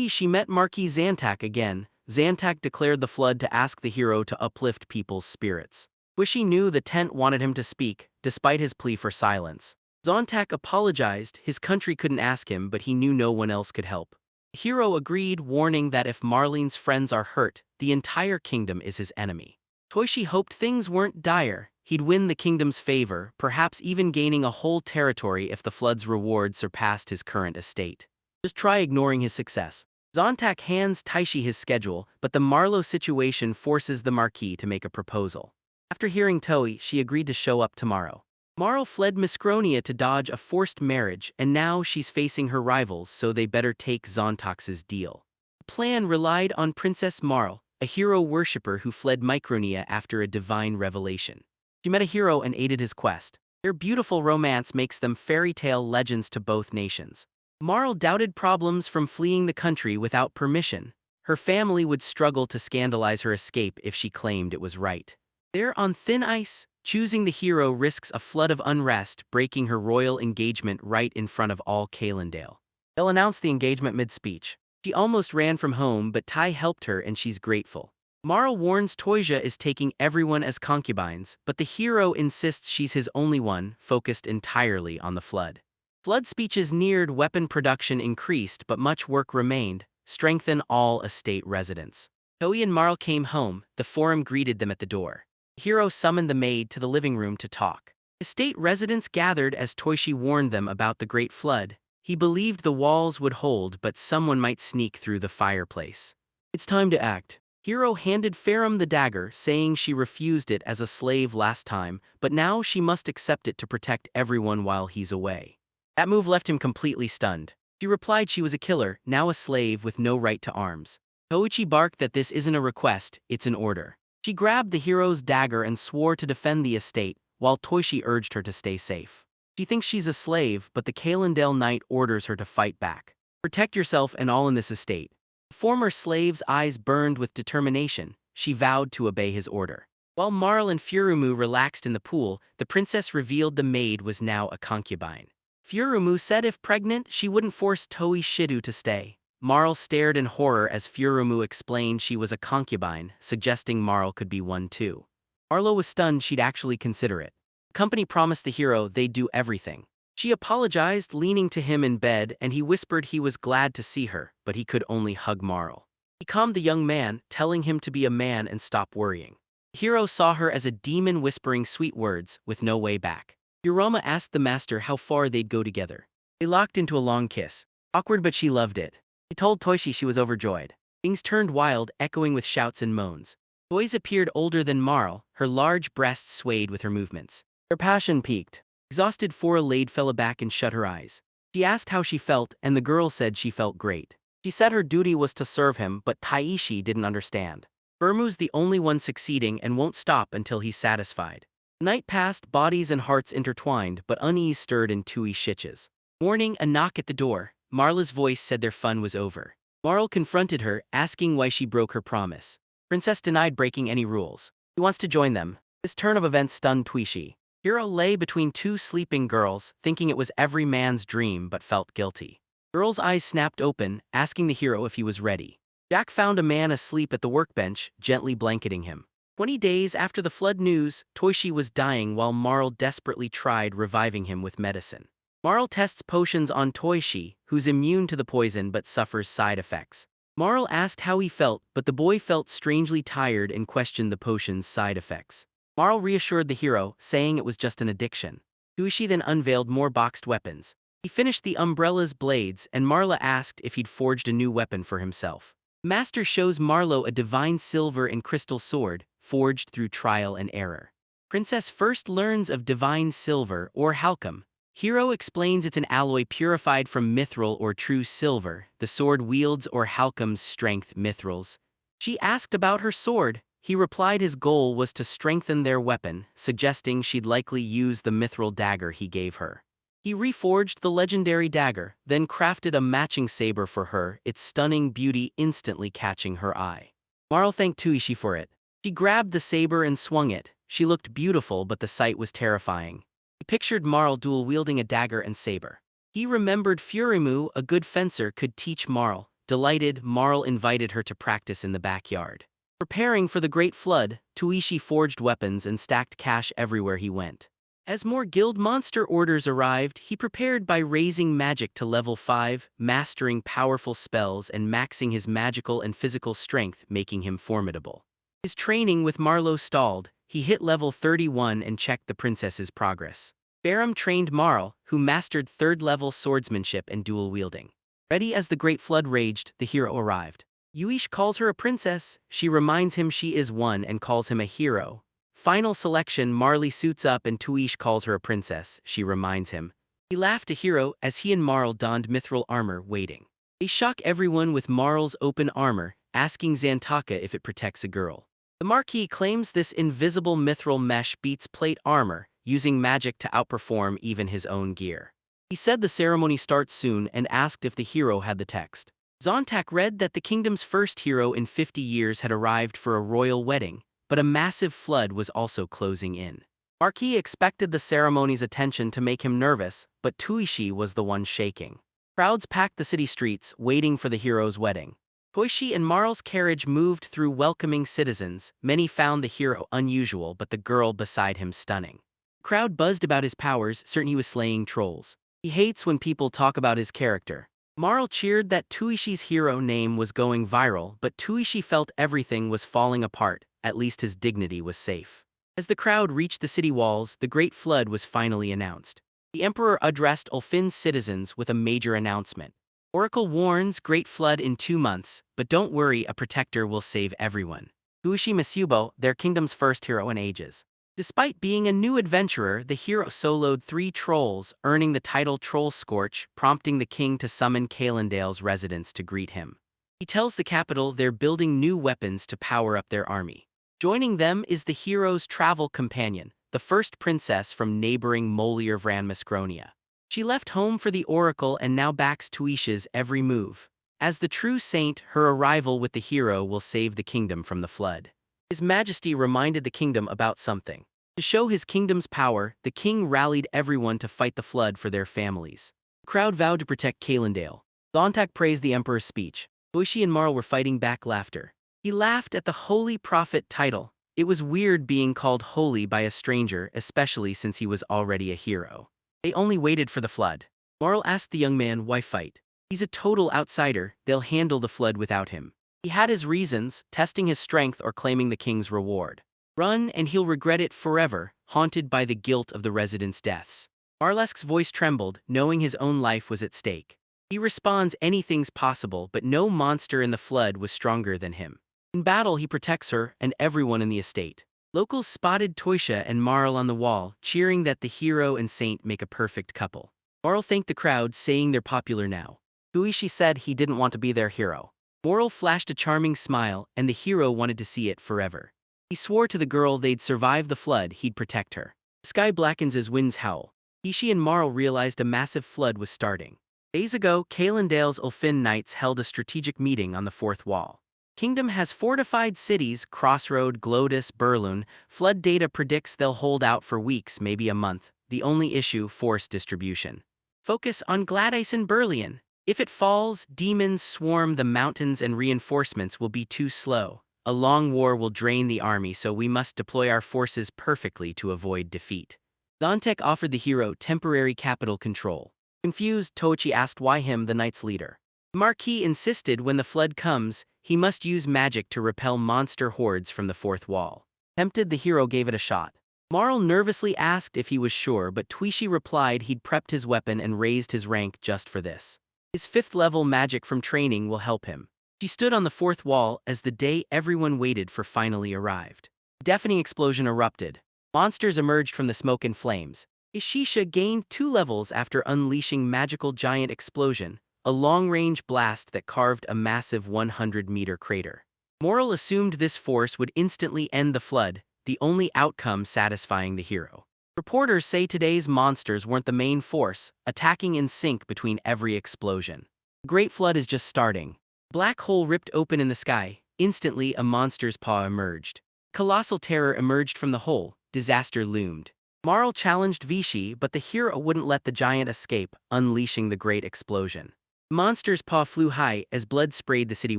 She met Marquis Zantak again. Zantak declared the flood to ask the hero to uplift people's spirits. Wishy knew the tent wanted him to speak, despite his plea for silence. Zantak apologized. His country couldn't ask him, but he knew no one else could help. The hero agreed, warning that if Marlene's friends are hurt, the entire kingdom is his enemy. Toishi hoped things weren't dire. He'd win the kingdom's favor, perhaps even gaining a whole territory if the flood's reward surpassed his current estate. Just try ignoring his success. Zantak hands Taishi his schedule, but the Marlowe situation forces the Marquis to make a proposal. After hearing Toi, she agreed to show up tomorrow. Marl fled Miscronia to dodge a forced marriage, and now she's facing her rivals, so they better take Zontax's deal. The plan relied on Princess Marl, a hero worshipper who fled Micronia after a divine revelation. She met a hero and aided his quest. Their beautiful romance makes them fairy tale legends to both nations. Marl doubted problems from fleeing the country without permission. Her family would struggle to scandalize her escape if she claimed it was right. There on thin ice, choosing the hero risks a flood of unrest, breaking her royal engagement right in front of all Kalendale. They'll announce the engagement mid-speech. She almost ran from home, but Tai helped her and she's grateful. Marl warns Toyja is taking everyone as concubines, but the hero insists she's his only one, focused entirely on the flood. Flood speeches neared, weapon production increased, but much work remained. Strengthen all estate residents. Toei and Marl came home. The forum greeted them at the door. The hero summoned the maid to the living room to talk. Estate residents gathered as Toishi warned them about the great flood. He believed the walls would hold, but someone might sneak through the fireplace. It's time to act. Hero handed Ferrum the dagger, saying she refused it as a slave last time, but now she must accept it to protect everyone while he's away. That move left him completely stunned. She replied she was a killer, now a slave with no right to arms. Toichi barked that this isn't a request, it's an order. She grabbed the hero's dagger and swore to defend the estate, while Toishi urged her to stay safe. She thinks she's a slave, but the Kalendale Knight orders her to fight back. Protect yourself and all in this estate. The former slave's eyes burned with determination. She vowed to obey his order. While Marl and Furumu relaxed in the pool, the princess revealed the maid was now a concubine. Furumu said if pregnant, she wouldn't force Toei Shido to stay. Marl stared in horror as Furumu explained she was a concubine, suggesting Marl could be one too. Arlo was stunned she'd actually consider it. The company promised the hero they'd do everything. She apologized, leaning to him in bed, and he whispered he was glad to see her, but he could only hug Marl. He calmed the young man, telling him to be a man and stop worrying. The hero saw her as a demon whispering sweet words, with no way back. Uroma asked the master how far they'd go together. They locked into a long kiss. Awkward, but she loved it. She told Toishi she was overjoyed. Things turned wild, echoing with shouts and moans. Toys appeared older than Marl, her large breasts swayed with her movements. Her passion peaked. Exhausted, Fora laid fell back and shut her eyes. She asked how she felt, and the girl said she felt great. She said her duty was to serve him, but Taishi didn't understand. Burmu's the only one succeeding and won't stop until he's satisfied. Night passed, bodies and hearts intertwined, but unease stirred in Tui Shiches. Morning, a knock at the door. Marla's voice said their fun was over. Marl confronted her, asking why she broke her promise. Princess denied breaking any rules. He wants to join them. This turn of events stunned Tuishi. Hiro lay between two sleeping girls, thinking it was every man's dream but felt guilty. Girl's eyes snapped open, asking the hero if he was ready. Jack found a man asleep at the workbench, gently blanketing him. 20 days after the flood news, Toishi was dying while Marl desperately tried reviving him with medicine. Marl tests potions on Toishi, who's immune to the poison but suffers side effects. Marl asked how he felt, but the boy felt strangely tired and questioned the potion's side effects. Marl reassured the hero, saying it was just an addiction. Toishi then unveiled more boxed weapons. He finished the umbrella's blades, and Marla asked if he'd forged a new weapon for himself. Master shows Marlo a divine silver and crystal sword, forged through trial and error. Princess first learns of divine silver, or halcum. Hero explains it's an alloy purified from mithril or true silver. The sword wields or halcum's strength mithrils. She asked about her sword. He replied his goal was to strengthen their weapon, suggesting she'd likely use the mithril dagger he gave her. He reforged the legendary dagger, then crafted a matching saber for her, its stunning beauty instantly catching her eye. Marl thanked Tuishi for it. She grabbed the saber and swung it. She looked beautiful, but the sight was terrifying. He pictured Marl dual-wielding a dagger and saber. He remembered Furimu, a good fencer, could teach Marl. Delighted, Marl invited her to practice in the backyard. Preparing for the Great Flood, Tuishi forged weapons and stacked cash everywhere he went. As more guild monster orders arrived, he prepared by raising magic to level 5, mastering powerful spells and maxing his magical and physical strength, making him formidable. His training with Marlo stalled. He hit level 31 and checked the princess's progress. Ferrum trained Marl, who mastered 3rd-level swordsmanship and dual-wielding. Ready as the Great Flood raged, the hero arrived. Yuish calls her a princess. She reminds him she is one and calls him a hero. Final selection, Marley suits up and Tuish calls her a princess. She reminds him. He laughed to Hero as he and Marl donned mithril armor, waiting. They shock everyone with Marl's open armor, asking Xantaka if it protects a girl. The Marquis claims this invisible mithril mesh beats plate armor, using magic to outperform even his own gear. He said the ceremony starts soon and asked if the hero had the text. Zontak read that the kingdom's first hero in 50 years had arrived for a royal wedding, but a massive flood was also closing in. Marquis expected the ceremony's attention to make him nervous, but Tuishi was the one shaking. Crowds packed the city streets, waiting for the hero's wedding. Toishi and Marl's carriage moved through welcoming citizens. Many found the hero unusual, but the girl beside him stunning. The crowd buzzed about his powers, certain he was slaying trolls. He hates when people talk about his character. Marl cheered that Tuishi's hero name was going viral, but Tuishi felt everything was falling apart, at least his dignity was safe. As the crowd reached the city walls, the Great Flood was finally announced. The Emperor addressed Ulfin's citizens with a major announcement. Oracle warns Great Flood in 2 months, but don't worry, a protector will save everyone. Tuishi Masubo, their kingdom's first hero in ages. Despite being a new adventurer, the hero soloed 3 trolls, earning the title Troll Scorch, prompting the king to summon Calendale's residents to greet him. He tells the capital they're building new weapons to power up their army. Joining them is the hero's travel companion, the first princess from neighboring Moliervran Muscronia. She left home for the Oracle and now backs Tuisha's every move. As the true saint, her arrival with the hero will save the kingdom from the flood. His Majesty reminded the kingdom about something. To show his kingdom's power, the king rallied everyone to fight the flood for their families. The crowd vowed to protect Calendale. Zontak praised the emperor's speech. Toishi and Marl were fighting back laughter. He laughed at the Holy Prophet title. It was weird being called holy by a stranger, especially since he was already a hero. They only waited for the flood. Marl asked the young man why fight. He's a total outsider, they'll handle the flood without him. He had his reasons, testing his strength or claiming the king's reward. Run and he'll regret it forever, haunted by the guilt of the residents' deaths. Marlesk's voice trembled, knowing his own life was at stake. He responds anything's possible, but no monster in the flood was stronger than him. In battle he protects her and everyone in the estate. Locals spotted Toisha and Marl on the wall, cheering that the hero and saint make a perfect couple. Marl thanked the crowd, saying they're popular now. Tuishi said he didn't want to be their hero. Marl flashed a charming smile, and the hero wanted to see it forever. He swore to the girl they'd survive the flood, he'd protect her. The sky blackens as winds howl. Toishi and Marl realized a massive flood was starting. Days ago, Calendale's Ulfin knights held a strategic meeting on the fourth wall. Kingdom has fortified cities, Crossroad, Glodus, Berlun. Flood data predicts they'll hold out for weeks, maybe a month. The only issue, force distribution. Focus on Gladice and Berlian. If it falls, demons swarm the mountains and reinforcements will be too slow. A long war will drain the army, so we must deploy our forces perfectly to avoid defeat. Zontek offered the hero temporary capital control. Confused, Toichi asked why him, the knight's leader. The Marquis insisted when the flood comes, he must use magic to repel monster hordes from the fourth wall. Tempted, the hero gave it a shot. Marl nervously asked if he was sure, but Toichi replied he'd prepped his weapon and raised his rank just for this. His 5th-level magic from training will help him. She stood on the fourth wall as the day everyone waited for finally arrived. A deafening explosion erupted. Monsters emerged from the smoke and flames. Ishisha gained 2 levels after unleashing magical giant explosion, a long-range blast that carved a massive 100-meter crater. Marl assumed this force would instantly end the flood, the only outcome satisfying the hero. Reporters say today's monsters weren't the main force, attacking in sync between every explosion. The Great Flood is just starting. Black hole ripped open in the sky. Instantly, a monster's paw emerged. Colossal terror emerged from the hole. Disaster loomed. Marl challenged Vichy, but the hero wouldn't let the giant escape, unleashing the great explosion. The monster's paw flew high as blood sprayed the city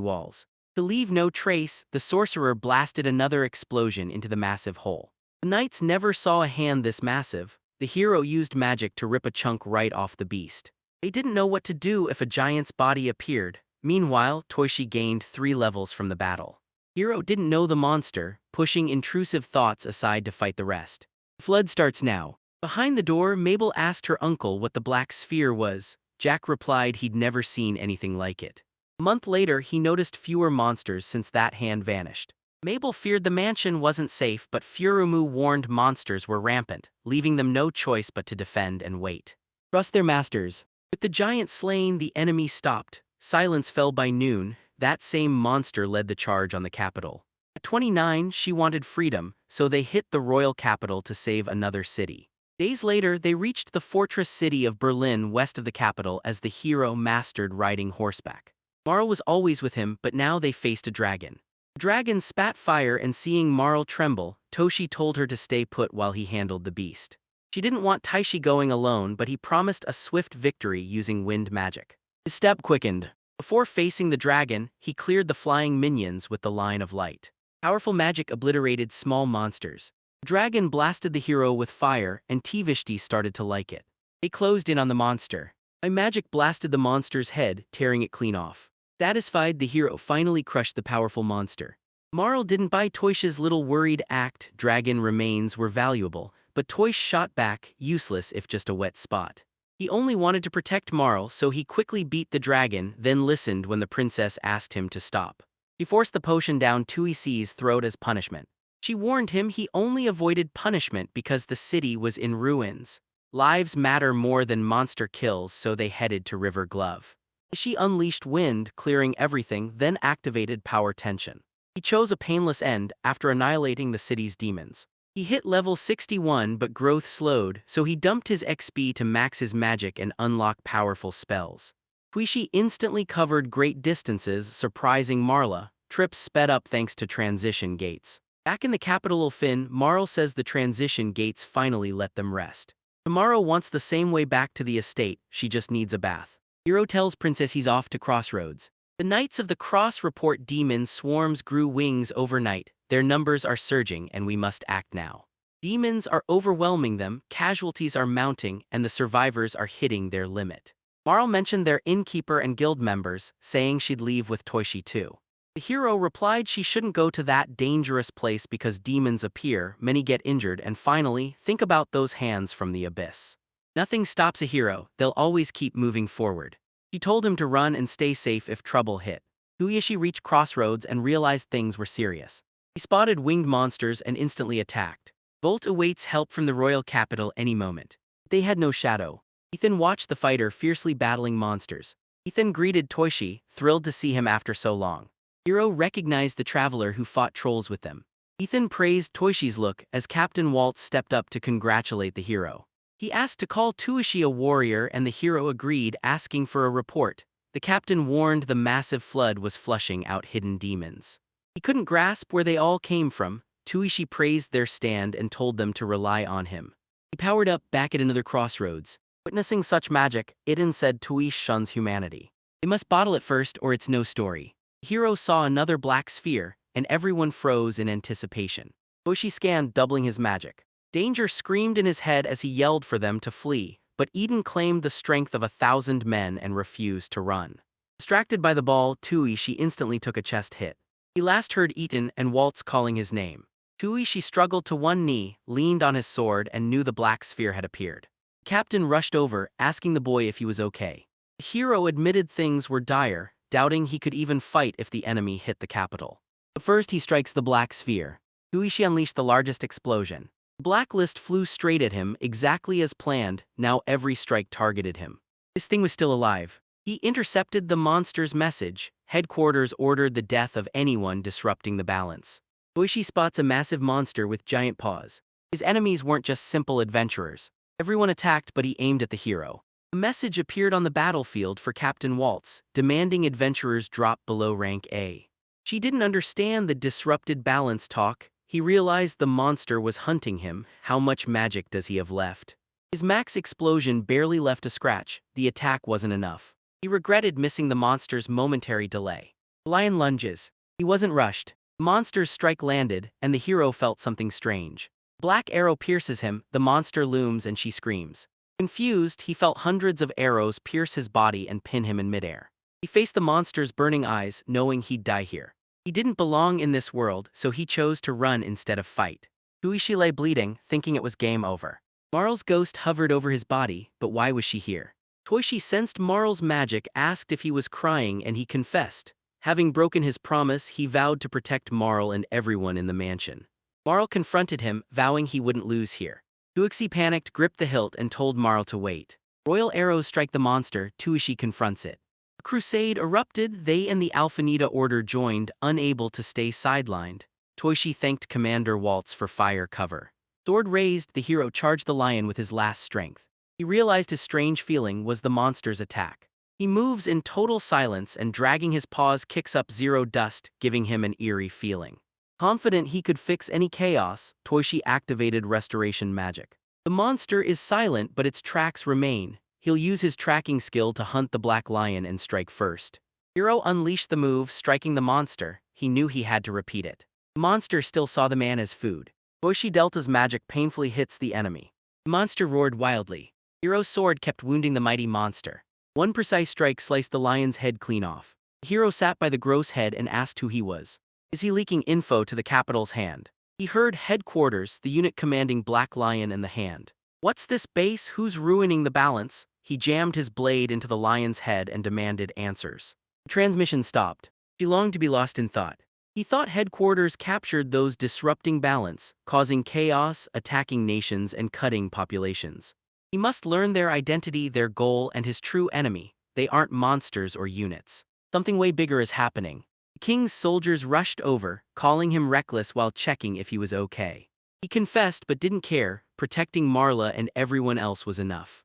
walls. To leave no trace, the sorcerer blasted another explosion into the massive hole. The knights never saw a hand this massive. The hero used magic to rip a chunk right off the beast. They didn't know what to do if a giant's body appeared. Meanwhile, Toishi gained 3 levels from the battle. Hero didn't know the monster, pushing intrusive thoughts aside to fight the rest. The flood starts now. Behind the door, Mabel asked her uncle what the black sphere was. Jack replied he'd never seen anything like it. A month later, he noticed fewer monsters since that hand vanished. Mabel feared the mansion wasn't safe, but Furumu warned monsters were rampant, leaving them no choice but to defend and wait. Trust their masters. With the giant slain, the enemy stopped. silence fell by noon. That same monster led the charge on the capital. At 29, she wanted freedom, so they hit the royal capital to save another city. Days later, they reached the fortress city of Berlin west of the capital as the hero mastered riding horseback. Marl was always with him, but now they faced a dragon. The dragon spat fire, and seeing Marl tremble, Toshi told her to stay put while he handled the beast. She didn't want Taishi going alone, but he promised a swift victory using wind magic. His step quickened. Before facing the dragon, he cleared the flying minions with the line of light. Powerful magic obliterated small monsters. The dragon blasted the hero with fire, and Tivishti started to like it. They closed in on the monster. My magic blasted the monster's head, tearing it clean off. Satisfied, the hero finally crushed the powerful monster. Marl didn't buy Toyshi's little worried act. Dragon remains were valuable, but Toysh shot back, useless if just a wet spot. He only wanted to protect Marl, so he quickly beat the dragon, then listened when the princess asked him to stop. She forced the potion down Tuisi's throat as punishment. She warned him he only avoided punishment because the city was in ruins. Lives matter more than monster kills, so they headed to River Glove. She unleashed wind, clearing everything, then activated power tension. He chose a painless end after annihilating the city's demons. He hit level 61, but growth slowed, so he dumped his XP to max his magic and unlock powerful spells. Tuishi instantly covered great distances, surprising Marla. Trips sped up thanks to transition gates. Back in the capital Ulfin, Marl says the transition gates finally let them rest. Tomorrow wants the same way back to the estate, she just needs a bath. Hero tells Princess he's off to Crossroads. The Knights of the Cross report demon swarms grew wings overnight. Their numbers are surging and we must act now. Demons are overwhelming them, casualties are mounting, and the survivors are hitting their limit. Marl mentioned their innkeeper and guild members, saying she'd leave with Toishi too. The hero replied she shouldn't go to that dangerous place because demons appear, many get injured, and finally, think about those hands from the abyss. Nothing stops a hero, they'll always keep moving forward. She told him to run and stay safe if trouble hit. Huishi reached Crossroads and realized things were serious. He spotted winged monsters and instantly attacked. Bolt awaits help from the royal capital any moment. They had no shadow. Ethan watched the fighter fiercely battling monsters. Ethan greeted Toishi, thrilled to see him after so long. Hero recognized the traveler who fought trolls with them. Ethan praised Toishi's look as Captain Waltz stepped up to congratulate the hero. He asked to call Tuishi a warrior and the hero agreed, asking for a report. The captain warned the massive flood was flushing out hidden demons. He couldn't grasp where they all came from. Tuishi praised their stand and told them to rely on him. He powered up back at another crossroads. Witnessing such magic, Iden said Tuish shuns humanity. They must bottle it first or it's no story. The hero saw another black sphere, and everyone froze in anticipation. Toishi scanned, doubling his magic. Danger screamed in his head as he yelled for them to flee, but Eden claimed the strength of 1,000 men and refused to run. Distracted by the ball, Tuishi instantly took a chest hit. He last heard Eaton and Waltz calling his name. Tuishi struggled to one knee, leaned on his sword, and knew the black sphere had appeared. The captain rushed over, asking the boy if he was okay. The hero admitted things were dire, doubting he could even fight if the enemy hit the capital. But first he strikes the black sphere. Tuishi unleashed the largest explosion. The blacklist flew straight at him, exactly as planned. Now every strike targeted him. This thing was still alive. He intercepted the monster's message. Headquarters ordered the death of anyone disrupting the balance. Toishi spots a massive monster with giant paws. His enemies weren't just simple adventurers. Everyone attacked, but he aimed at the hero. A message appeared on the battlefield for Captain Waltz, demanding adventurers drop below rank A. She didn't understand the disrupted balance talk. He realized the monster was hunting him. How much magic does he have left? His max explosion barely left a scratch. The attack wasn't enough. He regretted missing the monster's momentary delay. The lion lunges. He wasn't rushed. The monster's strike landed, and the hero felt something strange. Black arrow pierces him, the monster looms and she screams. Confused, he felt hundreds of arrows pierce his body and pin him in midair. He faced the monster's burning eyes, knowing he'd die here. He didn't belong in this world, so he chose to run instead of fight. Tuishi lay bleeding, thinking it was game over. Marl's ghost hovered over his body, but why was she here? Toishi sensed Marl's magic, asked if he was crying, and he confessed. Having broken his promise, he vowed to protect Marl and everyone in the mansion. Marl confronted him, vowing he wouldn't lose here. Tuixi panicked, gripped the hilt, and told Marl to wait. Royal arrows strike the monster. Tuishi confronts it. crusade erupted, they and the Alphanita Order joined, unable to stay sidelined. Toishi thanked Commander Waltz for fire cover. Sword raised, the hero charged the lion with his last strength. He realized his strange feeling was the monster's attack. He moves in total silence and dragging his paws kicks up zero dust, giving him an eerie feeling. Confident he could fix any chaos, Toishi activated restoration magic. The monster is silent but its tracks remain. He'll use his tracking skill to hunt the black lion and strike first. Hero unleashed the move, striking the monster. He knew he had to repeat it. The monster still saw the man as food. Toishi Delta's magic painfully hits the enemy. The monster roared wildly. Hero's sword kept wounding the mighty monster. One precise strike sliced the lion's head clean off. The hero sat by the gross head and asked who he was. Is he leaking info to the capital's hand? He heard headquarters, the unit commanding Black Lion and the hand. What's this base? Who's ruining the balance? He jammed his blade into the lion's head and demanded answers. The transmission stopped. He longed to be lost in thought. He thought headquarters captured those disrupting balance, causing chaos, attacking nations and cutting populations. He must learn their identity, their goal, and his true enemy. They aren't monsters or units. Something way bigger is happening. The king's soldiers rushed over, calling him reckless while checking if he was okay. He confessed but didn't care. Protecting Marla and everyone else was enough.